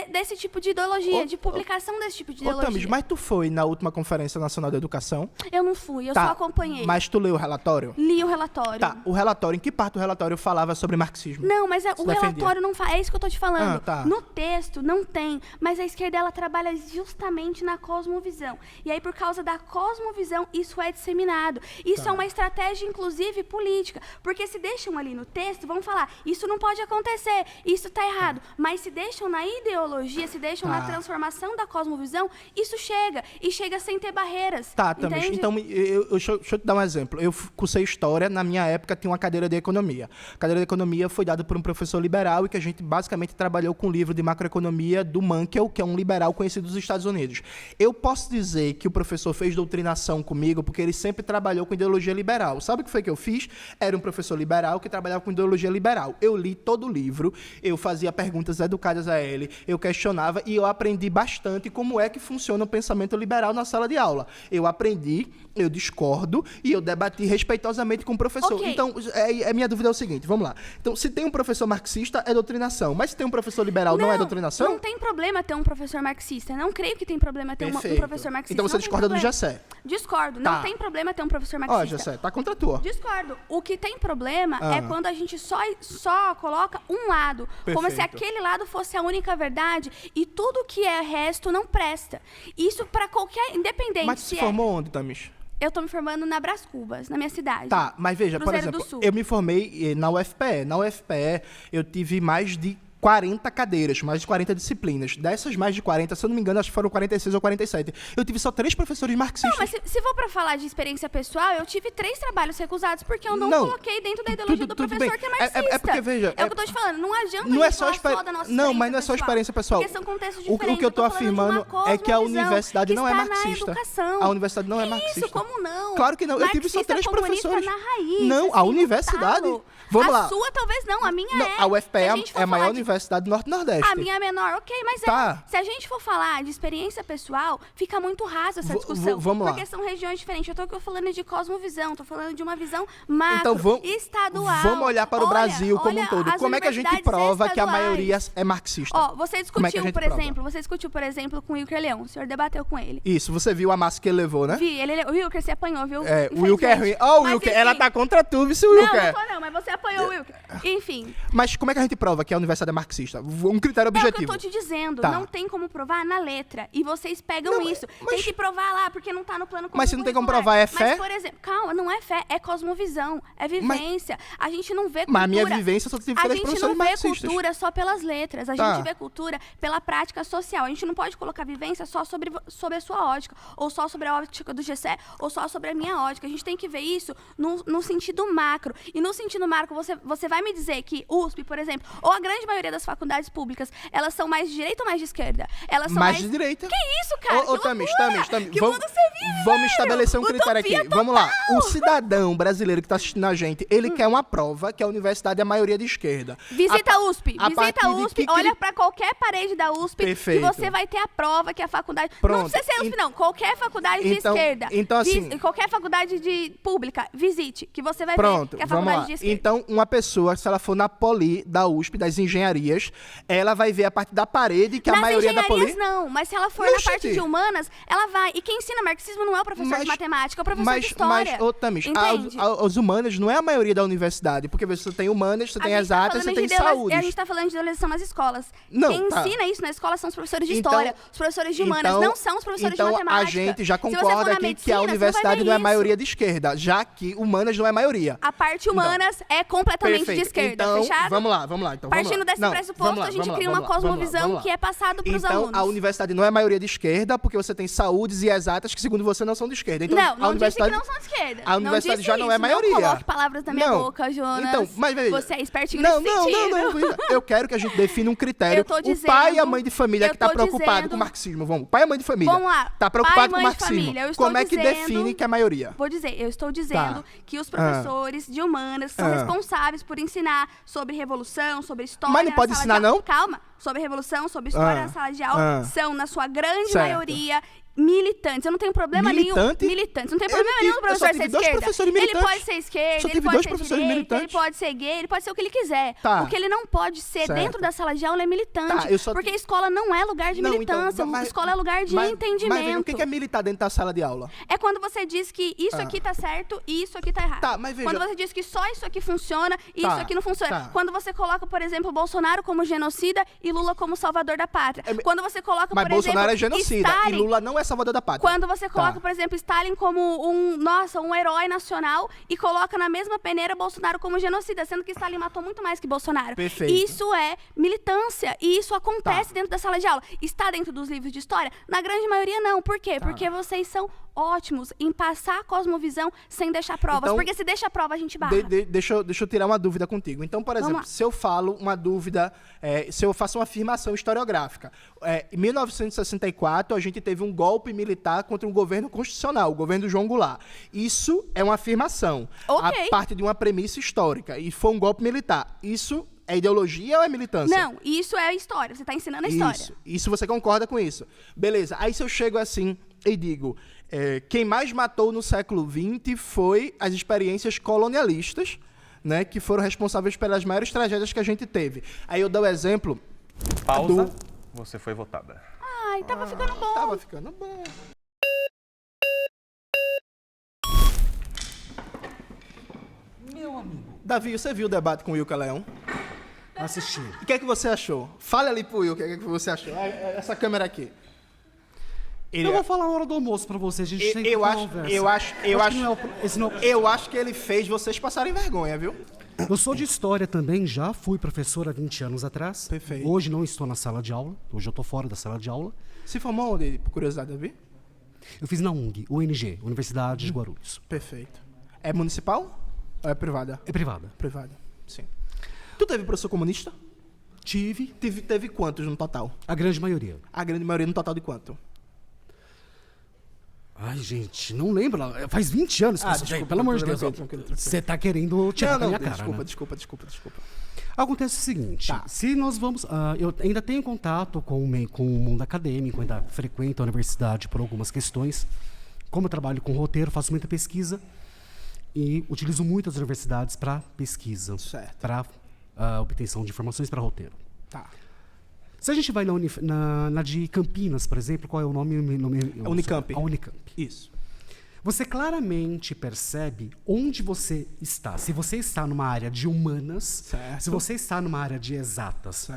desse tipo de ideologia, de publicação desse tipo de ideologia. Tamis, mas tu foi na última Conferência Nacional da Educação? Eu não fui, eu só acompanhei. Mas tu leu o relatório? Li o relatório. Tá, o relatório, em que parte do relatório falava sobre marxismo? Não, mas o relatório não fala, é isso que eu tô te falando. Tá. No texto não tem, mas a esquerda ela trabalha justamente na cosmovisão. E aí, por causa da cosmovisão, isso é disseminado. Isso é uma estratégia, inclusive, política. Porque se deixam ali no texto, vão falar, isso não pode acontecer, isso tá errado. Mas se deixam deixam na ideologia, se deixam na transformação da cosmovisão, isso chega. E chega sem ter barreiras. Tá, Thamis. Então, deixa eu te dar um exemplo. Eu cursei História, na minha época tinha uma cadeira de Economia. A cadeira de Economia foi dada por um professor liberal e que a gente basicamente trabalhou com o livro de macroeconomia do Mankell, que é um liberal conhecido dos Estados Unidos. Eu posso dizer que o professor fez doutrinação comigo porque ele sempre trabalhou com ideologia liberal. Sabe o que foi que eu fiz? Era um professor liberal que trabalhava com ideologia liberal. Eu li todo o livro, eu fazia perguntas educadas a ele, eu questionava e eu aprendi bastante como é que funciona o pensamento liberal na sala de aula. Eu aprendi, eu discordo e eu debati respeitosamente com o professor. Ok. Então, a minha dúvida é o seguinte, vamos lá. Então, se tem um professor marxista, é doutrinação. Mas se tem um professor liberal, não é doutrinação? Não tem problema ter um professor marxista. Não creio que tem problema ter um professor marxista. Então você Não tem discorda do problema. Gessé? Discordo. Tá. Não tem problema ter um professor Ó, marxista. Gessé, tá contra a tua. Discordo. O que tem problema é quando a gente só coloca um lado. Como se Perfeito. aquele lado fosse a única verdade e tudo que é resto não presta. Isso para qualquer... Independente Mas se se formou onde, Thamis? Eu tô me formando na Brás Cubas, na minha cidade. Tá, mas veja, Cruzeiro por do exemplo, Sul. eu me formei na UFPE. Na UFPE, eu tive mais de 40 cadeiras, mais de 40 disciplinas. Dessas mais de 40, se eu não me engano, acho que foram 46 ou 47. Eu tive só 3 professores marxistas. Não, mas se for pra falar de experiência pessoal, eu tive 3 trabalhos recusados porque eu não coloquei dentro da ideologia do tudo professor bem. que é marxista. É porque, veja... É o que eu tô te falando, não adianta Não é a gente só falar só da nossa Não, mas não é experiência só experiência pessoal. Porque são contextos O diferentes. que eu tô falando de afirmando uma é que a cosmovisão universidade não é está na marxista. educação. A universidade não é marxista. Isso, como não? Claro que não. Eu tive só Marxista 3 comunista professores. na raiz, Não, a assim, universidade... no talo. Vamos a lá. sua talvez não, a minha Não, é. a UFPE Se é gente for a maior falar de- universidade do Norte-Nordeste. A minha é menor, ok, mas Tá. se a gente for falar de experiência pessoal, fica muito raso essa discussão. vamos lá. Porque são regiões diferentes. Eu tô falando de cosmovisão, tô falando de uma visão macro, Então estadual. vamos olhar para o Brasil como um olha todo. as Como é que a gente universidades prova que a estaduais. maioria é marxista? Ó, você Como é que a discutiu, gente por prova? exemplo, com o Wilker Leão. O senhor debateu com ele. Isso, você viu a massa que ele levou, né? Vi, o Wilker se apanhou, viu? É, o Wilker é ruim. Ó, o Mas, Wilker, enfim. ela tá contra tu, viu, Não, Wilker? não tô não, mas você apanhou o Wilker. Enfim. Mas como é que a gente prova que a universidade é marxista? Um critério É o que objetivo. eu tô te dizendo. Tá. Não tem como provar na letra. E vocês pegam isso. Tem que provar lá, porque não tá no plano Mas se não tem como curricular. provar, é fé? Mas, por exemplo, calma, não é fé, é cosmovisão, é vivência. A gente não vê cultura. Mas a minha vivência só tive 3 A gente professores não vê marxistas. cultura só pelas letras. A Tá. gente vê cultura pela prática social. A gente não pode colocar vivência só sobre a sua ótica, ou só sobre a ótica do Gessé, ou só sobre a minha ótica. A gente tem que ver isso no sentido macro. E no sentido macro, você vai me dizer que USP, por exemplo, ou a grande maioria das faculdades públicas, elas são mais de direita ou mais de esquerda? Elas são Mais de direita. Que isso, cara? Ô, Thamis, Thamis, Que vamos, mundo você vive, vamos velho? estabelecer um critério Utopia aqui. Vamos lá. O cidadão brasileiro que tá assistindo a gente, ele quer uma prova que a universidade é a maioria de esquerda. Visita a USP, a visita partir a de USP, que olha pra qualquer parede da USP Perfeito. que você vai ter a prova que a faculdade... Não Pronto. precisa ser USP, não. Qualquer faculdade de Então- esquerda. então, assim- Qualquer faculdade de pública, visite, que você vai Pronto, ver que é a vamos faculdade lá. de esquerda. Então, uma pessoa, se ela for na Poli, da USP, das engenharias, ela vai ver a parte da parede que a Nas maioria da Poli... engenharias, não. Mas se ela for Não, na parte gente. de humanas, ela vai. E quem ensina marxismo não é o professor de matemática, é o professor de história. Mas, ô, Thamis, Entende? os humanas não é a maioria da universidade, porque você tem humanas, você tem A gente tá exatas, você falando tem de ideolo- saúde. A gente tá falando de ideologização nas escolas. Não, Quem tá. ensina isso na escola são os professores de Então- história, os professores de humanas, então- não são os professores então de matemática. a gente já Se você for concorda na aqui medicina, que a você vai universidade ver não é a isso. maioria de esquerda, já que humanas não é a maioria. A parte humanas é completamente Perfeito. de esquerda, Então, fechado? vamos lá. Então, vamos Partindo lá. desse Não, pressuposto, vamos lá, a gente vamos lá, cria vamos uma lá, vamos lá, cosmovisão vamos lá. que é passado pros Então, alunos. a universidade não é a maioria de esquerda, porque você tem saúdes e exatas que, segundo você, não são de esquerda. Então, não a disse universidade... que não são de esquerda. A universidade não disse já não é isso. maioria. Não coloque palavras na minha Não. boca, Jonas. Então, mas veja. Você é espertinho Não, nesse não, sentido. não. Eu quero que a gente defina um critério. Eu tô O pai e a mãe de família eu que tá tô preocupado dizendo- com o marxismo, vamos. O pai e a mãe de família. Vamos lá. Tá Pai, preocupado mãe com o e marxismo. família. Eu estou Como é que dizendo- define que é a maioria? Vou dizer, eu estou dizendo que os professores de humanas são Ah. responsáveis por ensinar sobre revolução, sobre história. Mas não na pode sala ensinar, de aula. não? Calma. Sobre revolução, sobre história Ah. na sala de aula. Ah. São, na sua grande Certo. maioria, militantes. Eu não tenho problema Militante? nenhum. Militantes. Não tem problema nenhum do eu só professor tive ser dois esquerda. professores Ele militantes. pode ser esquerda, Só ele tive pode dois ser professores direita, militantes. ele pode ser gay, ele pode ser o que ele quiser. Tá. O que ele não pode ser Certo. dentro da sala de aula é militante. Tá, eu só- Porque a escola não é lugar de Não, então, militância. mas- Escola é lugar de Mas, entendimento. veja, o que é militar dentro da sala de aula? É quando você diz que isso Ah. aqui tá certo e isso aqui tá errado. Tá, mas veja- Quando você diz que só isso aqui funciona e Tá, isso aqui não funciona. tá. Quando você coloca, por exemplo, Bolsonaro como genocida e Lula como salvador da pátria. Quando você coloca, Mas por Bolsonaro exemplo, é genocida Stalin- e Lula não é salvador da pátria. Quando você coloca, por exemplo, Stalin como um herói nacional e coloca na mesma peneira Bolsonaro como genocida, sendo que Stalin matou muito mais que Bolsonaro. Perfeito. Isso é militância e isso acontece dentro da sala de aula. Está dentro dos livros de história? Na grande maioria não. Por quê? Porque vocês são ótimos em passar a cosmovisão sem deixar provas. Então, porque se deixa prova, a gente barra. Deixa eu tirar uma dúvida contigo. Então, por exemplo, se eu falo uma dúvida, se eu faço uma afirmação historiográfica, em 1964 a gente teve um golpe militar contra um governo constitucional, o governo do João Goulart. Isso é uma afirmação, a partir de uma premissa histórica, e foi um golpe militar. Isso é ideologia ou é militância? Não, isso é a história. Você está ensinando a história. Isso você concorda com isso. Beleza. Aí se eu chego assim e digo, quem mais matou no século XX foi as experiências colonialistas, né, que foram responsáveis pelas maiores tragédias que a gente teve. Aí eu dou o exemplo... Pausa. Você foi votada. Ai, tava ficando bom. Tava ficando bom. Meu amigo. Davi, você viu o debate com o Wilker Leão? Assisti. O que é que você achou? Fale ali pro Wilker o que é que você achou. Essa câmera aqui. Eu vou falar na hora do almoço pra você, a gente tem que conversa. Eu acho que ele fez vocês passarem vergonha, viu? Eu sou de história também, já fui professor há 20 anos atrás. Perfeito. Hoje não estou na sala de aula, hoje eu estou fora da sala de aula. Se formou onde, por curiosidade, Davi? Eu fiz na UNG, Universidade de Guarulhos. Perfeito. É municipal ou é privada? É privada. Privada, sim. Tu teve professor comunista? Tive. Teve quantos no total? A grande maioria. A grande maioria no total de quanto? Ai, gente, não lembro. Faz 20 anos que desculpa, pelo amor de Deus. Tranquilo. Você tá querendo tirar da minha cara, desculpa. Acontece o seguinte, se nós vamos... eu ainda tenho contato com o mundo acadêmico, ainda frequento a universidade por algumas questões. Como eu trabalho com roteiro, faço muita pesquisa e utilizo muito as universidades para pesquisa, para obtenção de informações para roteiro. Tá. Se a gente vai na de Campinas, por exemplo, qual é o nome? Unicamp. A Unicamp. Isso. Você claramente percebe onde você está. Se você está numa área de humanas, se você está numa área de exatas.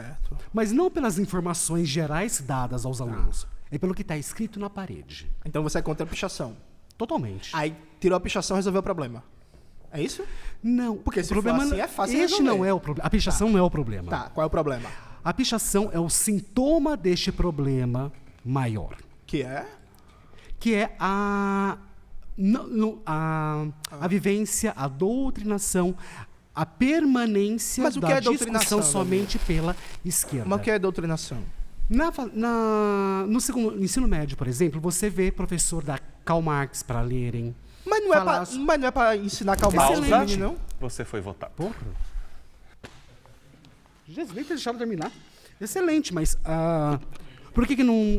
Mas não pelas informações gerais dadas aos alunos. É pelo que está escrito na parede. Então você é contra a pichação? Totalmente. Aí tirou a pichação e resolveu o problema. É isso? Não. Porque se problema for assim, é fácil Este resolver. não é o problema. A pichação não é o problema. Tá, qual é o problema? A pichação é o sintoma deste problema maior. Que é? Que é a vivência, a doutrinação, a permanência Mas o que da é discussão doutrinação, somente pela esquerda. Mas o que é doutrinação? No ensino médio, por exemplo, você vê professor da Karl Marx para lerem. Mas não é para ensinar Karl Marx, não? Você foi votado. Porra. Jesus, nem deixaram terminar. Excelente, mas por que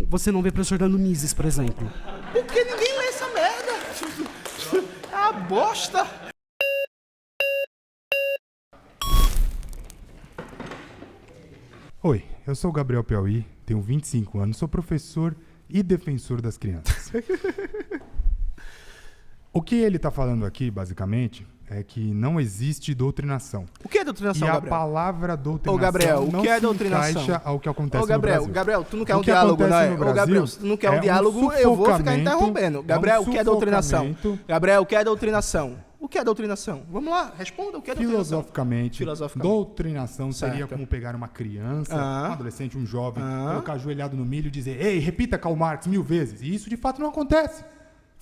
você não vê professor dando Mises, por exemplo? Porque ninguém lê essa merda. É uma bosta. Oi, eu sou o Gabriel Piauí, tenho 25 anos, sou professor e defensor das crianças. O que ele está falando aqui, basicamente, é que não existe doutrinação. O que é doutrinação, e Gabriel? a palavra doutrinação Gabriel, o não que é se doutrinação? encaixa ao que acontece Gabriel, no Brasil. Gabriel, tu não quer O um que diálogo, acontece não é? no Brasil Gabriel, se tu não quer um é diálogo, eu vou ficar sufocamento, interrompendo. Gabriel, o que é doutrinação? sufocamento. Gabriel, o que é doutrinação? O que é doutrinação? Vamos lá, responda o que é doutrinação. Filosoficamente, doutrinação seria como pegar uma criança, um adolescente, um jovem, colocar ajoelhado no milho e dizer: ei, repita Karl Marx 1000 vezes. E isso de fato não acontece.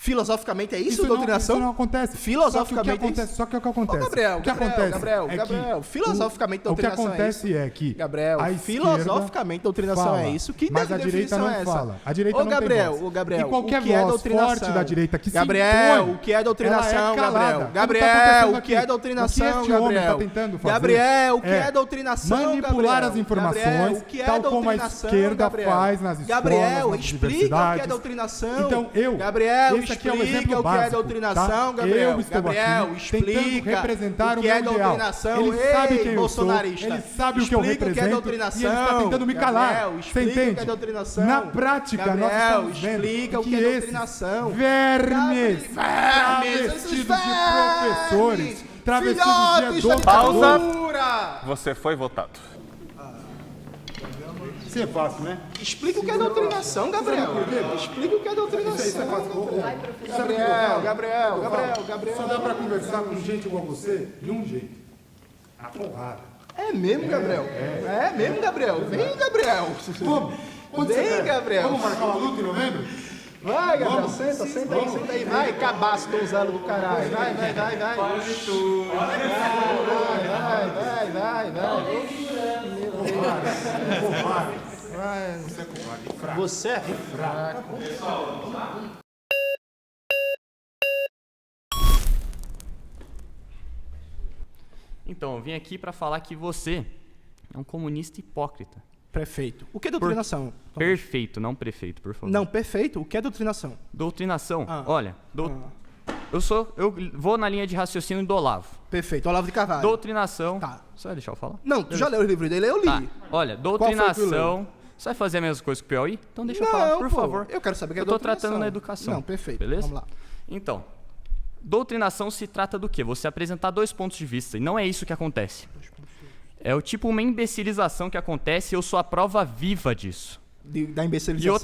Filosoficamente é isso, doutrinação? Isso não acontece. Filosoficamente Só que o que acontece? Gabriel, filosoficamente doutrinação o que acontece é que Gabriel, filosoficamente doutrinação é isso? Que mas a direita não fala. A direita não Gabriel, tem voz. Gabriel, e qualquer o que é voz doutrinação? forte da direita que Gabriel, se impõe, o que é doutrinação, Gabriel? Gabriel, o que é doutrinação, o que este homem Gabriel? está tentando fazer Gabriel, o que é doutrinação, manipular as informações, tal como a esquerda faz nas escolas, Gabriel, nas explica universidades. o que é doutrinação. Então Gabriel, esse aqui é o exemplo o que é básico, doutrinação, tá? Gabriel? Eu estou Gabriel, aqui tentando explica representar o que é meu ideal. doutrinação. Ele sabe quem eu sou, bolsonarista. ele sabe o que eu represento, o que é doutrinação. e ele está tentando me calar. Gabriel, Você explica entende? o que é doutrinação. Na prática, Gabriel, nós estamos vendo explica o que que é esses doutrinação. vermes travestidos de professores, travestidos de Pausa. educadores. Você foi votado. Isso é fácil, né? Explica o que é doutrinação, Gabriel. Explica o que é doutrinação. Isso é fácil. Gabriel. Só dá pra conversar com gente igual você de um jeito. A porrada. É mesmo, Gabriel? É mesmo, Gabriel? Vem, Gabriel. Vem, Gabriel. Vamos marcar uma luta em novembro? Vai, Gabriel, senta aí. Vai, cabaço donzelo do caralho. Vai. Pode tudo. Vai. Você é fraco. Então, eu vim aqui para falar que você é um comunista hipócrita. Prefeito. O que é doutrinação? Perfeito, não prefeito, por favor. Não, perfeito. O que é doutrinação? Doutrinação? Olha, eu vou na linha de raciocínio do Olavo. Perfeito, Olavo de Carvalho. Doutrinação... Você vai deixar eu falar? Não, tu já leu o livro dele? Eu li. Tá. Olha, doutrinação... Você vai fazer as mesmas coisas que o Piauí? Então deixa eu falar, por favor. Eu quero saber o que é doutrinação. Eu tô doutrinação. tratando na educação. Não, perfeito. Beleza? Vamos lá. Então, doutrinação se trata do quê? Você apresentar 2 pontos de vista. E não é isso que acontece. É o tipo uma imbecilização que acontece e eu sou a prova viva disso. Da imbecilização?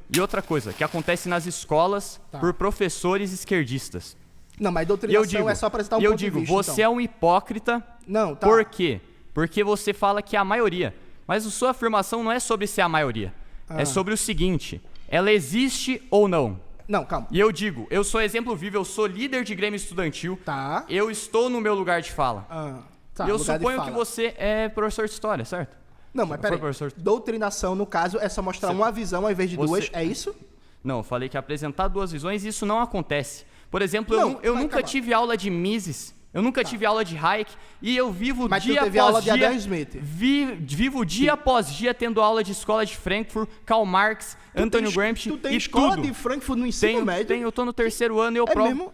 E outra coisa, que acontece nas escolas por professores esquerdistas. Não, mas doutrinação é só apresentar um ponto de vista. E eu digo, você é um hipócrita. Não, tá. Por quê? Porque você fala que é a maioria. Mas a sua afirmação não é sobre ser a maioria. É sobre o seguinte, ela existe ou não? Não, calma. E eu digo, eu sou exemplo vivo, eu sou líder de grêmio estudantil. Tá. Eu estou no meu lugar de fala. Tá, e eu suponho que você é professor de história, certo? Não, mas peraí. Doutrinação, no caso, é só mostrar uma visão ao invés de duas, é isso? Não, eu falei que apresentar 2 visões, isso não acontece. Por exemplo, eu nunca tive aula de Mises, eu nunca tive aula de Hayek, e eu vivo mas dia tu teve após aula dia... de Adam Smith. Vivo dia após dia tendo aula de escola de Frankfurt, Karl Marx, Antônio Gramsci e tudo. Tu tem escola de Frankfurt no ensino médio? Eu tô no 3º ano e eu provo. Mesmo?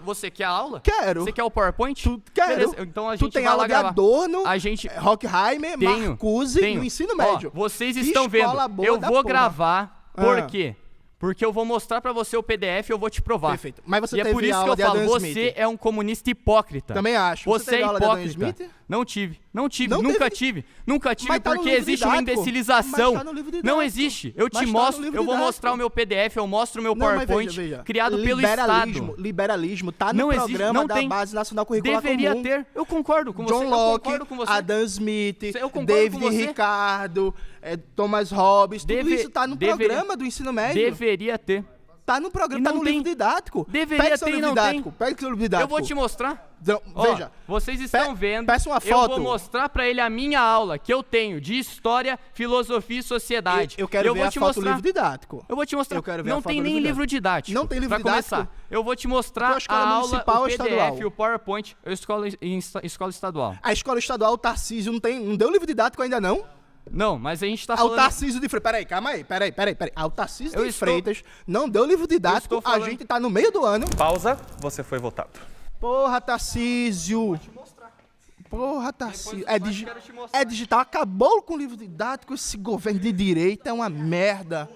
Você quer a aula? Quero. Você quer o PowerPoint? Quero. Beleza, então a gente tu tem vai aula lá de gravar. Adorno, a gente... Horkheimer, Marcuse no ensino médio. Ó, vocês estão vendo. Eu vou gravar. Por quê? Porque eu vou mostrar pra você o PDF e eu vou te provar. Perfeito. Mas você e teve é por isso que eu falo, você é um comunista hipócrita. Também acho. Você é hipócrita. Não tive. Nunca tive porque existe uma imbecilização. Não existe. Eu te mostro, eu vou mostrar o meu PDF, eu mostro o meu PowerPoint criado pelo Estado. Liberalismo tá no programa da Base Nacional Curricular Comum. Deveria ter. Eu concordo com você. John Locke, Adam Smith, David Ricardo, Thomas Hobbes, tudo isso tá no programa do ensino médio. Deveria ter. Tá no programa, tá no livro didático. Deveria ter e não tem. Pega seu livro didático. Eu vou te mostrar. Veja. Vocês estão vendo. Peça uma foto. Eu vou mostrar pra ele a minha aula que eu tenho de História, Filosofia e Sociedade. Eu quero ver a foto do livro didático. Eu vou te mostrar. Eu quero ver não a foto tem do nem livro didático. Não tem livro pra didático? Começar. Eu vou te mostrar a aula, o PDF, o PowerPoint, escola estadual. A escola estadual, o Tarcísio, não deu livro didático ainda não? Não, mas a gente tá falando... O Tarcísio de Freitas... Peraí. O Tarcísio de Freitas não deu livro didático, a gente tá no meio do ano. Pausa, você foi votado. Porra, Tarcísio. Porra, Tarcísio. É digital, acabou com o livro didático, esse governo de direita é uma merda.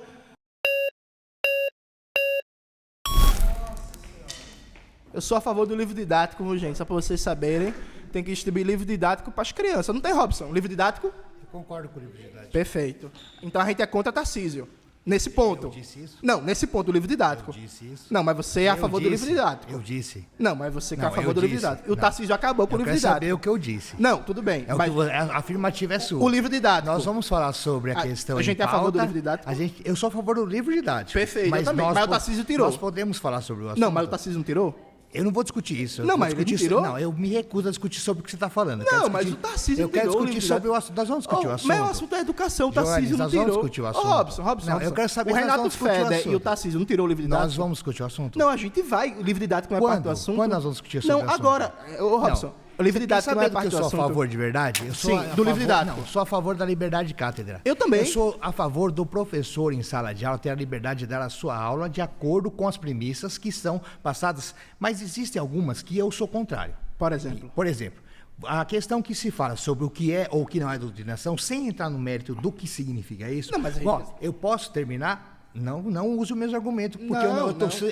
Eu sou a favor do livro didático, gente, só pra vocês saberem. Tem que distribuir livro didático pras crianças. Não tem, Robson? Livro didático? Concordo com o livro didático. Perfeito. Então a gente é contra Tarcísio. Nesse ponto. Eu disse isso? Não, nesse ponto, do livro didático. Eu disse isso? Não, mas você é a favor do livro didático. Eu disse. Não, mas você que é a favor do livro didático. E o Tarcísio acabou com o livro didático. Eu quero saber o que eu disse. Não, tudo bem. A afirmativa é sua. O livro didático. Nós vamos falar sobre a questão A gente é a favor do livro didático? Eu sou a favor do livro didático. Perfeito, eu também. Mas o Tarcísio tirou. Nós podemos falar sobre o assunto. Não, mas o Tarcísio não tirou? Eu não vou discutir isso. Não, mas ele tirou? Não, eu me recuso a discutir sobre o que você está falando. Não, mas o Tarcísio tirou. Eu quero tirou discutir sobre o assunto. Nós vamos discutir o assunto. Mas o assunto é educação, o Tarcísio não tirou. Nós vamos discutir o assunto. Robson. Não, eu quero saber o se Renato Feder e o Tarcísio não tirou o livro didático? Nós vamos discutir o assunto. Não, a gente vai. O livro didático não é parte do assunto. Quando nós vamos discutir sobre o assunto? Não, agora. Ô, Robson. O livro didático não é parte do assunto. Eu sou a favor de verdade? Eu sou do livro didático. Não, sou a favor da liberdade de cátedra. Eu também. Eu sou a favor do professor em sala de aula ter a liberdade de dar a sua aula de acordo com as premissas que são passadas. Mas existem algumas que eu sou contrário. Por exemplo? Por exemplo, a questão que se fala sobre o que é ou o que não é doutrinação, sem entrar no mérito do que significa isso. Não, mas eu posso terminar? Não use o mesmo argumento, porque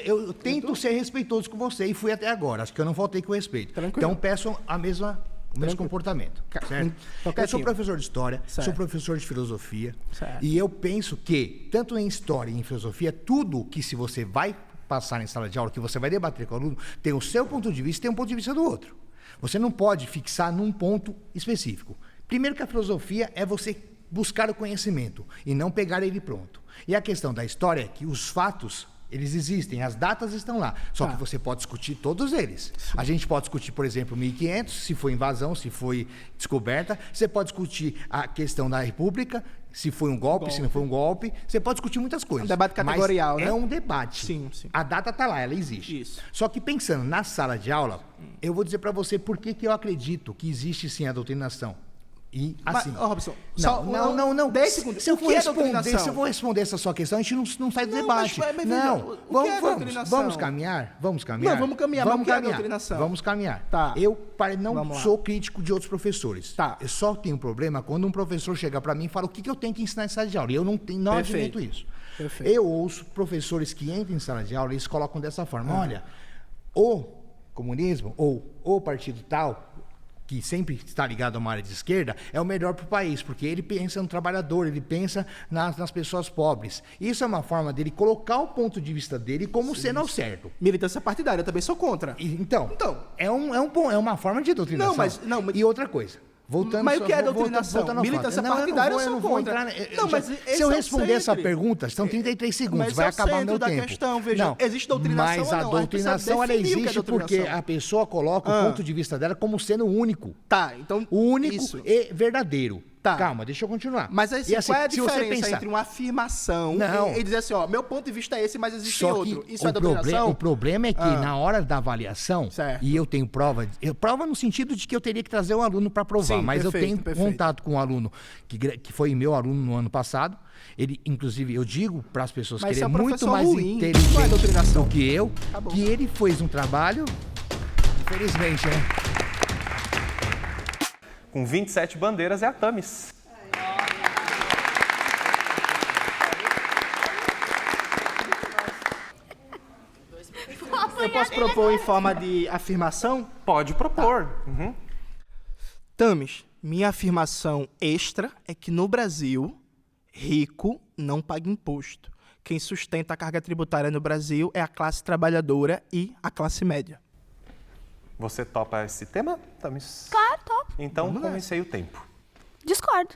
eu tento ser respeitoso com você e fui até agora. Acho que eu não faltei com respeito. Tranquilo. Então peço o o mesmo comportamento, certo? Eu sou professor de história, sou professor de filosofia, e eu penso que, tanto em história e em filosofia, tudo que se você vai passar em sala de aula, que você vai debater com o aluno, tem o seu ponto de vista e tem um ponto de vista do outro. Você não pode fixar num ponto específico. Primeiro que a filosofia é você buscar o conhecimento e não pegar ele pronto. E a questão da história é que os fatos, eles existem, as datas estão lá, só que você pode discutir todos eles. Sim. A gente pode discutir, por exemplo, 1500, se foi invasão, se foi descoberta. Você pode discutir a questão da República, se foi um golpe, se não foi um golpe. Você pode discutir muitas coisas. Um debate categorial, mas né? é um debate. Sim, sim. A data está lá, ela existe. Isso. Só que pensando na sala de aula, eu vou dizer para você por que eu acredito que existe sim a doutrinação. E assim. Mas, Robson, não. 10 segundos. Se eu for responder essa sua questão, a gente não sai do debate. Vamos caminhar? Vamos caminhar? Não, vamos caminhar. Vamos caminhar. Doutrinação? Vamos caminhar. Tá. Eu não sou crítico de outros professores. Tá. Eu só tenho problema quando um professor chega para mim e fala o que eu tenho que ensinar em sala de aula. E eu não admito isso. Perfeito. Eu ouço professores que entram em sala de aula e eles colocam dessa forma. Olha, o comunismo ou o partido tal, que sempre está ligado a uma área de esquerda, é o melhor para o país, porque ele pensa no trabalhador, ele pensa nas pessoas pobres. Isso é uma forma dele colocar o ponto de vista dele como sendo ao certo. Militância partidária, eu também sou contra. Então é uma forma de doutrinação. Mas e outra coisa. Mas o que é doutrinação? Militância partidária eu sou contra. Se eu responder essa pergunta, são 33 segundos, vai acabar meu tempo. Questão, veja, existe doutrinação mas a doutrinação ela existe porque a pessoa coloca o ponto de vista dela como sendo único. Tá, então único e verdadeiro. Tá. Calma, deixa eu continuar. Mas aí, qual é a diferença entre uma afirmação e dizer assim, meu ponto de vista é esse, mas existe outro? Isso é doutrinação? O problema é que na hora da avaliação, e eu tenho prova no sentido de que eu teria que trazer um aluno para provar, mas eu tenho contato com um aluno que foi meu aluno no ano passado. Ele, inclusive, eu digo para as pessoas que ele é muito mais inteligente do que eu, que ele fez um trabalho, infelizmente, né? Com 27 bandeiras é a Thames. Eu posso propor em forma de afirmação? Pode propor. Tá. Thames, minha afirmação extra é que no Brasil, rico não paga imposto. Quem sustenta a carga tributária no Brasil é a classe trabalhadora e a classe média. Você topa esse tema, Thames? Claro, topo. Então, comecei o tempo. Discordo.